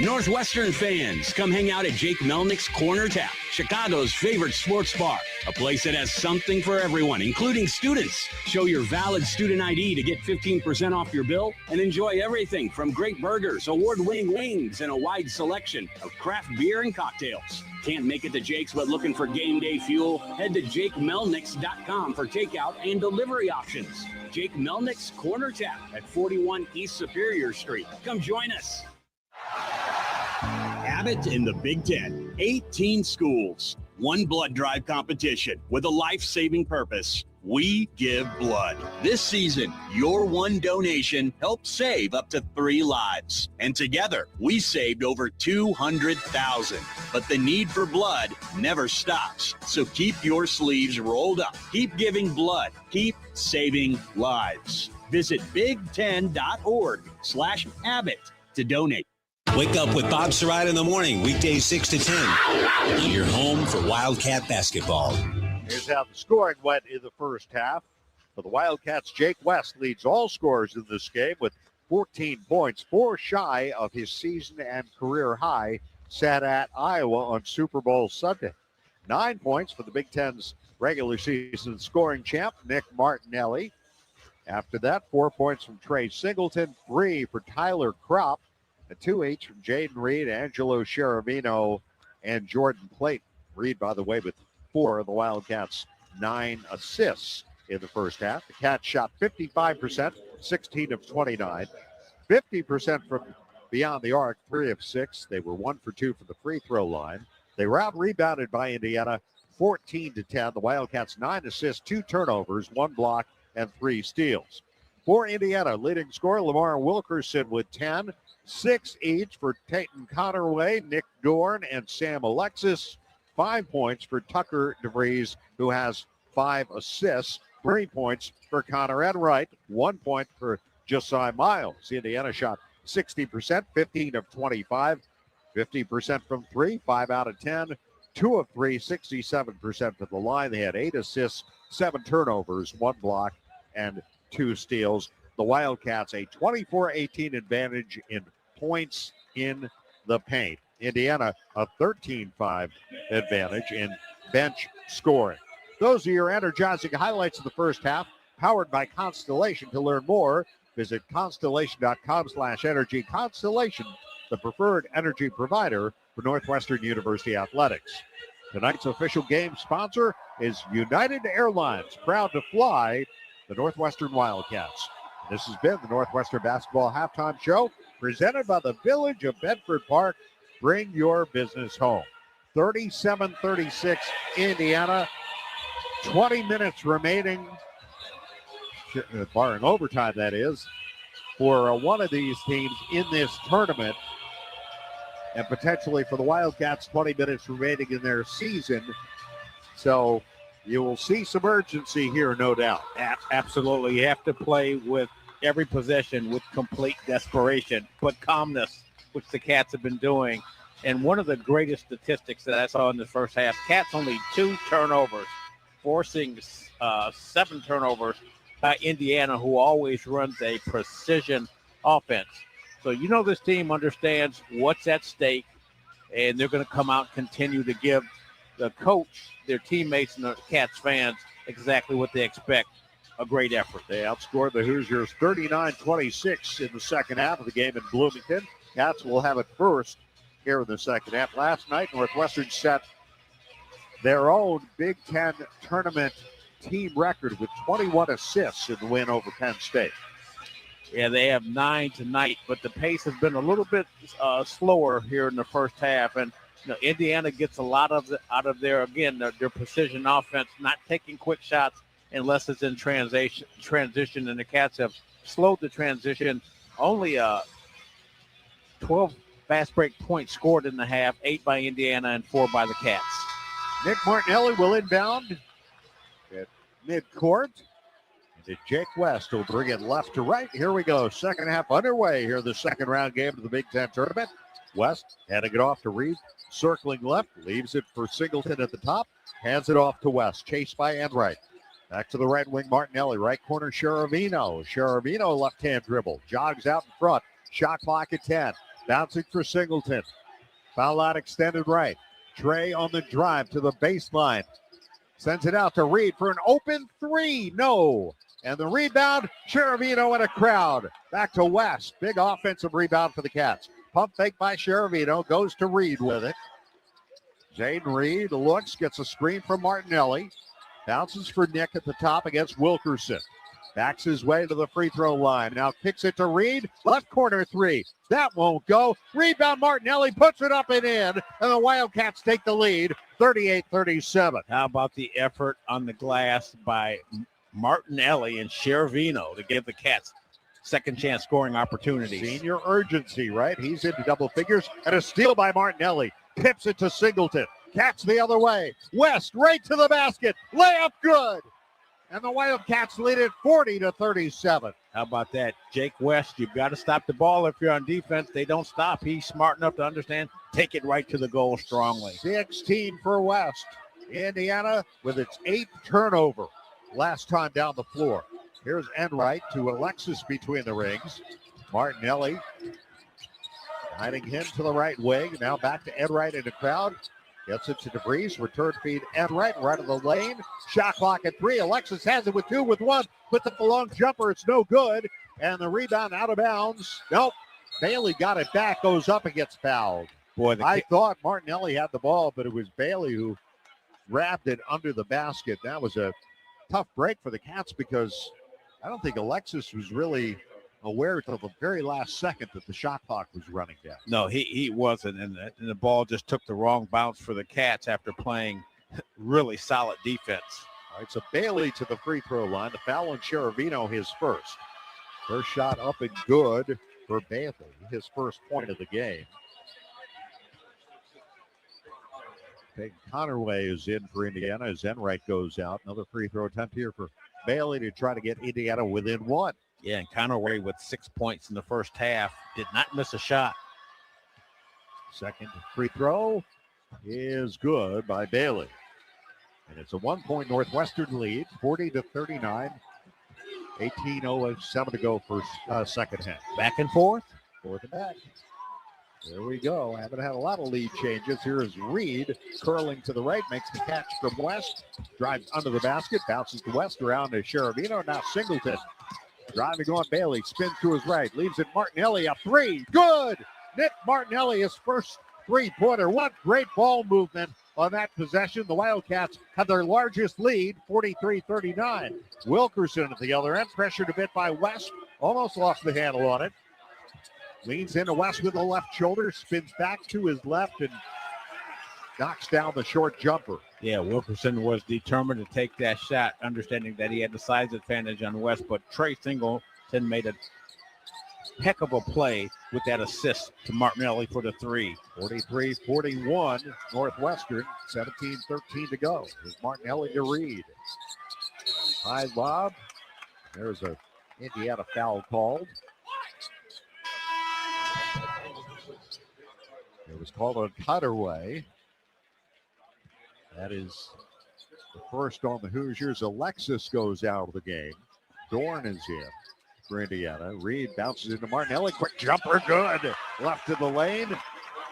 Northwestern fans, come hang out at Jake Melnick's Corner Tap, Chicago's favorite sports bar. A place that has something for everyone, including students. Show your valid student ID to get 15% off your bill and enjoy everything from great burgers, award-winning wings, and a wide selection of craft beer and cocktails. Can't make it to Jake's but looking for game day fuel? Head to JakeMelnicks.com for takeout and delivery options. Jake Melnick's Corner Tap at 41 East Superior Street. Come join us. Abbott in the Big Ten, 18 schools, one blood drive competition with a life-saving purpose. We give blood. This season, your one donation helped save up to 3 lives. And together, we saved over 200,000. But the need for blood never stops. So keep your sleeves rolled up. Keep giving blood. Keep saving lives. Visit big10.org/Abbott to donate. Wake up with Bob Sarat in the morning, weekdays 6 to 10, on your home for Wildcat basketball. Here's how the scoring went in the first half. For the Wildcats, Jake West leads all scorers in this game with 14 points, 4 shy of his season and career high set at Iowa on Super Bowl Sunday. 9 points for the Big Ten's regular season scoring champ, Nick Martinelli. After that, 4 points from Trey Singleton, 3 for Tyler Kropp, and 2 each from Jaden Reed, Angelo Cherovino, and Jordan Clayton. Reed, by the way, with 4 of the Wildcats' 9 assists in the first half. The Cats shot 55%, 16 of 29. 50% from beyond the arc, 3 of 6. They were 1 for 2 from the free throw line. They were out-rebounded by Indiana, 14-10. The Wildcats' 9 assists, 2 turnovers, 1 block, and 3 steals. For Indiana, leading scorer Lamar Wilkerson with 10. 6 each for Tayton Connerway, Nick Dorn, and Sam Alexis. 5 points for Tucker DeVries, who has 5 assists. 3 points for Connor Enright. 1 point for Josiah Miles. Indiana shot 60%, 15 of 25. 50% from 3, 5 out of 10. 2 of 3, 67% from the line. They had 8 assists, 7 turnovers, 1 block, and 2 steals. The Wildcats a 24-18 advantage in points in the paint. Indiana a 13-5 advantage in bench scoring. Those are your energizing highlights of the first half, powered by Constellation. To learn more, visit constellation.com/energy. Constellation, the preferred energy provider for Northwestern University athletics. Tonight's official game sponsor is United Airlines, proud to fly the Northwestern Wildcats. This has been the Northwestern Basketball Halftime Show, presented by the Village of Bedford Park. Bring your business home. 37-36 Indiana. 20 minutes remaining, barring overtime, that is, for one of these teams in this tournament. And potentially for the Wildcats, 20 minutes remaining in their season. So you will see some urgency here, no doubt. Absolutely. You have to play with every possession with complete desperation, but calmness, which the Cats have been doing. And one of the greatest statistics that I saw in the first half, Cats only 2 turnovers, forcing 7 turnovers by Indiana, who always runs a precision offense. So you know this team understands what's at stake, and they're going to come out and continue to give the coach, their teammates, and the Cats fans exactly what they expect, a great effort. They outscored the Hoosiers 39-26 in the second half of the game in Bloomington. Cats will have it first here in the second half. Last night, Northwestern set their own Big Ten tournament team record with 21 assists in the win over Penn State. Yeah, they have 9 tonight, but the pace has been a little bit slower here in the first half. And Indiana gets a lot of out of their precision offense, not taking quick shots unless it's in transition. And the Cats have slowed the transition. Only 12 fast break points scored in the half, 8 by Indiana and 4 by the Cats. Nick Martinelli will inbound at midcourt. Jake West will bring it left to right. Here we go. Second half underway here, the second round game of the Big Ten tournament. West handing it off to Reed, circling left, leaves it for Singleton at the top, hands it off to West, chased by Enright. Back to the right wing, Martinelli, right corner, Cheravino. Cheravino, left-hand dribble, jogs out in front, shot clock at 10, bouncing for Singleton. Foul out extended right. Trey on the drive to the baseline. Sends it out to Reed for an open 3. No. And the rebound, Cheravino in a crowd. Back to West. Big offensive rebound for the Cats. Pump fake by Cheravino. Goes to Reed with it. Zayden Reed looks, gets a screen from Martinelli. Bounces for Nick at the top against Wilkerson. Backs his way to the free throw line. Now kicks it to Reed. Left corner 3. That won't go. Rebound Martinelli puts it up and in. And the Wildcats take the lead, 38-37. How about the effort on the glass by Martinelli and Cheravino to give the Cats second chance scoring opportunities? Senior urgency, right? He's into double figures. And a steal by Martinelli. Pips it to Singleton. Cats the other way. West right to the basket. Layup good. And the Wildcats lead it 40-37. How about that? Jake West, you've got to stop the ball if you're on defense. They don't stop. He's smart enough to understand. Take it right to the goal strongly. 16 for West. Indiana with its 8th turnover last time down the floor. Here's Enright to Alexis between the rings. Martinelli guiding him to the right wing. Now back to Enright in the crowd. Gets it to DeVries. Return feed Enright right of the lane. Shot clock at 3. Alexis has it with 2 with 1. Puts up the long jumper. It's no good. And the rebound out of bounds. Nope. Bailey got it back. Goes up and gets fouled. Boy, I thought Martinelli had the ball, but it was Bailey who grabbed it under the basket. That was a tough break for the Cats because I don't think Alexis was really aware until the very last second that the shot clock was running down. No, he wasn't, and the ball just took the wrong bounce for the Cats after playing really solid defense. All right, so Bailey to the free throw line. The foul on Cheravino, his first. First shot up and good for Bailey, his first point of the game. Peyton Connerway is in for Indiana as Enright goes out. Another free throw attempt here for Bailey to try to get Indiana within 1. Yeah, and Connerway with 6 points in the first half. Did not miss a shot. Second free throw is good by Bailey. And it's a 1-point Northwestern lead, 40-39. 18:07 to go for second half. Back and forth. Forth and back. There we go. Haven't had a lot of lead changes. Here is Reed curling to the right, makes the catch from West. Drives under the basket, bounces to West around to Cheravino. Now Singleton. Driving on Bailey, spins to his right, leaves it Martinelli, a 3, good! Nick Martinelli, his first three-pointer. What great ball movement on that possession. The Wildcats have their largest lead, 43-39. Wilkerson at the other end, pressured a bit by West, almost lost the handle on it. Leans into West with the left shoulder, spins back to his left, and knocks down the short jumper. Yeah, Wilkerson was determined to take that shot, understanding that he had the size advantage on West, but Trey Singleton made a heck of a play with that assist to Martinelli for the 3. 43-41, Northwestern, 17-13 to go. Here's Martinelli to Reed. High lob. There's a Indiana foul called. It was called a cutaway. That is the first on the Hoosiers. Alexis goes out of the game. Dorn is in for Indiana. Reed bounces into Martinelli. Quick jumper, good. Left of the lane.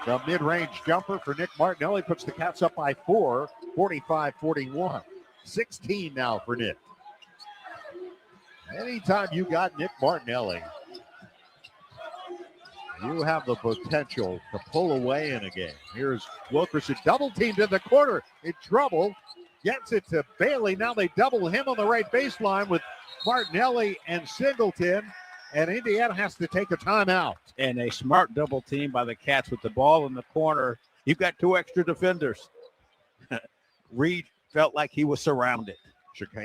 The mid-range jumper for Nick Martinelli puts the Cats up by 4, 45-41. 16 now for Nick. Anytime you got Nick Martinelli, you have the potential to pull away in a game. Here's Wilkerson, double teamed in the corner, in trouble. Gets it to Bailey. Now they double him on the right baseline with Martinelli and Singleton. And Indiana has to take a timeout. And a smart double team by the Cats with the ball in the corner. You've got 2 extra defenders. Reed felt like he was surrounded.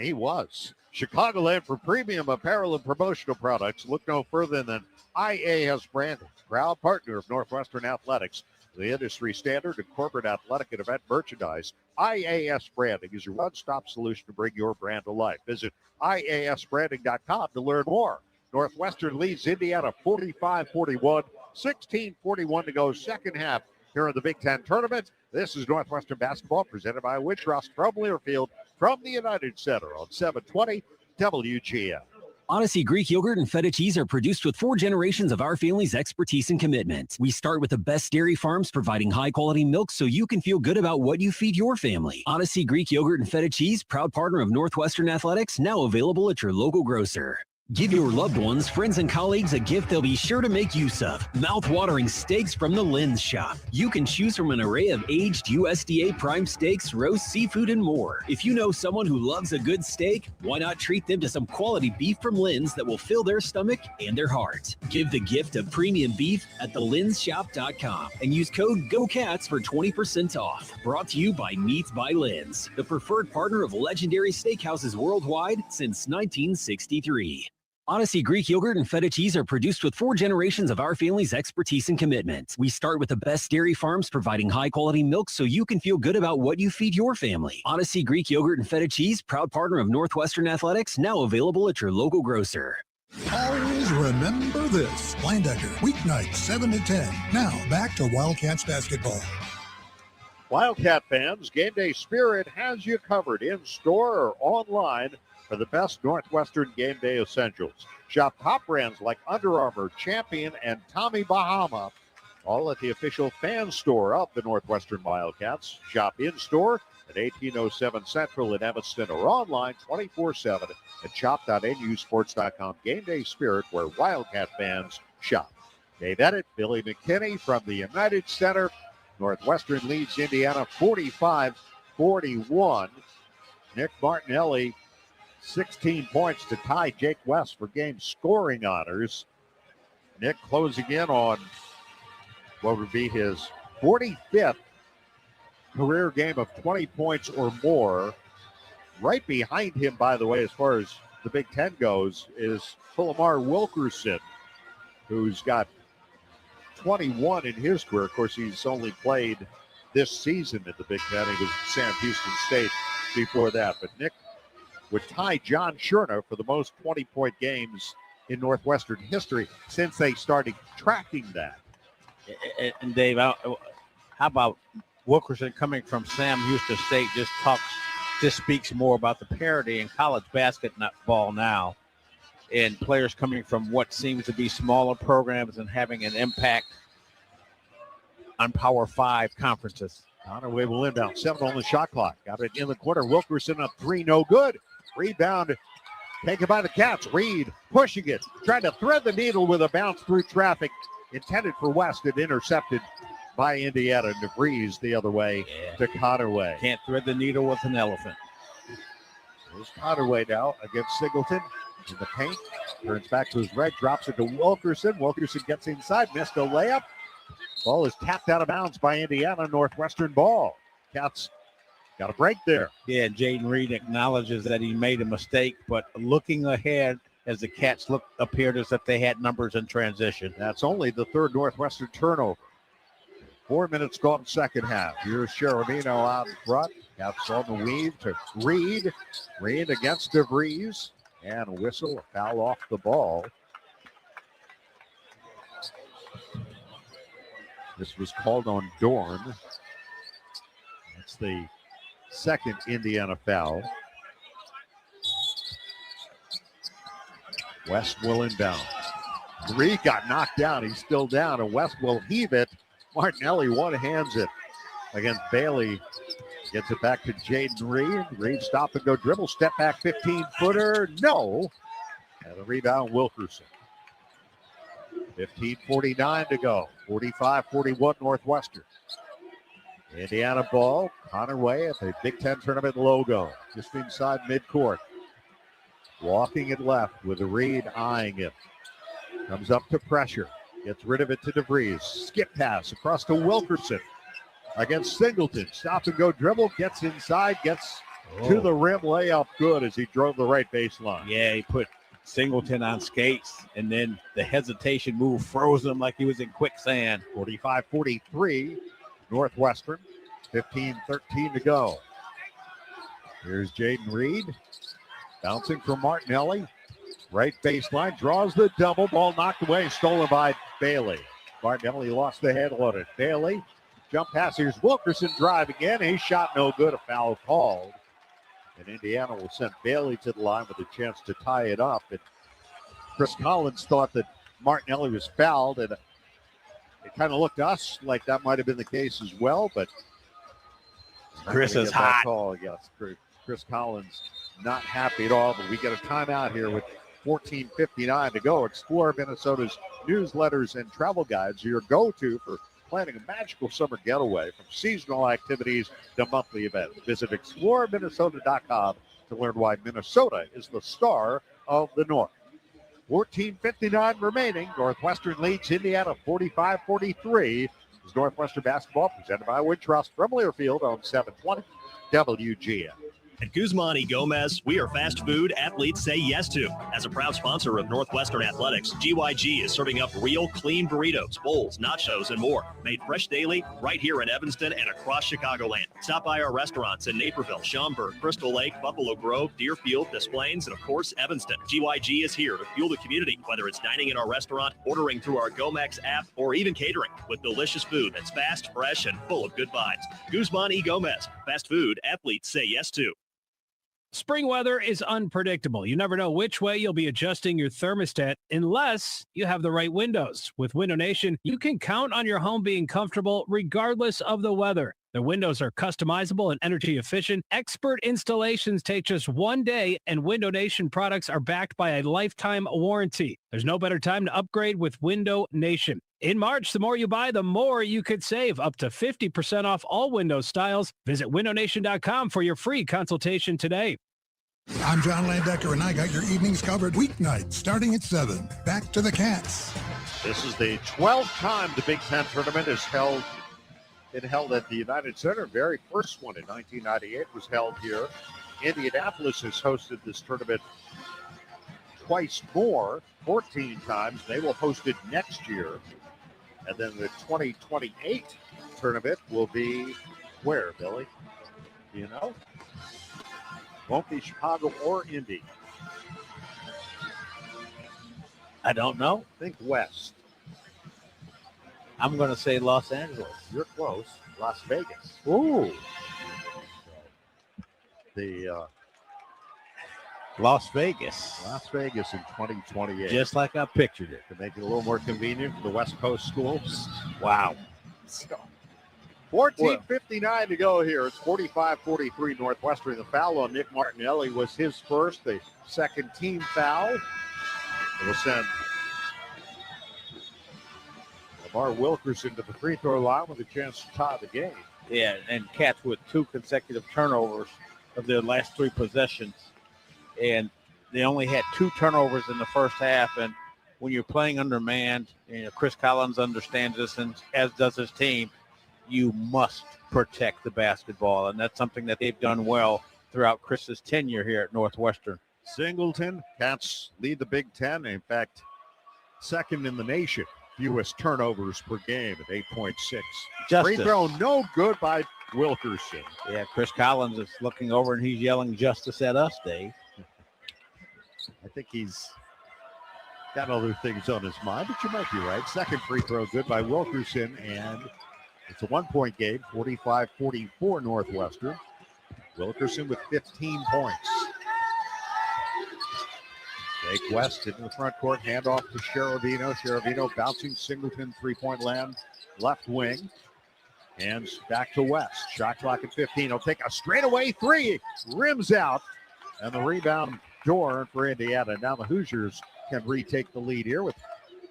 He was. Chicagoland for premium apparel and promotional products. Look no further than IAS Branding, proud partner of Northwestern Athletics, the industry standard in corporate athletic and event merchandise. IAS Branding is your one-stop solution to bring your brand to life. Visit IASbranding.com to learn more. Northwestern leads Indiana 45-41, 16-41 to go second half here in the Big Ten tournament. This is Northwestern basketball presented by Wintrust from Learfield from the United Center on 720 WGN. Odyssey Greek yogurt and feta cheese are produced with 4 generations of our family's expertise and commitment. We start with the best dairy farms providing high-quality milk so you can feel good about what you feed your family. Odyssey Greek yogurt and feta cheese, proud partner of Northwestern Athletics, now available at your local grocer. Give your loved ones, friends, and colleagues a gift they'll be sure to make use of. Mouth-watering steaks from the Lynn's Shop. You can choose from an array of aged USDA prime steaks, roast seafood, and more. If you know someone who loves a good steak, why not treat them to some quality beef from Lynn's that will fill their stomach and their heart? Give the gift of premium beef at thelynnshop.com and use code GOCATS for 20% off. Brought to you by Meats by Lynn's, the preferred partner of legendary steakhouses worldwide since 1963. Odyssey Greek yogurt and feta cheese are produced with 4 generations of our family's expertise and commitment. We start with the best dairy farms providing high-quality milk so you can feel good about what you feed your family. Odyssey Greek yogurt and feta cheese, proud partner of Northwestern Athletics, now available at your local grocer. Always remember this. Linebacker, weeknights 7 to 10. Now back to Wildcats basketball. Wildcat fans, Game Day Spirit has you covered in store or online for the best Northwestern game day essentials. Shop top brands like Under Armour, Champion, and Tommy Bahama, all at the official fan store of the Northwestern Wildcats. Shop in-store at 1807 Central in Evanston or online 24/7 at shop.nusports.com. Game Day Spirit, where Wildcat fans shop. Dave Edit, Billy McKinney from the United Center. Northwestern leads Indiana 45-41. Nick Martinelli, 16 points to tie Jake West for game scoring honors. Nick closing in on what would be his 45th career game of 20 points or more. Right behind him, by the way, as far as the Big Ten goes, is Philomar Wilkerson, who's got 21 in his career. Of course, he's only played this season in the Big Ten. He was at Sam Houston State before that. But Nick would tie John Scherner for the most 20-point games in Northwestern history since they started tracking that. And Dave, how about Wilkerson coming from Sam Houston State? Just speaks more about the parity in college basketball now, and players coming from what seems to be smaller programs and having an impact on Power 5 conferences. Conaway will inbound. 7 on the shot clock. Got it in the corner. Wilkerson up 3, no good. Rebound taken by the Cats. Reed pushing it, trying to thread the needle with a bounce through traffic. Intended for West and intercepted by Indiana. DeVries the other way to Conaway. Can't thread the needle with an elephant. There's Conaway now against Singleton in the paint. Turns back to his right, drops it to Wilkerson. Wilkerson gets inside, missed a layup. Ball is tapped out of bounds by Indiana. Northwestern ball. Cats got a break there. Yeah, Jaden Reed acknowledges that he made a mistake, but looking ahead as the Cats appeared as if they had numbers in transition. That's only the third Northwestern turnover. 4 minutes gone second half. Here's Sheramino out in front. Cats on the weave to Reed. Reed against DeVries. And a whistle, a foul off the ball. This was called on Dorn. That's the second Indiana foul. West will inbound. Three got knocked down. He's still down, and West will heave it. Martinelli one-hands it against Bailey. Gets it back to Jaden Reed. Reed stop and go dribble. Step back 15-footer. No. And a rebound, Wilkerson. 15:49 to go. 45-41 Northwestern. Indiana ball. Conway at the Big Ten tournament logo. Just inside midcourt. Walking it left with Reed eyeing him. Comes up to pressure. Gets rid of it to DeVries. Skip pass across to Wilkerson against Singleton. Stop and go dribble. Gets inside. Gets to the rim. Layup good as he drove the right baseline. Yeah, he put Singleton on skates, and then the hesitation move froze him like he was in quicksand. 45-43 Northwestern. 15:13 to go. Here's Jaden Reed. Bouncing from Martinelli. Right baseline. Draws the double. Ball knocked away. Stolen by Bailey. Martinelli lost the handle on it. Bailey. Jump pass. Here's Wilkerson driving in. His shot no good. A foul called. And Indiana will send Bailey to the line with a chance to tie it up. And Chris Collins thought that Martinelli was fouled. And it kind of looked to us like that might have been the case as well. But Chris is hot. Call against Chris Collins. Not happy at all, but we get a timeout here with 14:59 to go. Explore Minnesota's newsletters and travel guides, your go-to for planning a magical summer getaway, from seasonal activities to monthly events. Visit exploreminnesota.com to learn why Minnesota is the star of the North. 14:59 remaining. Northwestern leads Indiana 45-43. This is Northwestern basketball presented by Wintrust from Learfield on 720 WGN. At Guzman y Gomez, we are fast food athletes say yes to. As a proud sponsor of Northwestern Athletics, GYG is serving up real clean burritos, bowls, nachos, and more. Made fresh daily right here in Evanston and across Chicagoland. Stop by our restaurants in Naperville, Schaumburg, Crystal Lake, Buffalo Grove, Deerfield, Des Plaines, and of course, Evanston. GYG is here to fuel the community, whether it's dining in our restaurant, ordering through our GoMex app, or even catering with delicious food that's fast, fresh, and full of good vibes. Guzman y Gomez, fast food athletes say yes to. Spring weather is unpredictable. You never know which way you'll be adjusting your thermostat unless you have the right windows. With Window Nation, you can count on your home being comfortable regardless of the weather. The windows are customizable and energy efficient. Expert installations take just 1 day, and Window Nation products are backed by a lifetime warranty. There's no better time to upgrade with Window Nation. In March, the more you buy, the more you could save. Up to 50% off all window styles. Visit windownation.com for your free consultation today. I'm John Landecker, and I got your evenings covered weeknights starting at 7. Back to the Cats. This is the 12th time the Big Ten tournament is held. It held at the United Center. Very first one in 1998 was held here. Indianapolis has hosted this tournament twice more, 14 times. They will host it next year. And then the 2028 tournament will be where, Billy? Do you know? Won't be Chicago or Indy. I don't know. Think West. I'm going to say Los Angeles. You're close. Las Vegas. Ooh. The Las Vegas. Las Vegas in 2028. Just like I pictured it. To make it a little more convenient for the West Coast schools. Wow. So, 14:59 to go here. It's 45-43 Northwestern. The foul on Nick Martinelli was his first, the second team foul. It will send Lamar Wilkerson to the free throw line with a chance to tie the game. Yeah, and Cats with 2 consecutive turnovers of their last 3 possessions. And they only had 2 turnovers in the first half. And when you're playing undermanned, Chris Collins understands this, and as does his team, you must protect the basketball. And that's something that they've done well throughout Chris's tenure here at Northwestern. Singleton, Cats lead the Big Ten. In fact, second in the nation. Fewest turnovers per game at 8.6. Free throw no good by Wilkerson. Yeah, Chris Collins is looking over and he's yelling justice at us, Dave. I think he's got other things on his mind, but you might be right. Second free throw good by Wilkerson, and it's a 1-point game, 45-44 Northwestern. Wilkerson with 15 points. Jake West into the front court, handoff to Cherovino. Cherovino bouncing Singleton, three-point land, left wing. Hands back to West. Shot clock at 15. He'll take a straightaway three. Rims out. And the rebound door for Indiana. Now the Hoosiers can retake the lead here with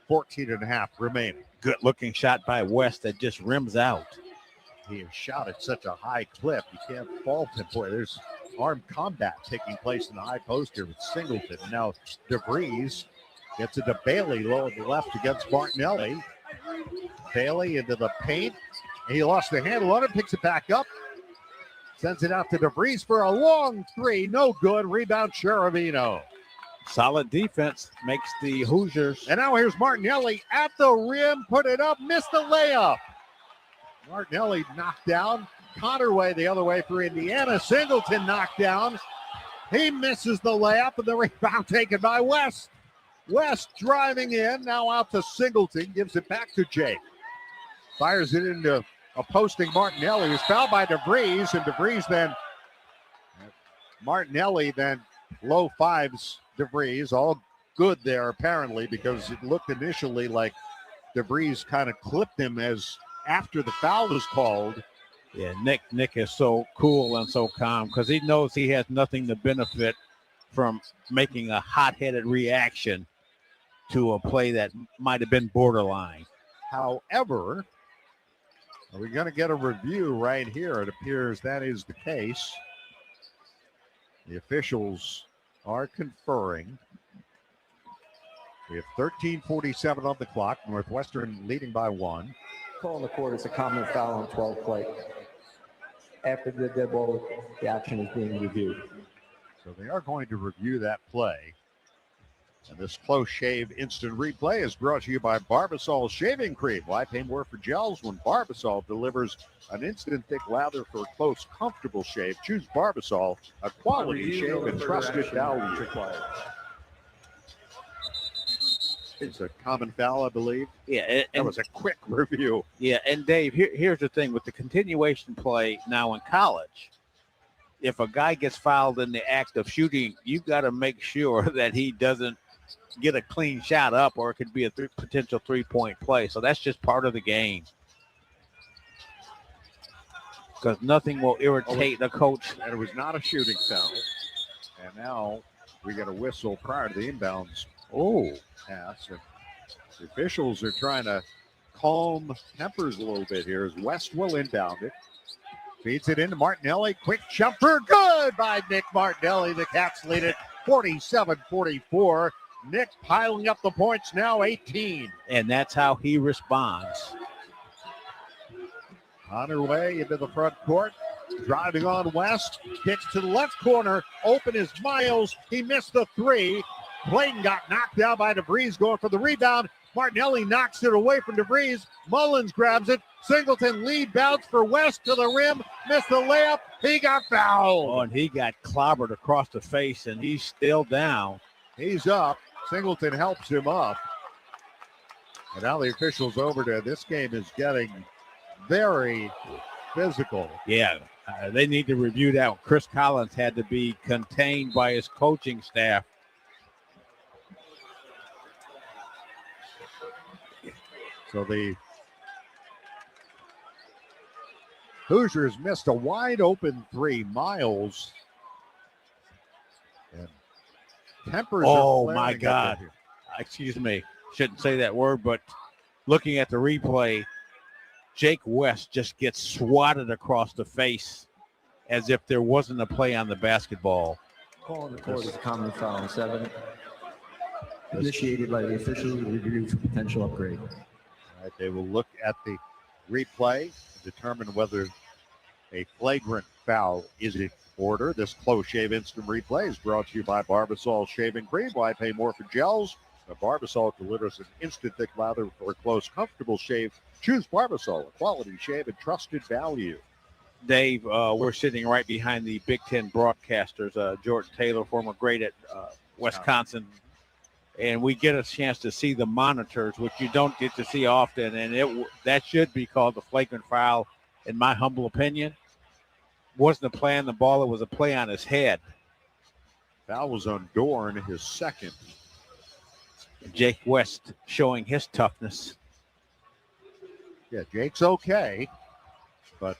14 and a half remaining. Good looking shot by West that just rims out. He has shot at such a high clip. You can't fault him. Boy, there's armed combat taking place in the high post here with Singleton. Now DeVries gets it to Bailey low at the left against Martinelli. Bailey into the paint. He lost the handle on it, picks it back up. Sends it out to DeVries for a long three. No good. Rebound Cherovino. Solid defense makes the Hoosiers. And now here's Martinelli at the rim. Put it up. Missed the layup. Martinelli knocked down. Connerway the other way for Indiana. Singleton knocked down. He misses the layup, and the rebound taken by West. West driving in. Now out to Singleton. Gives it back to Jake. Fires it into a posting Martinelli. Who's fouled by DeVries, and DeVries then, Martinelli then low fives DeVries. All good there apparently, because it looked initially like DeVries kind of clipped him as after the foul was called. Yeah, Nick is so cool and so calm because he knows he has nothing to benefit from making a hot-headed reaction to a play that might have been borderline. However, are we going to get a review right here? It appears that is the case. The officials are conferring. We have 13:47 on the clock. Northwestern leading by 1. Call on the court is a common foul on 12 play. After the dead ball, the action is being reviewed. So they are going to review that play. And this close shave instant replay is brought to you by Barbasol Shaving Cream. Why pay more for gels when Barbasol delivers an instant thick lather for a close, comfortable shave? Choose Barbasol, a quality shave and trusted value. It's a common foul, I believe. Yeah, that was a quick review. Yeah, and Dave, here's the thing with the continuation play now in college. If a guy gets fouled in the act of shooting, you got to make sure that he doesn't get a clean shot up, or it could be a potential three-point play. So that's just part of the game. Because nothing will irritate the coach. And it was not a shooting foul. And now we got a whistle prior to the inbounds. Pass. And the officials are trying to calm tempers a little bit here as West will inbound it. Feeds it into Martinelli. Quick jumper. Good by Nick Martinelli. The Cats lead it 47-44. Nick piling up the points now, 18. And that's how he responds. Connerway into the front court. Driving on West. Kicks to the left corner. Open is Miles. He missed the three. Clayton got knocked down by DeVries going for the rebound. Martinelli knocks it away from DeVries. Mullins grabs it. Singleton lead bounce for West to the rim. Missed the layup. He got fouled. Oh, and he got clobbered across the face, and he's still down. He's up. Singleton helps him up. And now the officials over there. This game is getting very physical. Yeah, they need to review that. Chris Collins had to be contained by his coaching staff. So the Hoosiers missed a wide open three. Miles. And tempers Oh, are my flaring God. up here. Excuse me. Shouldn't say that word, but looking at the replay, Jake West just gets swatted across the face as if there wasn't a play on the basketball. Call on the court is a common foul on 7. Initiated by the officials with review for potential upgrade. All right, they will look at the replay and determine whether a flagrant foul is in order. This close shave instant replay is brought to you by Barbasol Shaving Cream. Why pay more for gels? Barbasol delivers an instant thick lather for a close, comfortable shave. Choose Barbasol, a quality shave and trusted value. Dave, we're sitting right behind the Big Ten broadcasters. Jordan Taylor, former great at Wisconsin, and we get a chance to see the monitors, which you don't get to see often, and that should be called a flagrant foul, in my humble opinion. Wasn't a play on the ball, it was a play on his head. Foul was on Dorn, his second. Jake West showing his toughness. Yeah, Jake's okay, but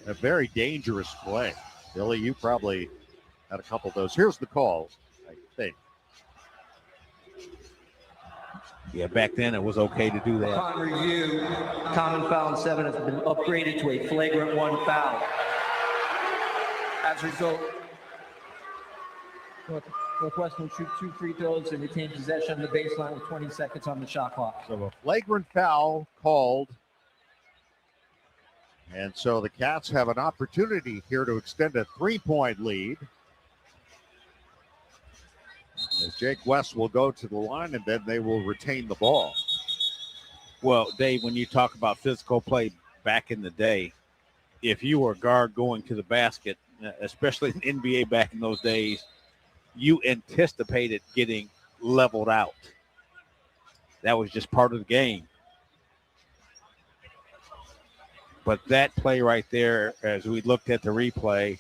a very dangerous play. Billy, you probably had a couple of those. Here's the call, I think. Yeah, back then it was okay to do that. Upon review, common foul in 7 has been upgraded to a flagrant 1 foul. As a result, Northwestern shoot 2 free throws and retain possession of the baseline with 20 seconds on the shot clock. So a flagrant foul called. And so the Cats have an opportunity here to extend a 3-point lead. As Jake West will go to the line, and then they will retain the ball. Well, Dave, when you talk about physical play back in the day, if you were a guard going to the basket, especially in NBA back in those days, you anticipated getting leveled out. That was just part of the game. But that play right there, as we looked at the replay,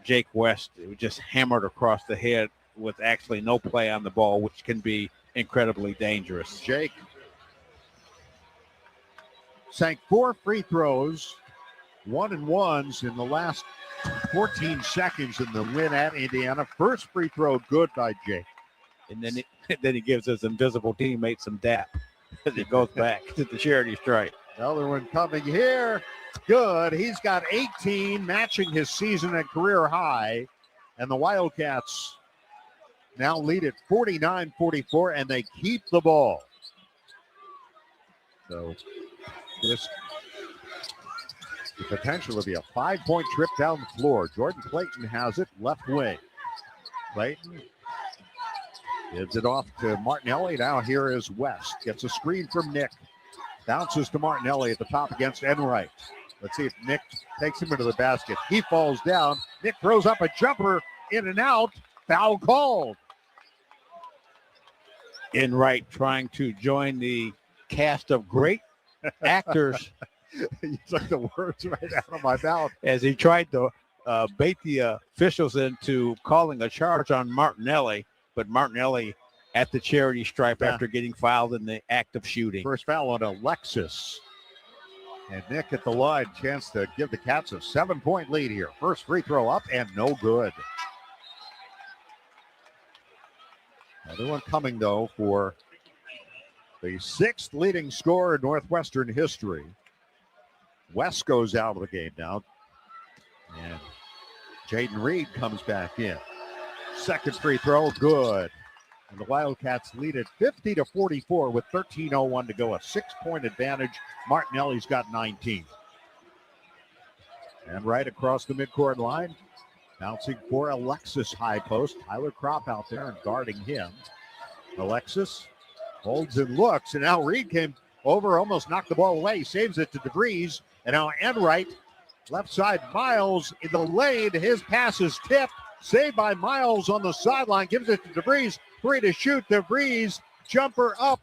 Jake West, it was just hammered across the head with actually no play on the ball, which can be incredibly dangerous. Jake sank 4 free throws, 1-and-1s in the last 14 seconds in the win at Indiana. First free throw good by Jake. And then he gives his invisible teammate some dap as he goes back to the charity stripe. Another one coming here. Good. He's got 18, matching his season and career high. And the Wildcats now lead at 49-44, and they keep the ball. So this the potential to be a 5-point trip down the floor. Jordan Clayton has it, left wing. Clayton gives it off to Martinelli. Now here is West. Gets a screen from Nick. Bounces to Martinelli at the top against Enright. Let's see if Nick takes him into the basket. He falls down. Nick throws up a jumper, in and out. Foul called. Enright trying to join the cast of great actors. You took the words right out of my mouth. As he tried to bait the officials into calling a charge on Martinelli, but Martinelli at the charity stripe after getting fouled in the act of shooting. First foul on Alexis. And Nick at the line, chance to give the Cats a 7-point lead here. First free throw up and no good. Another one coming, though, for the 6th leading scorer in Northwestern history. West goes out of the game now. And Jaden Reed comes back in. Second free throw, good. And the Wildcats lead at 50-44 with 13:01 to go. A 6-point advantage. Martinelli's got 19. And right across the midcourt line, bouncing for Alexis high post. Tyler Kropp out there and guarding him. Alexis holds and looks, and now Reed came over, almost knocked the ball away. Saves it to DeVries, and now Enright, left side, Miles in the lane. His pass is tipped. Saved by Miles on the sideline. Gives it to DeVries. 3 to shoot. DeVries, jumper up.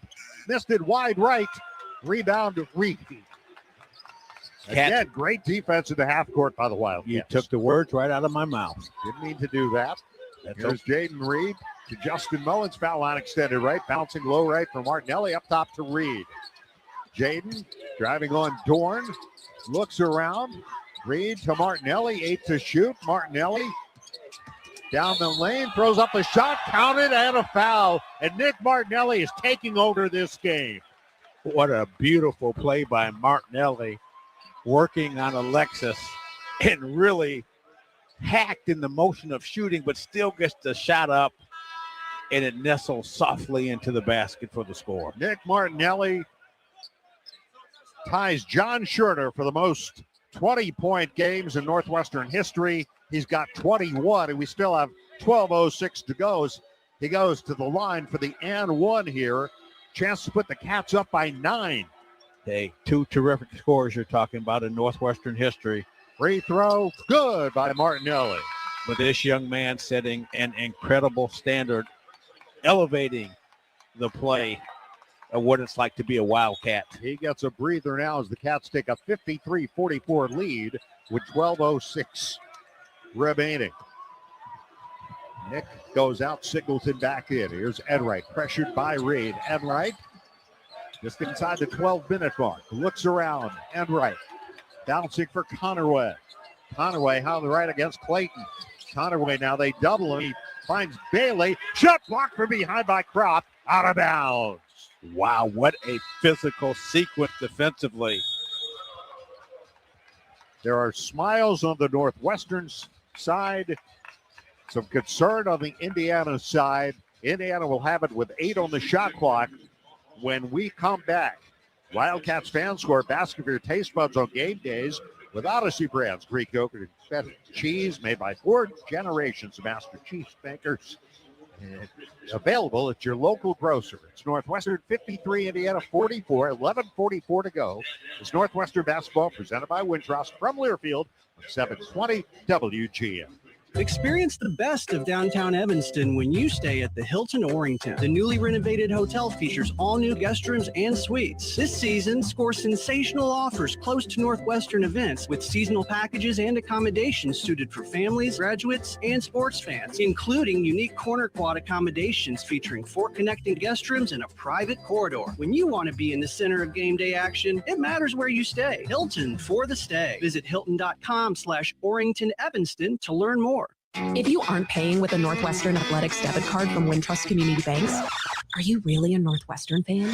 Missed it wide right. Rebound to Reed. Again, great defense in the half court by the Wildcats. You took the words right out of my mouth. Didn't mean to do that. Here's Jaden Reed to Justin Mullins. Foul line extended right. Bouncing low right for Martinelli. Up top to Reed. Jaden driving on Dorn. Looks around. Reed to Martinelli. 8 to shoot. Martinelli down the lane. Throws up a shot. Counted and a foul. And Nick Martinelli is taking over this game. What a beautiful play by Martinelli, working on Alexis and really hacked in the motion of shooting, but still gets the shot up, and it nestles softly into the basket for the score. Nick Martinelli ties John Schurter for the most 20-point games in Northwestern history. He's got 21, and we still have 12:06 to go. He goes to the line for the and one here. Chance to put the Cats up by 9. Hey, 2 terrific scores you're talking about in Northwestern history. Free throw, good by Martinelli. But this young man setting an incredible standard elevating the play of what it's like to be a Wildcat. He gets a breather now as the Cats take a 53-44 lead with 12:06 remaining. Nick goes out, Singleton back in. Here's Enright, pressured by Reed. Enright just inside the 12-minute mark. Looks around. Enright bouncing for Connerway. Connerway on the right against Clayton. Connerway now, they double him. He finds Bailey. Shot blocked from behind by Kropp. Out of bounds. Wow, what a physical sequence defensively. There are smiles on the Northwestern side. Some concern on the Indiana side. Indiana will have it with 8 on the shot clock when we come back. Wildcats fans score a basket of your taste buds on game days with Odyssey Brands. Greek yogurt and feta cheese made by 4 generations of master cheese makers. Available at your local grocer. It's Northwestern 53, Indiana 44, 11:44 to go. It's Northwestern basketball presented by Wintrust from Learfield on 720 WGN. Experience the best of downtown Evanston when you stay at the Hilton Orrington. The newly renovated hotel features all new guest rooms and suites. This season, score sensational offers close to Northwestern events with seasonal packages and accommodations suited for families, graduates, and sports fans, including unique corner quad accommodations featuring 4 connecting guest rooms and a private corridor. When you want to be in the center of game day action, it matters where you stay. Hilton for the stay. Visit hilton.com/Orrington Evanston to learn more. If you aren't paying with a Northwestern Athletics debit card from Wintrust Community Banks, are you really a Northwestern fan?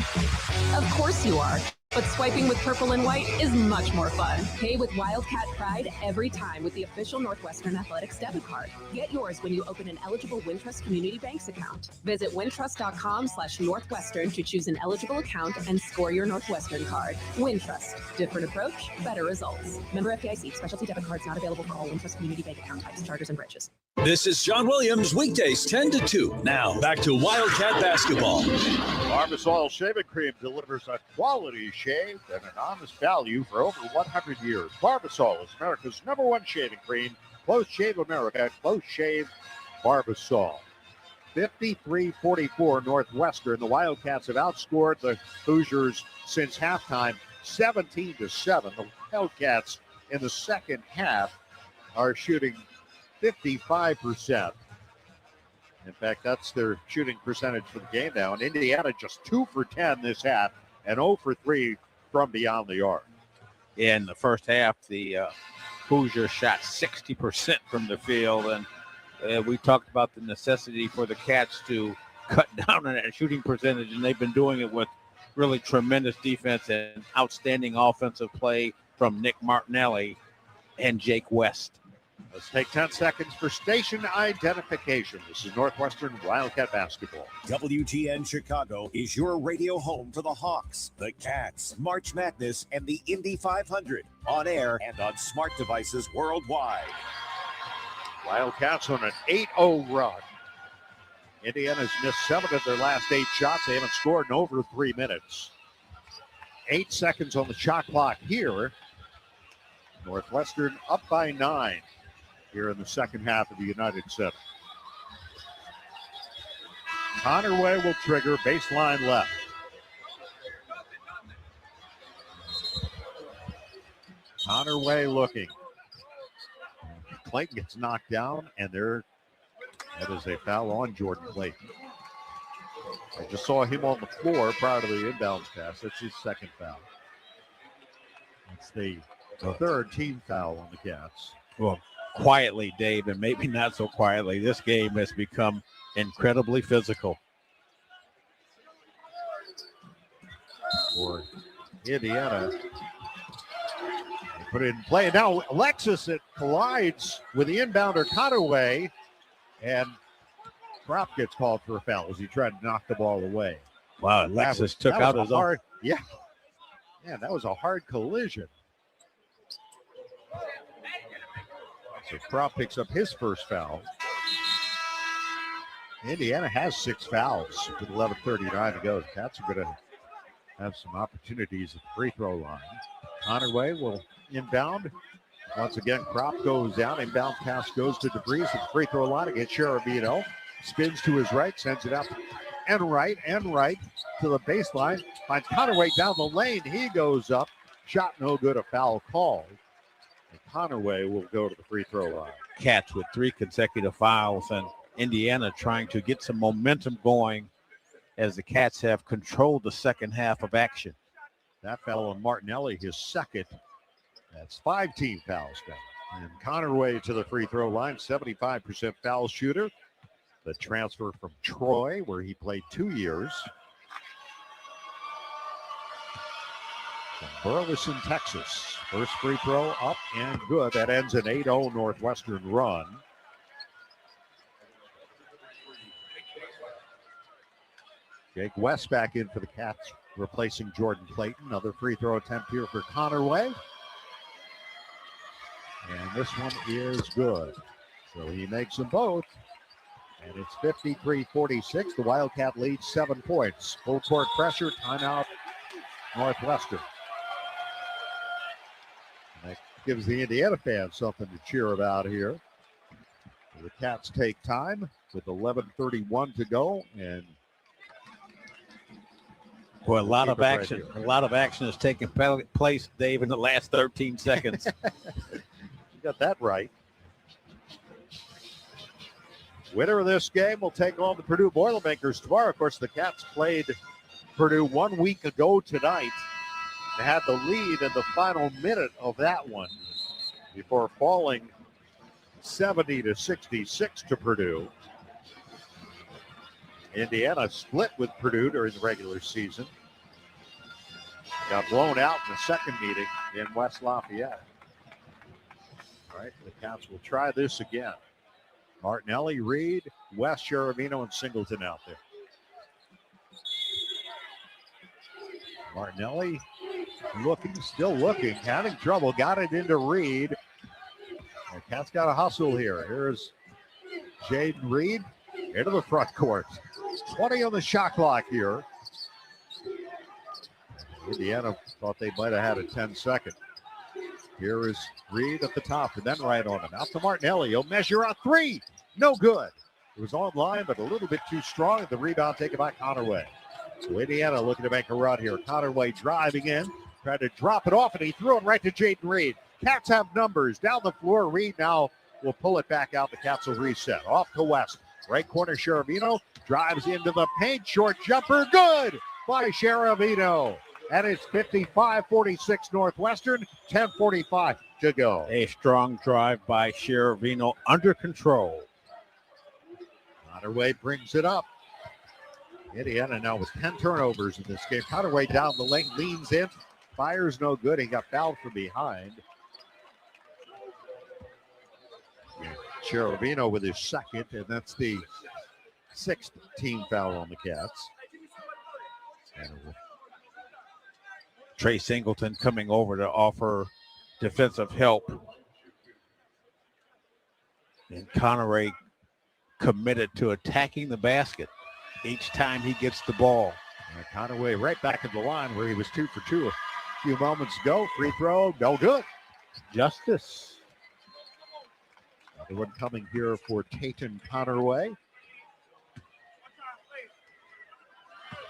Of course you are. But swiping with purple and white is much more fun. Pay with Wildcat Pride every time with the official Northwestern Athletics debit card. Get yours when you open an eligible Wintrust Community Banks account. Visit wintrust.com/Northwestern to choose an eligible account and score your Northwestern card. Wintrust. Different approach, better results. Member FDIC. Specialty debit cards not available for all Wintrust Community Bank account types, charters, and branches. This is John Williams, weekdays 10 to 2. Now, back to Wildcat basketball. Barbasol Shaving Cream delivers a quality shave and an honest value for over 100 years. Barbasol is America's #1 shaving cream. Close Shave America, Close Shave Barbasol. 53-44 Northwestern. The Wildcats have outscored the Hoosiers since halftime, 17-7. The Wildcats in the second half are shooting 55%. In fact, that's their shooting percentage for the game now. And Indiana just 2 for 10 this half and 0 for 3 from beyond the arc. In the first half, the Hoosiers shot 60% from the field. And we talked about the necessity for the Cats to cut down on that shooting percentage. And they've been doing it with really tremendous defense and outstanding offensive play from Nick Martinelli and Jake West. Let's take 10 seconds for station identification. This is Northwestern Wildcat basketball. WGN Chicago is your radio home for the Hawks, the Cats, March Madness, and the Indy 500 on air and on smart devices worldwide. Wildcats on an 8-0 run. Indiana's missed 7 of their last 8 shots. They haven't scored in over 3 minutes. 8 seconds on the shot clock here. Northwestern up by 9 here in the second half of the United Center. Connerway will trigger, baseline left. Connerway looking. Clayton gets knocked down, and that is a foul on Jordan Clayton. I just saw him on the floor prior to the inbounds pass. That's his second foul. It's the third team foul on the Cats. Well, quietly, Dave, and maybe not so quietly, this game has become incredibly physical. For Indiana, they put it in play. And now Alexis, it collides with the inbounder Connerway, and Kropp gets called for a foul as he tried to knock the ball away. Wow, Alexis took out his own. Yeah. Man, that was a hard collision. So Kropp picks up his first foul. Indiana has 6 fouls with 11:39 to go. The Cats are going to have some opportunities at the free throw line. Connerway will inbound. Once again, Kropp goes down. Inbound pass goes to DeVries at the free throw line against Cherubino. Spins to his right, sends it up and right to the baseline. Finds Conaway down the lane. He goes up. Shot no good, a foul call. And Conaway will go to the free throw line. Cats with 3 consecutive fouls, and Indiana trying to get some momentum going as the Cats have controlled the second half of action. That foul on Martinelli, his second. That's 5 team fouls now. And Conaway to the free throw line, 75% foul shooter. The transfer from Troy, where he played 2 years. From Burleson, Texas. First free throw up and good. That ends an 8-0 Northwestern run. Jake West back in for the Cats, replacing Jordan Clayton. Another free throw attempt here for Conaway. And this one is good. So he makes them both. And it's 53-46. The Wildcat leads 7 points. Full court pressure, timeout, Northwestern. And that gives the Indiana fans something to cheer about here. The Cats take time with 11:31 to go. And boy, a lot of action. A lot of action has taken place, Dave, in the last 13 seconds. You got that right. Winner of this game will take on the Purdue Boilermakers tomorrow. Of course, the Cats played Purdue 1 week ago tonight. They had the lead in the final minute of that one before falling 70-66 to Purdue. Indiana split with Purdue during the regular season. Got blown out in the second meeting in West Lafayette. All right, the Cats will try this again. Martinelli, Reed, West, Cherovino, and Singleton out there. Martinelli still looking, having trouble. Got it into Reed. The Cats got a hustle here. Here's Jaden Reed into the front court. 20 on the shot clock here. Indiana thought they might have had a 10-second. Here is Reed at the top and then right on him. Out to Martinelli. He'll measure a 3. No good. It was online, but a little bit too strong. The rebound taken by Conaway. So Indiana looking to make a run here. Conaway driving in. Tried to drop it off, and he threw it right to Jaden Reed. Cats have numbers. Down the floor, Reed now will pull it back out. The Cats will reset. Off to West. Right corner, Cherovino. Drives into the paint. Short jumper. Good by Cherovino. And it's 55-46 Northwestern, 10:45 to go. A strong drive by Cherovino, under control. Conaway brings it up. Indiana now with 10 turnovers in this game. Conaway down the lane, leans in, fires no good. He got fouled from behind. Cherovino with his second, and that's the 6th team foul on the Cats. Trey Singleton coming over to offer defensive help. And Conaway committed to attacking the basket each time he gets the ball. Conaway right back at the line where he was 2 for 2 a few moments ago. Free throw, no good. Justice. Another one coming here for Tatum Conaway.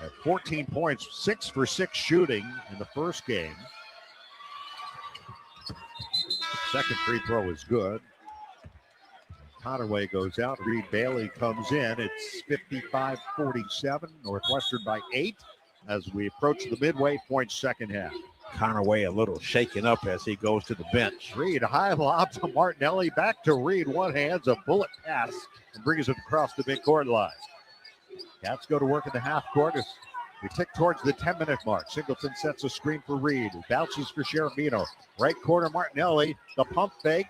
At 14 points, 6 for 6 shooting in the first game. Second free throw is good. Conaway goes out. Reed Bailey comes in. It's 55-47. Northwestern by 8 as we approach the midway point second half. Conaway a little shaken up as he goes to the bench. Reed, high lob to Martinelli. Back to Reed. One hand's a bullet pass and brings it across the midcourt line. Cats go to work in the half court as we tick towards the 10-minute mark. Singleton sets a screen for Reed. Bounces for Cherovino. Right corner, Martinelli. The pump fake.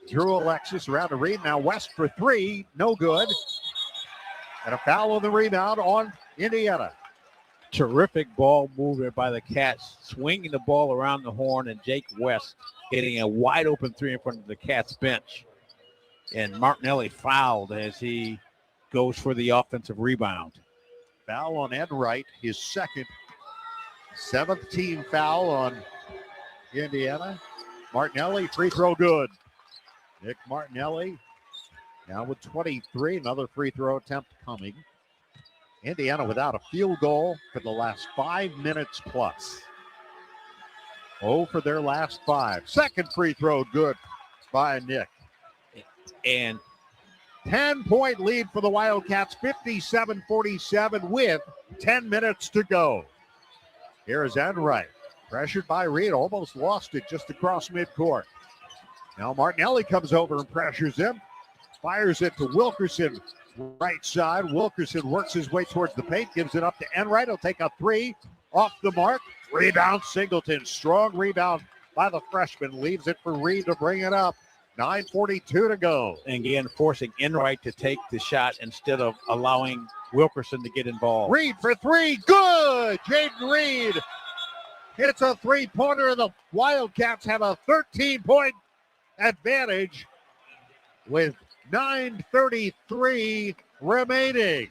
Drew Alexis around to Reed. Now West for 3. No good. And a foul on the rebound on Indiana. Terrific ball movement by the Cats, swinging the ball around the horn, and Jake West hitting a wide open 3 in front of the Cats bench. And Martinelli fouled as he goes for the offensive rebound. Foul on Enright, his second. 7th team foul on Indiana. Martinelli, free throw good. Nick Martinelli Now with 23, another free throw attempt coming. Indiana without a field goal for the last 5 minutes plus. 0 for their last 5. Second free throw good by Nick. And 10-point lead for the Wildcats, 57-47 with 10 minutes to go. Here is Enright, pressured by Reed, almost lost it just across midcourt. Now Martinelli comes over and pressures him, fires it to Wilkerson, right side. Wilkerson works his way towards the paint, gives it up to Enright. He'll take a three, off the mark. Rebound Singleton, strong rebound by the freshman, leaves it for Reed to bring it up. 9:42 to go. And again, forcing Enright to take the shot instead of allowing Wilkerson to get involved. Reed for three. Good. Jaden Reed hits a three-pointer, and the Wildcats have a 13-point advantage with 9:33 remaining.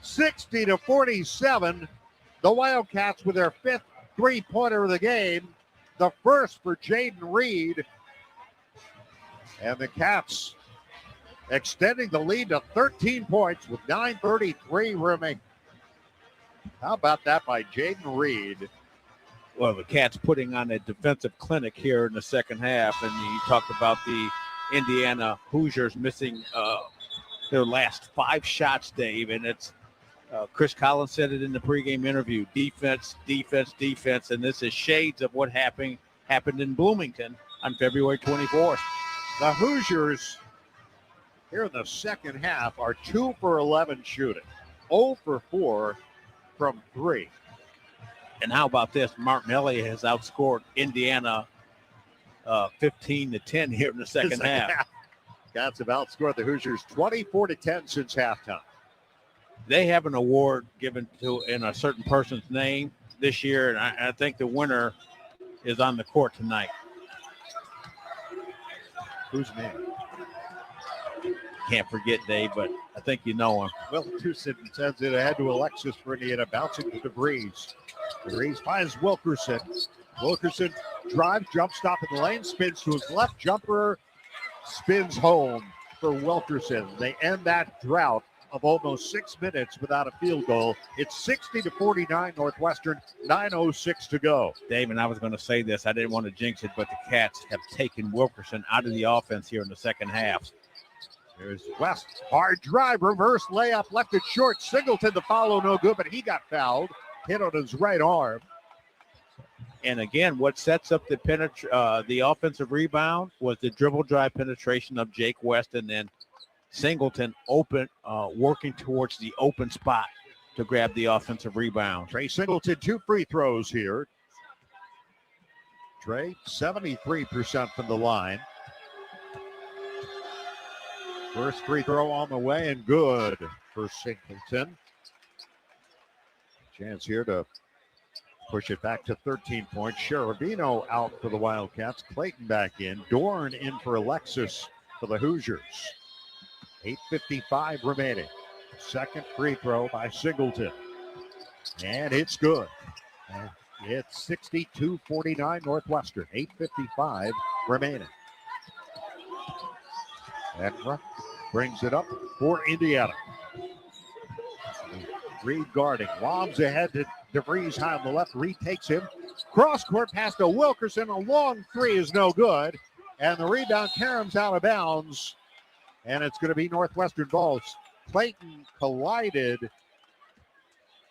60-47. The Wildcats with their fifth three-pointer of the game. The first for Jaden Reed. And the Cats extending the lead to 13 points with 9:33 remaining. How about that by Jaden Reed? Well, the Cats putting on a defensive clinic here in the second half. And you talked about the Indiana Hoosiers missing their last 5 shots, Dave. And it's Chris Collins said it in the pregame interview. Defense, defense, defense. And this is shades of what happened in Bloomington on February 24th. The Hoosiers here in the second half are 2 for 11 shooting, 0 for 4 from 3. And how about this? Martinelli has outscored Indiana 15-10 here in the second half. Cats have outscored the Hoosiers 24-10 since halftime. They have an award given to in a certain person's name this year, and I think the winner is on the court tonight. Whose name? Can't forget, Dave, but I think you know him. Will Tucson sends it ahead to Alexis for Indiana, bouncing to DeVries. DeVries finds Wilkerson. Wilkerson drives, jump stop in the lane, spins to his left, jumper spins home for Wilkerson. They end that drought of almost 6 minutes without a field goal. It's 60-49 Northwestern, 9:06 to go. Dave, and I was going to say this. I didn't want to jinx it, but the Cats have taken Wilkerson out of the offense here in the second half. There's West. Hard drive, reverse layup, left it short. Singleton, the follow, no good, but he got fouled. Hit on his right arm. And again, what sets up the offensive rebound was the dribble drive penetration of Jake West, and then Singleton open, working towards the open spot to grab the offensive rebound. Trey Singleton, 2 free throws here. Trey, 73% from the line. First free throw on the way and good for Singleton. Chance here to push it back to 13 points. Sherabino out for the Wildcats. Clayton back in. Dorn in for Alexis for the Hoosiers. 8:55 remaining. Second free throw by Singleton. And it's good. And it's 62-49 Northwestern. 8:55 remaining. Ekra brings it up for Indiana. Reed guarding. Lobs ahead to DeVries high on the left. Reed takes him. Cross court pass to Wilkerson. A long three is no good. And the rebound, Karam's out of bounds. And it's going to be Northwestern balls. Clayton collided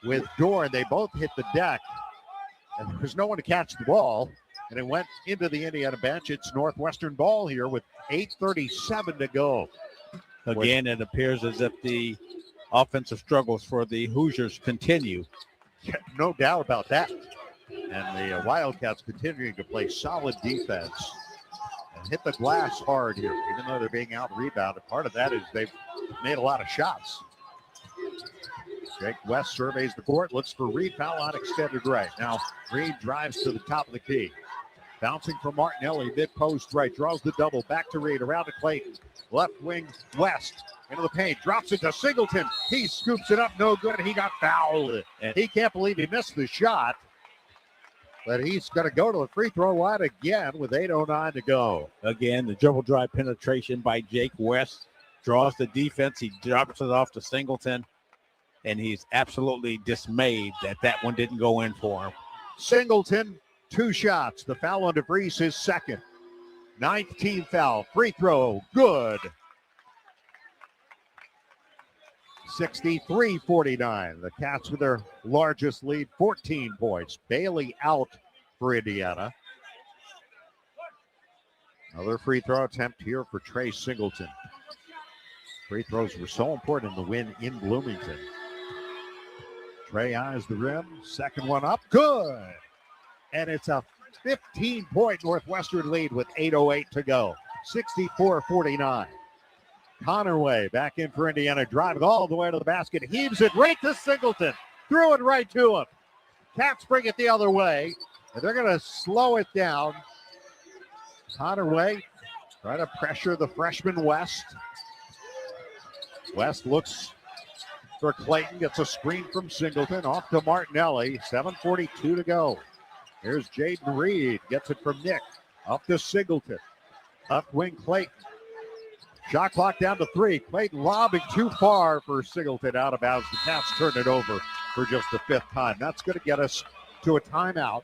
with Dorn. They both hit the deck. And there was no one to catch the ball. And it went into the Indiana bench. It's Northwestern ball here with 8:37 to go. Again, it appears as if the offensive struggles for the Hoosiers continue. No doubt about that. And the Wildcats continuing to play solid defense and hit the glass hard here, even though they're being out-rebounded. Part of that is they've made a lot of shots. Jake West surveys the court, looks for Reed, foul on extended right. Now Reed drives to the top of the key. Bouncing from Martinelli, mid-post right, draws the double, back to Reed, around to Clayton. Left wing West, into the paint, drops it to Singleton. He scoops it up, no good, and he got fouled. And he can't believe he missed the shot. But he's going to go to the free throw line again with 8:09 to go. Again, the dribble drive penetration by Jake West draws the defense. He drops it off to Singleton, and he's absolutely dismayed that that one didn't go in for him. Singleton, 2 shots. The foul on DeVries, his second. 9th team foul. Free throw, good. 63-49. The Cats with their largest lead, 14 points. Bailey out for Indiana. Another free throw attempt here for Trey Singleton. Free throws were so important in the win in Bloomington. Trey eyes the rim. Second one up. Good. And it's a 15-point Northwestern lead with 8:08 to go. 64-49. Connerway back in for Indiana, driving all the way to the basket. Heaves it right to Singleton. Threw it right to him. Cats bring it the other way, and they're going to slow it down. Connerway trying to pressure the freshman West. West looks for Clayton, gets a screen from Singleton, off to Martinelli. 7:42 to go. Here's Jaden Reed, gets it from Nick, up to Singleton. Up wing Clayton. Shot clock down to 3. Clayton lobbing too far for Singleton, out of bounds. The Cats turn it over for just the 5th time. That's going to get us to a timeout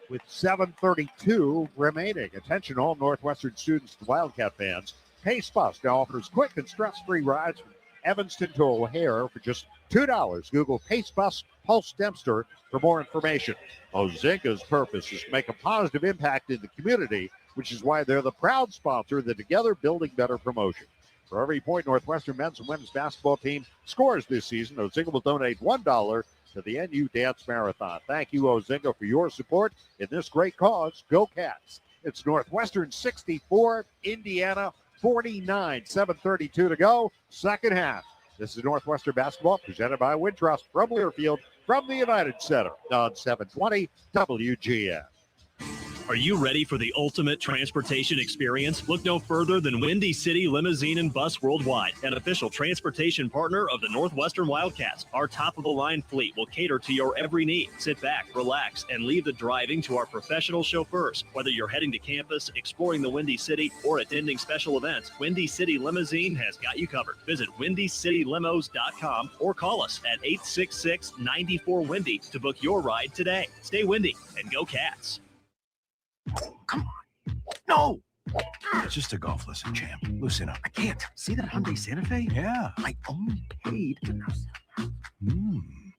with 7:32 remaining. Attention all Northwestern students and Wildcat fans. Pace Bus now offers quick and stress-free rides from Evanston to O'Hare for just $2. Google Pace Bus Pulse Dempster for more information. Ozinka's purpose is to make a positive impact in the community, which is why they're the proud sponsor of the Together Building Better promotion. For every point Northwestern men's and women's basketball team scores this season, Ozinka will donate $1 to the NU Dance Marathon. Thank you, Ozinka, for your support in this great cause. Go Cats. It's Northwestern 64, Indiana 49, 7:32 to go, second half. This is Northwestern basketball presented by Wintrust from Learfield from the United Center on 720 WGN. Are you ready for the ultimate transportation experience? Look no further than Windy City Limousine and Bus Worldwide, an official transportation partner of the Northwestern Wildcats. Our top-of-the-line fleet will cater to your every need. Sit back, relax, and leave the driving to our professional chauffeurs. Whether you're heading to campus, exploring the Windy City, or attending special events, Windy City Limousine has got you covered. Visit WindyCityLimos.com or call us at 866-94-WINDY to book your ride today. Stay windy and go Cats. Come on. No. It's just a golf lesson, champ. Loosen up. I can't. See that Hyundai Santa Fe? Yeah. I only paid.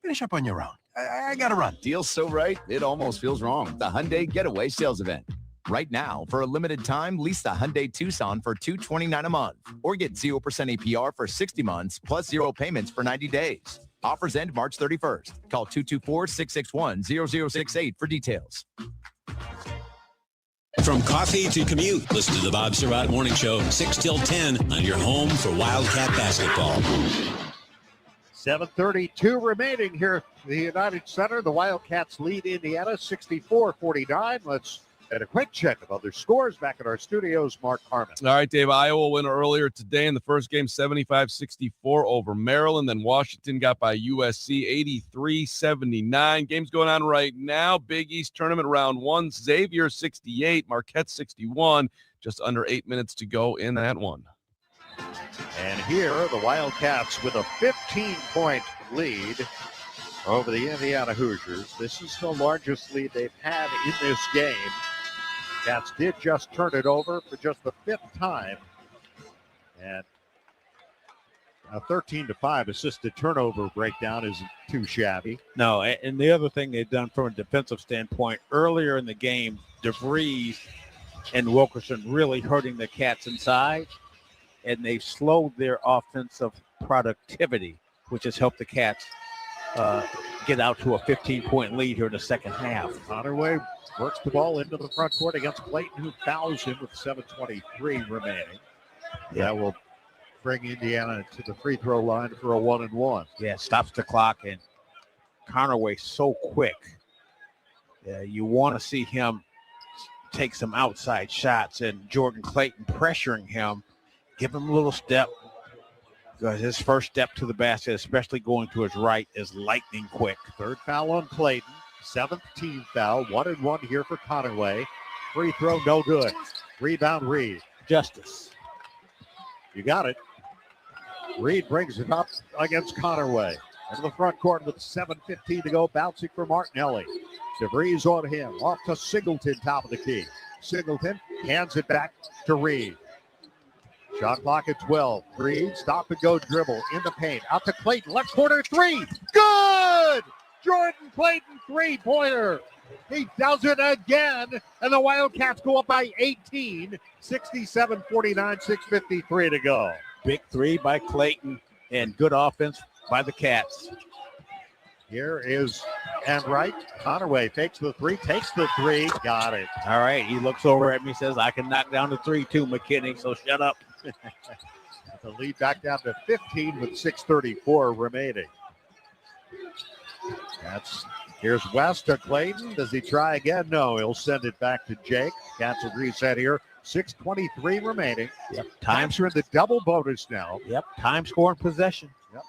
Finish up on your own. I gotta run. Deal's so right, it almost feels wrong. The Hyundai Getaway Sales Event. Right now, for a limited time, lease the Hyundai Tucson for $229 a month. Or get 0% APR for 60 months, plus 0 payments for 90 days. Offers end March 31st. Call 224-661-0068 for details. From coffee to commute, listen to the Bob Surratt Morning Show, 6 till 10 on your home for Wildcat basketball. 7:32 remaining here at the United Center. The Wildcats lead Indiana 64-49. Let's get a quick check of other scores back at our studios. Mark Harmon. All right, Dave. Iowa went earlier today in the first game, 75-64 over Maryland. Then Washington got by USC, 83-79. Games going on right now. Big East Tournament round 1. Xavier 68, Marquette 61. Just under 8 minutes to go in that one. And here are the Wildcats with a 15-point lead over the Indiana Hoosiers. This is the largest lead they've had in this game. Cats did just turn it over for just the 5th time. And a 13-5 assisted turnover breakdown isn't too shabby. No, and the other thing they've done from a defensive standpoint, earlier in the game, DeVries and Wilkerson really hurting the Cats inside, and they've slowed their offensive productivity, which has helped the Cats get out to a 15-point lead here in the second half. Connerway works the ball into the front court against Clayton, who fouls him with 7:23 remaining. Yeah. That will bring Indiana to the free throw line for a 1-and-1. Yeah, stops the clock, and Connerway so quick. You want to see him take some outside shots, and Jordan Clayton pressuring him, give him a little step, because his first step to the basket, especially going to his right, is lightning quick. Third foul on Clayton. 7th team foul. 1-and-1 here for Connerway. Free throw, no good. Rebound, Reed. Justice. You got it. Reed brings it up against Connerway. Into the front court with 7:15 to go. Bouncing for Martinelli. DeVries on him. Off to Singleton, top of the key. Singleton hands it back to Reed. Shot clock at 12. Reed, stop and go dribble in the paint. Out to Clayton, left corner three. Good! Jordan Clayton, three-pointer. He does it again, and the Wildcats go up by 18. 67-49, 6:53 to go. Big three by Clayton and good offense by the Cats. Here is Enright. Connerway fakes the three, takes the three, got it. All right, he looks over at me, says, I can knock down the three too, McKinney, so shut up. The lead back down to 15 with 6:34 remaining. Here's West to Clayton. Does he try again? No, he'll send it back to Jake. Cats will reset here. 6:23 remaining. Yep. Times are in the double bonus now. Yep. Time scoring possession. Yep.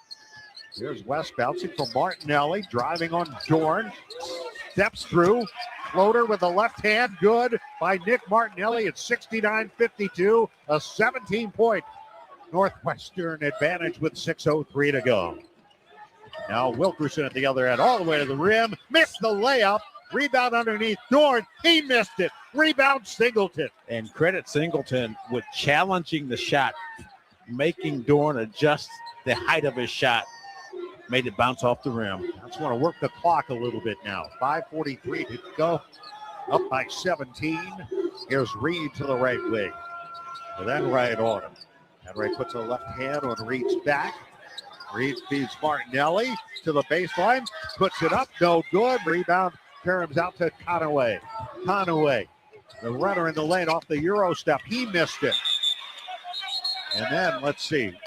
Here's West bouncing from Martinelli, driving on Dorn. Steps through. Floater with the left hand. Good by Nick Martinelli at 69-52. A 17-point Northwestern advantage with 6:03 to go. Now Wilkerson at the other end, all the way to the rim. Missed the layup. Rebound underneath Dorn. He missed it. Rebound Singleton. And credit Singleton with challenging the shot, making Dorn adjust the height of his shot. Made it bounce off the rim. I just want to work the clock a little bit now. 5:43 to go. Up by 17. Here's Reed to the right wing. With Enright on him. Enright puts a left hand on Reed's back. Reed feeds Martinelli to the baseline. Puts it up. No good. Rebound. Carams out to Conaway. Conaway, the runner in the lane off the Euro step. He missed it. And then, let's see.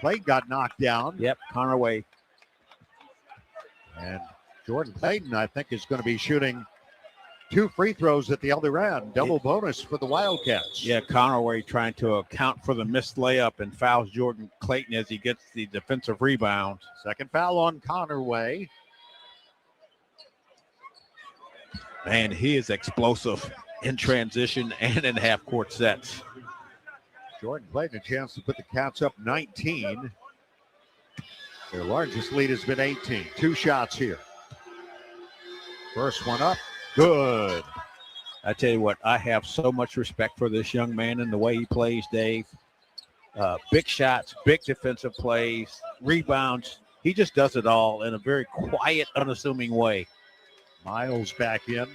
Clayton got knocked down. Yep, Conaway. And Jordan Clayton, I think, is going to be shooting 2 free throws at the other end. Double bonus for the Wildcats. Yeah, Conaway trying to account for the missed layup and fouls Jordan Clayton as he gets the defensive rebound. Second foul on Conaway. Man, he is explosive in transition and in half-court sets. Jordan Clayton a chance to put the Cats up 19. Their largest lead has been 18. 2 shots here. First one up. Good. I tell you what, I have so much respect for this young man and the way he plays, Dave. Big shots, big defensive plays, rebounds. He just does it all in a very quiet, unassuming way. Miles back in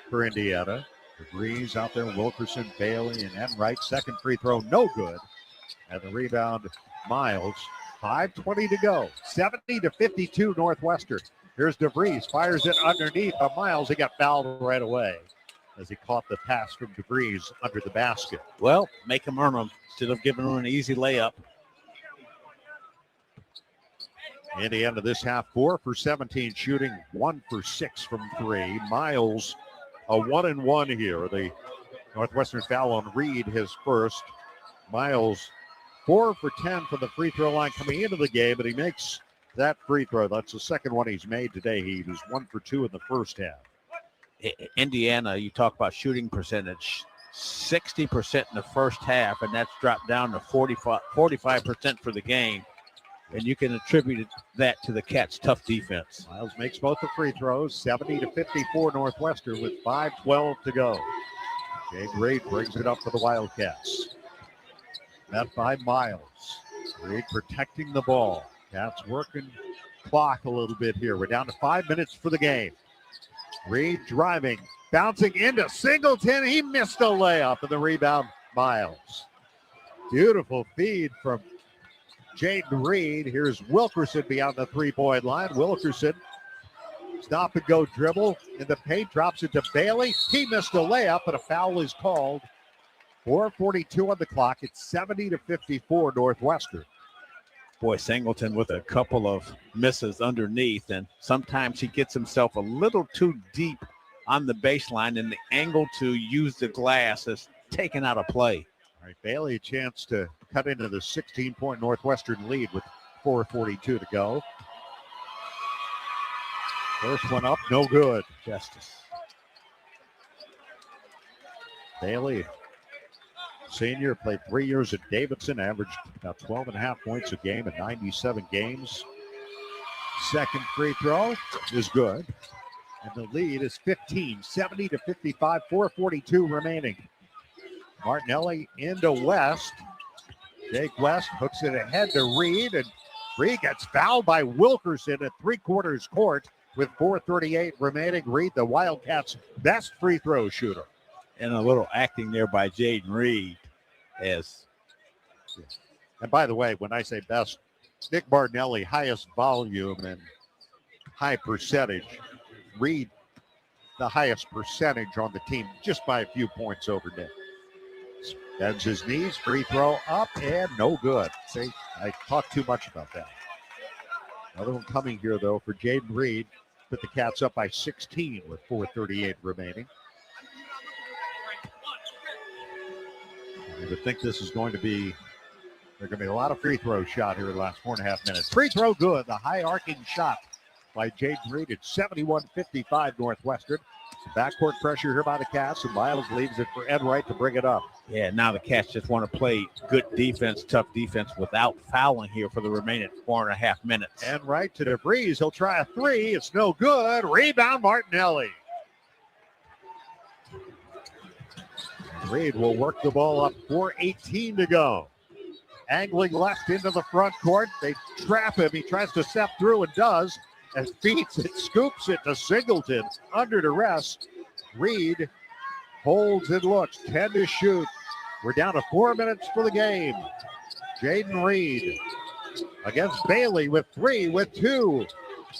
for Indiana. DeVries out there, Wilkerson, Bailey, and Enright. Second free throw, no good. And the rebound, Miles. 5:20 to go. 70-52 Northwestern. Here's DeVries, fires it underneath Miles. He got fouled right away as he caught the pass from DeVries under the basket. Well, make him earn them instead of giving him an easy layup. Indiana this half 4 for 17 shooting, 1 for 6 from 3. Miles a 1-and-1 here. The Northwestern foul on Reed, his first. Miles 4 for 10 from the free throw line coming into the game, but he makes that free throw. That's the second one he's made today. He was 1 for 2 in the first half. Indiana, you talk about shooting percentage, 60% in the first half, and that's dropped down to 45% for the game. And you can attribute that to the Cats' tough defense. Miles makes both the free throws, 70-54 Northwestern with 5:12 to go. Jake Reed brings it up for the Wildcats. Met by Miles. Reed protecting the ball. Cats working clock a little bit here. We're down to 5 minutes for the game. Reed driving, bouncing into Singleton. He missed a layup, and the rebound, Miles. Beautiful feed from Jaden Reed. Here's Wilkerson beyond the three-point line. Wilkerson, stop and go dribble in the paint, drops it to Bailey. He missed a layup, but a foul is called. 4:42 on the clock. It's 70-54 Northwestern. Boy, Singleton with a couple of misses underneath, and sometimes he gets himself a little too deep on the baseline, and the angle to use the glass is taken out of play. All right, Bailey a chance to cut into the 16-point Northwestern lead with 4:42 to go. First one up, no good. Justice. Bailey Senior, played 3 years at Davidson, averaged about 12 and a half points a game in 97 games. Second free throw is good. And the lead is 15, 70-55, 4:42 remaining. Martinelli into West. Jake West hooks it ahead to Reed, and Reed gets fouled by Wilkerson at three-quarters court with 4:38 remaining. Reed, the Wildcats' best free throw shooter. And a little acting there by Jaden Reed. And by the way, when I say best, Nick Martinelli, highest volume and high percentage. Reed, the highest percentage on the team, just by a few points over Nick. Bends his knees, free throw up, and no good. See, I talked too much about that. Another one coming here, though, for Jaden Reed. Put the Cats up by 16 with 4:38 remaining. You would think this is going to be, there's going to be a lot of free throws shot here in the last 4.5 minutes. Free throw good, the high arcing shot by Jaden Reed at 71-55 Northwestern. Some backcourt pressure here by the Cats, and Miles leaves it for Enright to bring it up. Yeah, now the Cats just want to play good defense, tough defense without fouling here for the remaining 4.5 minutes. Enright to DeVries. He'll try a three. It's no good. Rebound Martinelli. Reed will work the ball up. 4:18 to go. Angling left into the front court. They trap him. He tries to step through and does. And feeds it, scoops it to Singleton under duress. Reed holds and looks. 10 to shoot. We're down to 4 minutes for the game. Jaden Reed against Bailey with 3, with 2.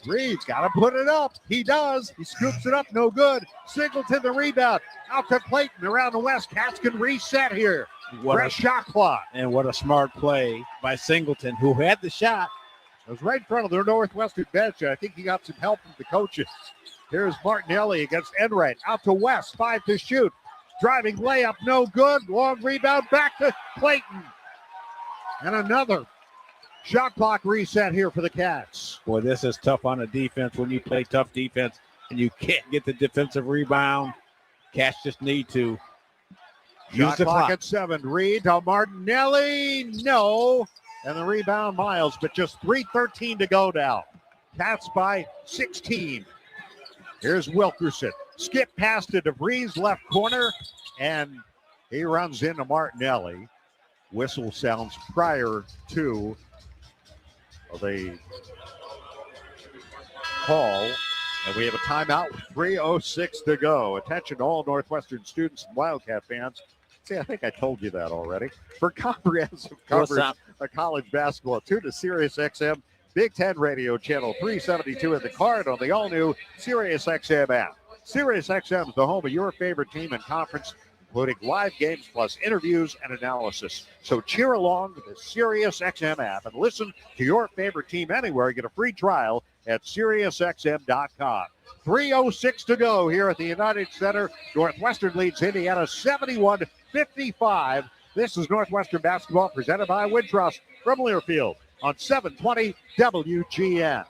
Reed's got to put it up. He does. He scoops it up. No good. Singleton the rebound. Out to Clayton around the west. Cats can reset here. Fresh shot clock. And what a smart play by Singleton, who had the shot. It was right in front of their Northwestern bench. I think he got some help from the coaches. Here's Martinelli against Enright. Out to West. 5 to shoot. Driving layup. No good. Long rebound. Back to Clayton. And another shot clock reset here for the Cats. Boy, this is tough on the defense when you play tough defense and you can't get the defensive rebound. Cats just need to use the clock clock. at 7. Reed to Martinelli. No. And the rebound, Miles, but just 3:13 to go now. Cats by 16. Here's Wilkerson. Skip pass to DeVries, left corner, and he runs into Martinelli. Whistle sounds prior to the call. And we have a timeout with 3:06 to go. Attention to all Northwestern students and Wildcat fans. See, I think I told you that already. For comprehensive coverage of college basketball, tune to Sirius XM, Big Ten Radio Channel 372 at the card on the all-new Sirius XM app. Sirius XM is the home of your favorite team and conference, including live games plus interviews and analysis. So cheer along with the Sirius XM app and listen to your favorite team anywhere. Get a free trial at SiriusXM.com. 3:06 to go here at the United Center. Northwestern leads Indiana 71-55. This is Northwestern basketball presented by Wintrust from Learfield on 720 WGN.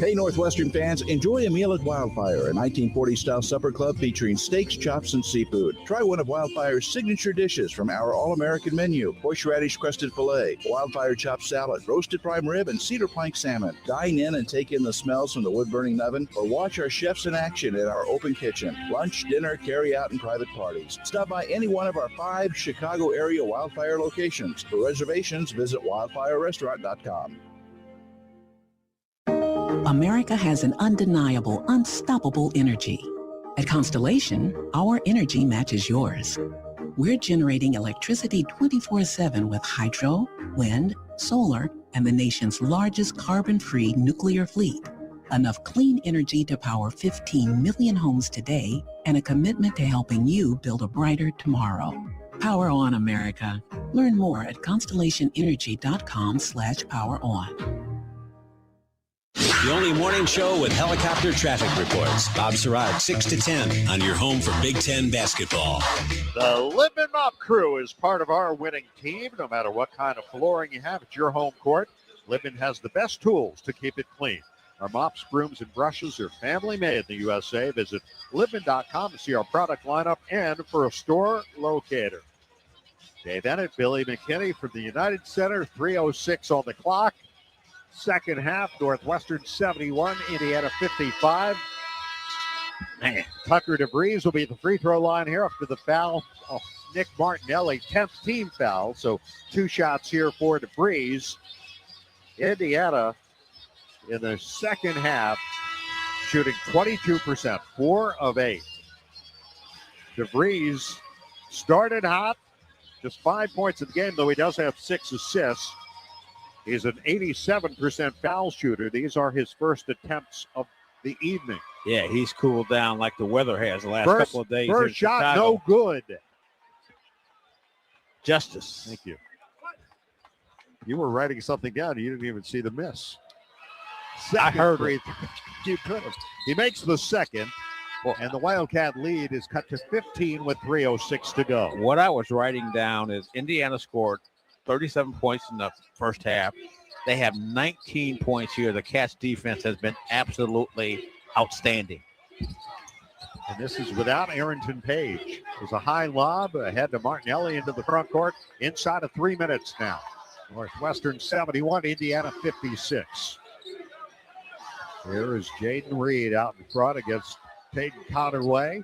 Hey, Northwestern fans, enjoy a meal at Wildfire, a 1940-style supper club featuring steaks, chops, and seafood. Try one of Wildfire's signature dishes from our all-American menu: horseradish-crusted filet, Wildfire chopped salad, roasted prime rib, and cedar plank salmon. Dine in and take in the smells from the wood-burning oven, or watch our chefs in action at our open kitchen. Lunch, dinner, carry-out, and private parties. Stop by any one of our 5 Chicago-area Wildfire locations. For reservations, visit wildfirerestaurant.com. America has an undeniable, unstoppable energy. At Constellation, our energy matches yours. We're generating electricity 24/7 with hydro, wind, solar, and the nation's largest carbon-free nuclear fleet. Enough clean energy to power 15 million homes today, and a commitment to helping you build a brighter tomorrow. Power on, America. Learn more at constellationenergy.com/poweron. The only morning show with helicopter traffic reports. Bob Surratt, 6 to 10 on your home for Big Ten basketball. The Lippman Mop Crew is part of our winning team. No matter what kind of flooring you have at your home court, Lippman has the best tools to keep it clean. Our mops, brooms, and brushes are family made in the USA. Visit Lippman.com to see our product lineup and for a store locator. Dave Ennett, Billy McKinney from the United Center, 3:06 on the clock. Second half, Northwestern 71, Indiana 55. Man, Tucker DeVries will be at the free throw line here after the foul. Nick Martinelli, 10th team foul. So 2 shots here for DeVries. Indiana in the second half shooting 22%, 4 of 8. DeVries started hot, just 5 points in the game, though he does have 6 assists. He's an 87% foul shooter. These are his first attempts of the evening. Yeah, he's cooled down like the weather has the last couple of days. First shot, Chicago. no good. Justice. Thank you. You were writing something down. You didn't even see the miss. I heard it. You could have. He makes the second, and the Wildcat lead is cut to 15 with 3:06 to go. What I was writing down is Indiana scored 37 points in the first half. They have 19 points here. The Cats defense has been absolutely outstanding. And this is without Arrington Page. There's a high lob ahead to Martinelli into the front court. Inside of 3 minutes now. Northwestern 71, Indiana 56. Here is Jaden Reed out in front against Peyton Connerway.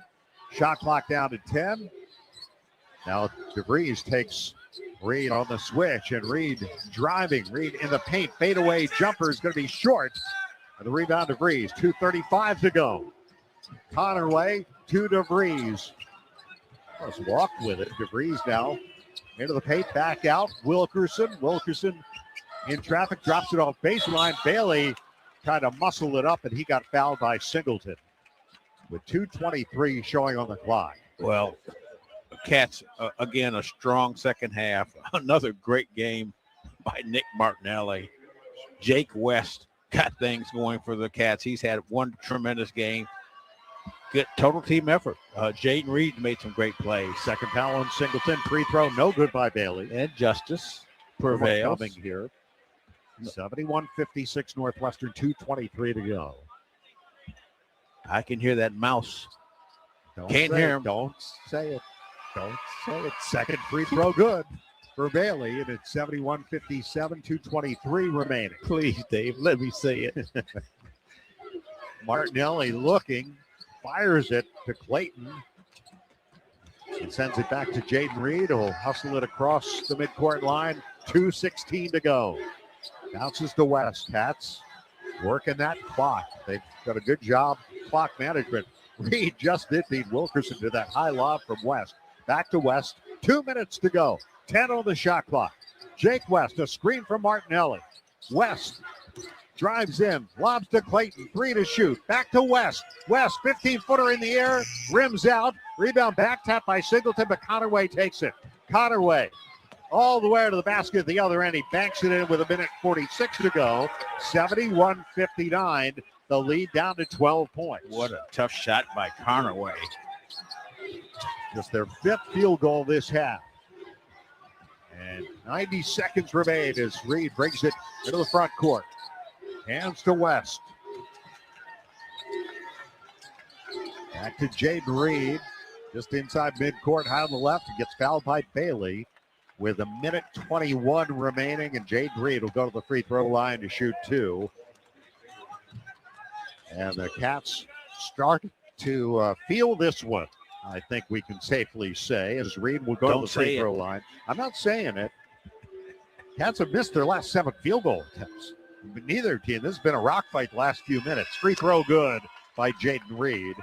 Shot clock down to 10. Now DeVries takes Reed on the switch, and Reed driving. Reed in the paint. Fadeaway jumper is going to be short. And the rebound DeVries. 2:35 to go. Connerway to DeVries. Let's walk with it. DeVries now into the paint, back out. Wilkerson in traffic, drops it off baseline. Bailey tried to muscle it up, and he got fouled by Singleton with 2:23 showing on the clock. Well, Cats, again, a strong second half. Another great game by Nick Martinelli. Jake West got things going for the Cats. He's had one tremendous game. Good total team effort. Jaden Reed made some great plays. Second foul on Singleton. Free throw, no good by Bailey. And justice prevails. Coming here. 71-56 Northwestern, 2:23 to go. I can hear that mouse. Can't hear him. Don't say it. Don't say it. Second free throw good for Bailey, and it's 71-57, 2:23 remaining. Please, Dave, let me say it. Martinelli looking, fires it to Clayton, and sends it back to Jaden Reed, who'll hustle it across the midcourt line. 2:16 to go. Bounces to West. Cats working that clock. They've done a good job clock management. Reed just did beat Wilkerson to that high lob from West. Back to West. 2 minutes to go. 10 on the shot clock. Jake West, a screen from Martinelli. West drives in, lobs to Clayton. 3 to shoot. Back to West. West, 15-footer in the air. Rims out. Rebound back tap by Singleton, but Connerway takes it. Connerway all the way to the basket at the other end. He banks it in with 1:46 to go. 71-59. The lead down to 12 points. What a tough shot by Connerway. Just their 5th field goal this half. And 90 seconds remain as Reed brings it into the front court. Hands to West. Back to Jaden Reed. Just inside midcourt, high on the left. He gets fouled by Bailey with 1:21 remaining. And Jaden Reed will go to the free throw line to shoot 2. And the Cats start to feel this one, I think we can safely say, as Reed will go to the free throw line. I'm not saying it. Cats have missed their last 7 field goal attempts. But neither team. This has been a rock fight the last few minutes. Free throw good by Jaden Reed.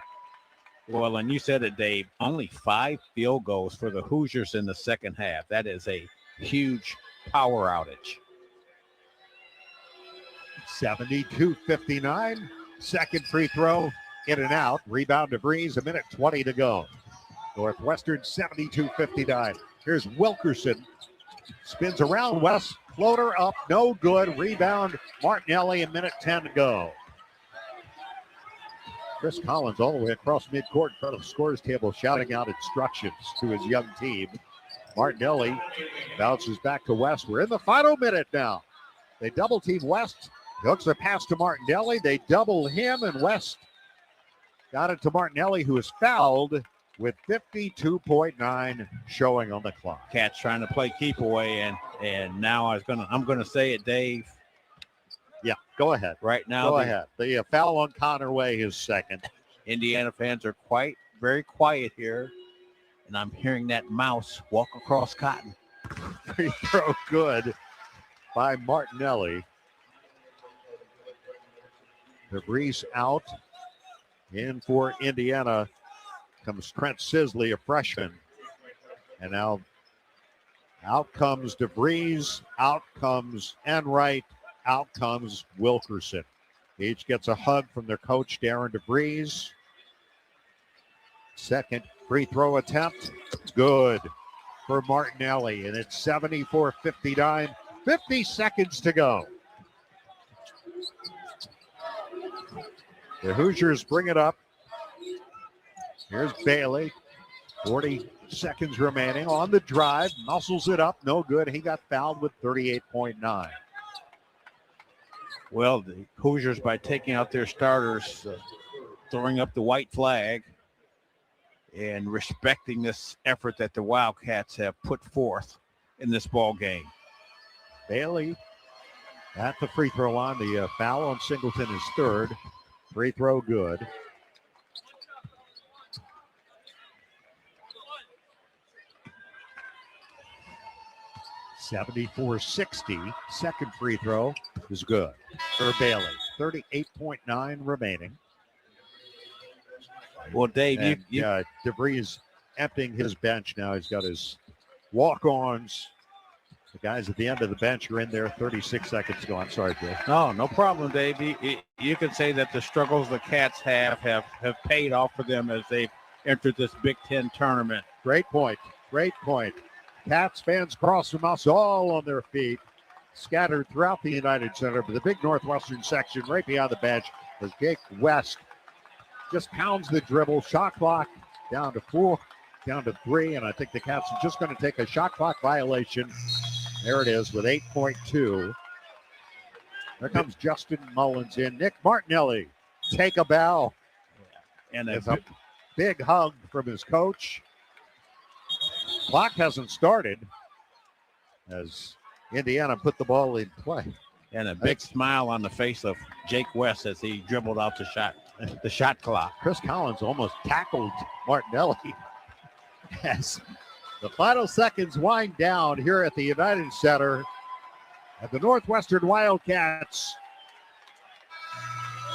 Well, and you said it, Dave, only 5 field goals for the Hoosiers in the second half. That is a huge power outage. 72-59. Second free throw in and out. Rebound to Breeze. 1:20 to go. Northwestern 72-59. Here's Wilkerson. Spins around West. Floater up. No good. Rebound Martinelli. 1:10 to go. Chris Collins all the way across midcourt in front of the scorer's table shouting out instructions to his young team. Martinelli bounces back to West. We're in the final minute now. They double team West. Hooks the pass to Martinelli. They double him, and West got it to Martinelli, who is fouled. with 52.9 showing on the clock. Cats trying to play keep away, and now I'm gonna say it, Dave. Yeah, go ahead. Right now, go ahead. The foul on Conway is second. Indiana fans are very quiet here, and I'm hearing that mouse walk across cotton. Free throw good by Martinelli. DeVries out. In for Indiana comes Trent Sisley, a freshman. And now out comes DeVries, out comes Enright, out comes Wilkerson. Each gets a hug from their coach, Darren DeVries. Second free throw attempt, good for Martinelli. And it's 74-59, 50 seconds to go. The Hoosiers bring it up. Here's Bailey. 40 seconds remaining on the drive. Muscles it up. No good. He got fouled with 38.9. Well, the Hoosiers, by taking out their starters, throwing up the white flag and respecting this effort that the Wildcats have put forth in this ball game. Bailey at the free throw line. The foul on Singleton is third. Free throw good. .74-60. Second free throw is good for Bailey. 38.9 remaining. Well, Dave, DeVries emptying his bench now. He's got his walk-ons. The guys at the end of the bench are in there. 36 seconds to go. I'm sorry, Bill. No problem, Dave. You could say that the struggles the Cats have paid off for them as they've entered this Big Ten tournament. Great point. Great point. Cats fans across from us all on their feet, scattered throughout the United Center, but the big Northwestern section right behind the bench as Jake West just pounds the dribble. Shot clock down to 4, down to 3, and I think the Cats are just going to take a shot clock violation. There it is with 8.2. There comes Justin Mullins in. Nick Martinelli, take a bow. And a big hug from his coach. Clock hasn't started as Indiana put the ball in play. And a big smile on the face of Jake West as he dribbled out the shot clock. Chris Collins almost tackled Martinelli as the final seconds wind down here at the United Center. And the Northwestern Wildcats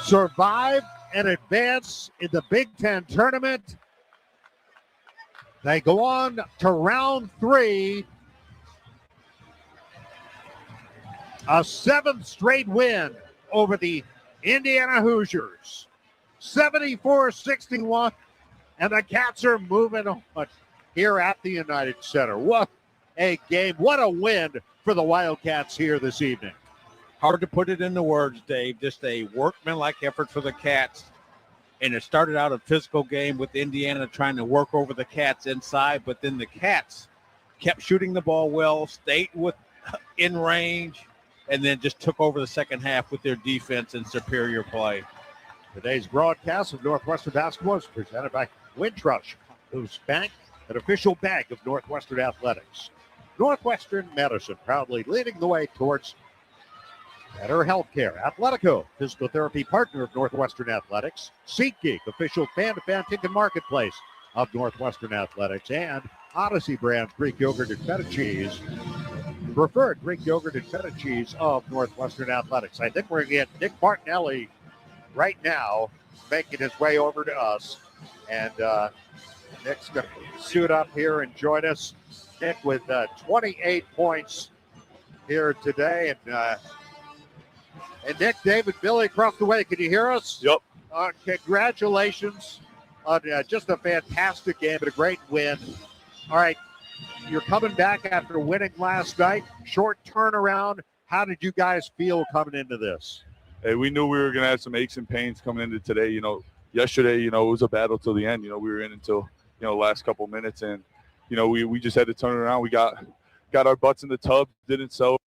survive and advance in the Big Ten tournament. They go on to round 3. A 7th straight win over the Indiana Hoosiers. 74-61. And the Cats are moving on here at the United Center. What a game. What a win for the Wildcats here this evening. Hard to put it into words, Dave. Just a workmanlike effort for the Cats. And it started out a physical game with Indiana trying to work over the Cats inside, but then the Cats kept shooting the ball well, stayed in range, and then just took over the second half with their defense and superior play. Today's broadcast of Northwestern basketball is presented by Wintrust, whose bank, an official bank of Northwestern athletics. Northwestern Medicine, proudly leading the way towards better healthcare. Athletico, physical therapy partner of Northwestern Athletics. SeatGeek, official fan-to-fan ticket marketplace of Northwestern Athletics. And Odyssey brand Greek yogurt and feta cheese, preferred Greek yogurt and feta cheese of Northwestern Athletics. I think we're going to get Nick Martinelli right now making his way over to us. And Nick's going to suit up here and join us. Nick with 28 points here today. And Nick, David, Billy across the way. Can you hear us? Yep. Congratulations on just a fantastic game and a great win. All right, you're coming back after winning last night. Short turnaround. How did you guys feel coming into this? Hey, we knew we were going to have some aches and pains coming into today. Yesterday, it was a battle till the end. We were in until, the last couple minutes. And, we just had to turn it around. We got our butts in the tub, didn't sell.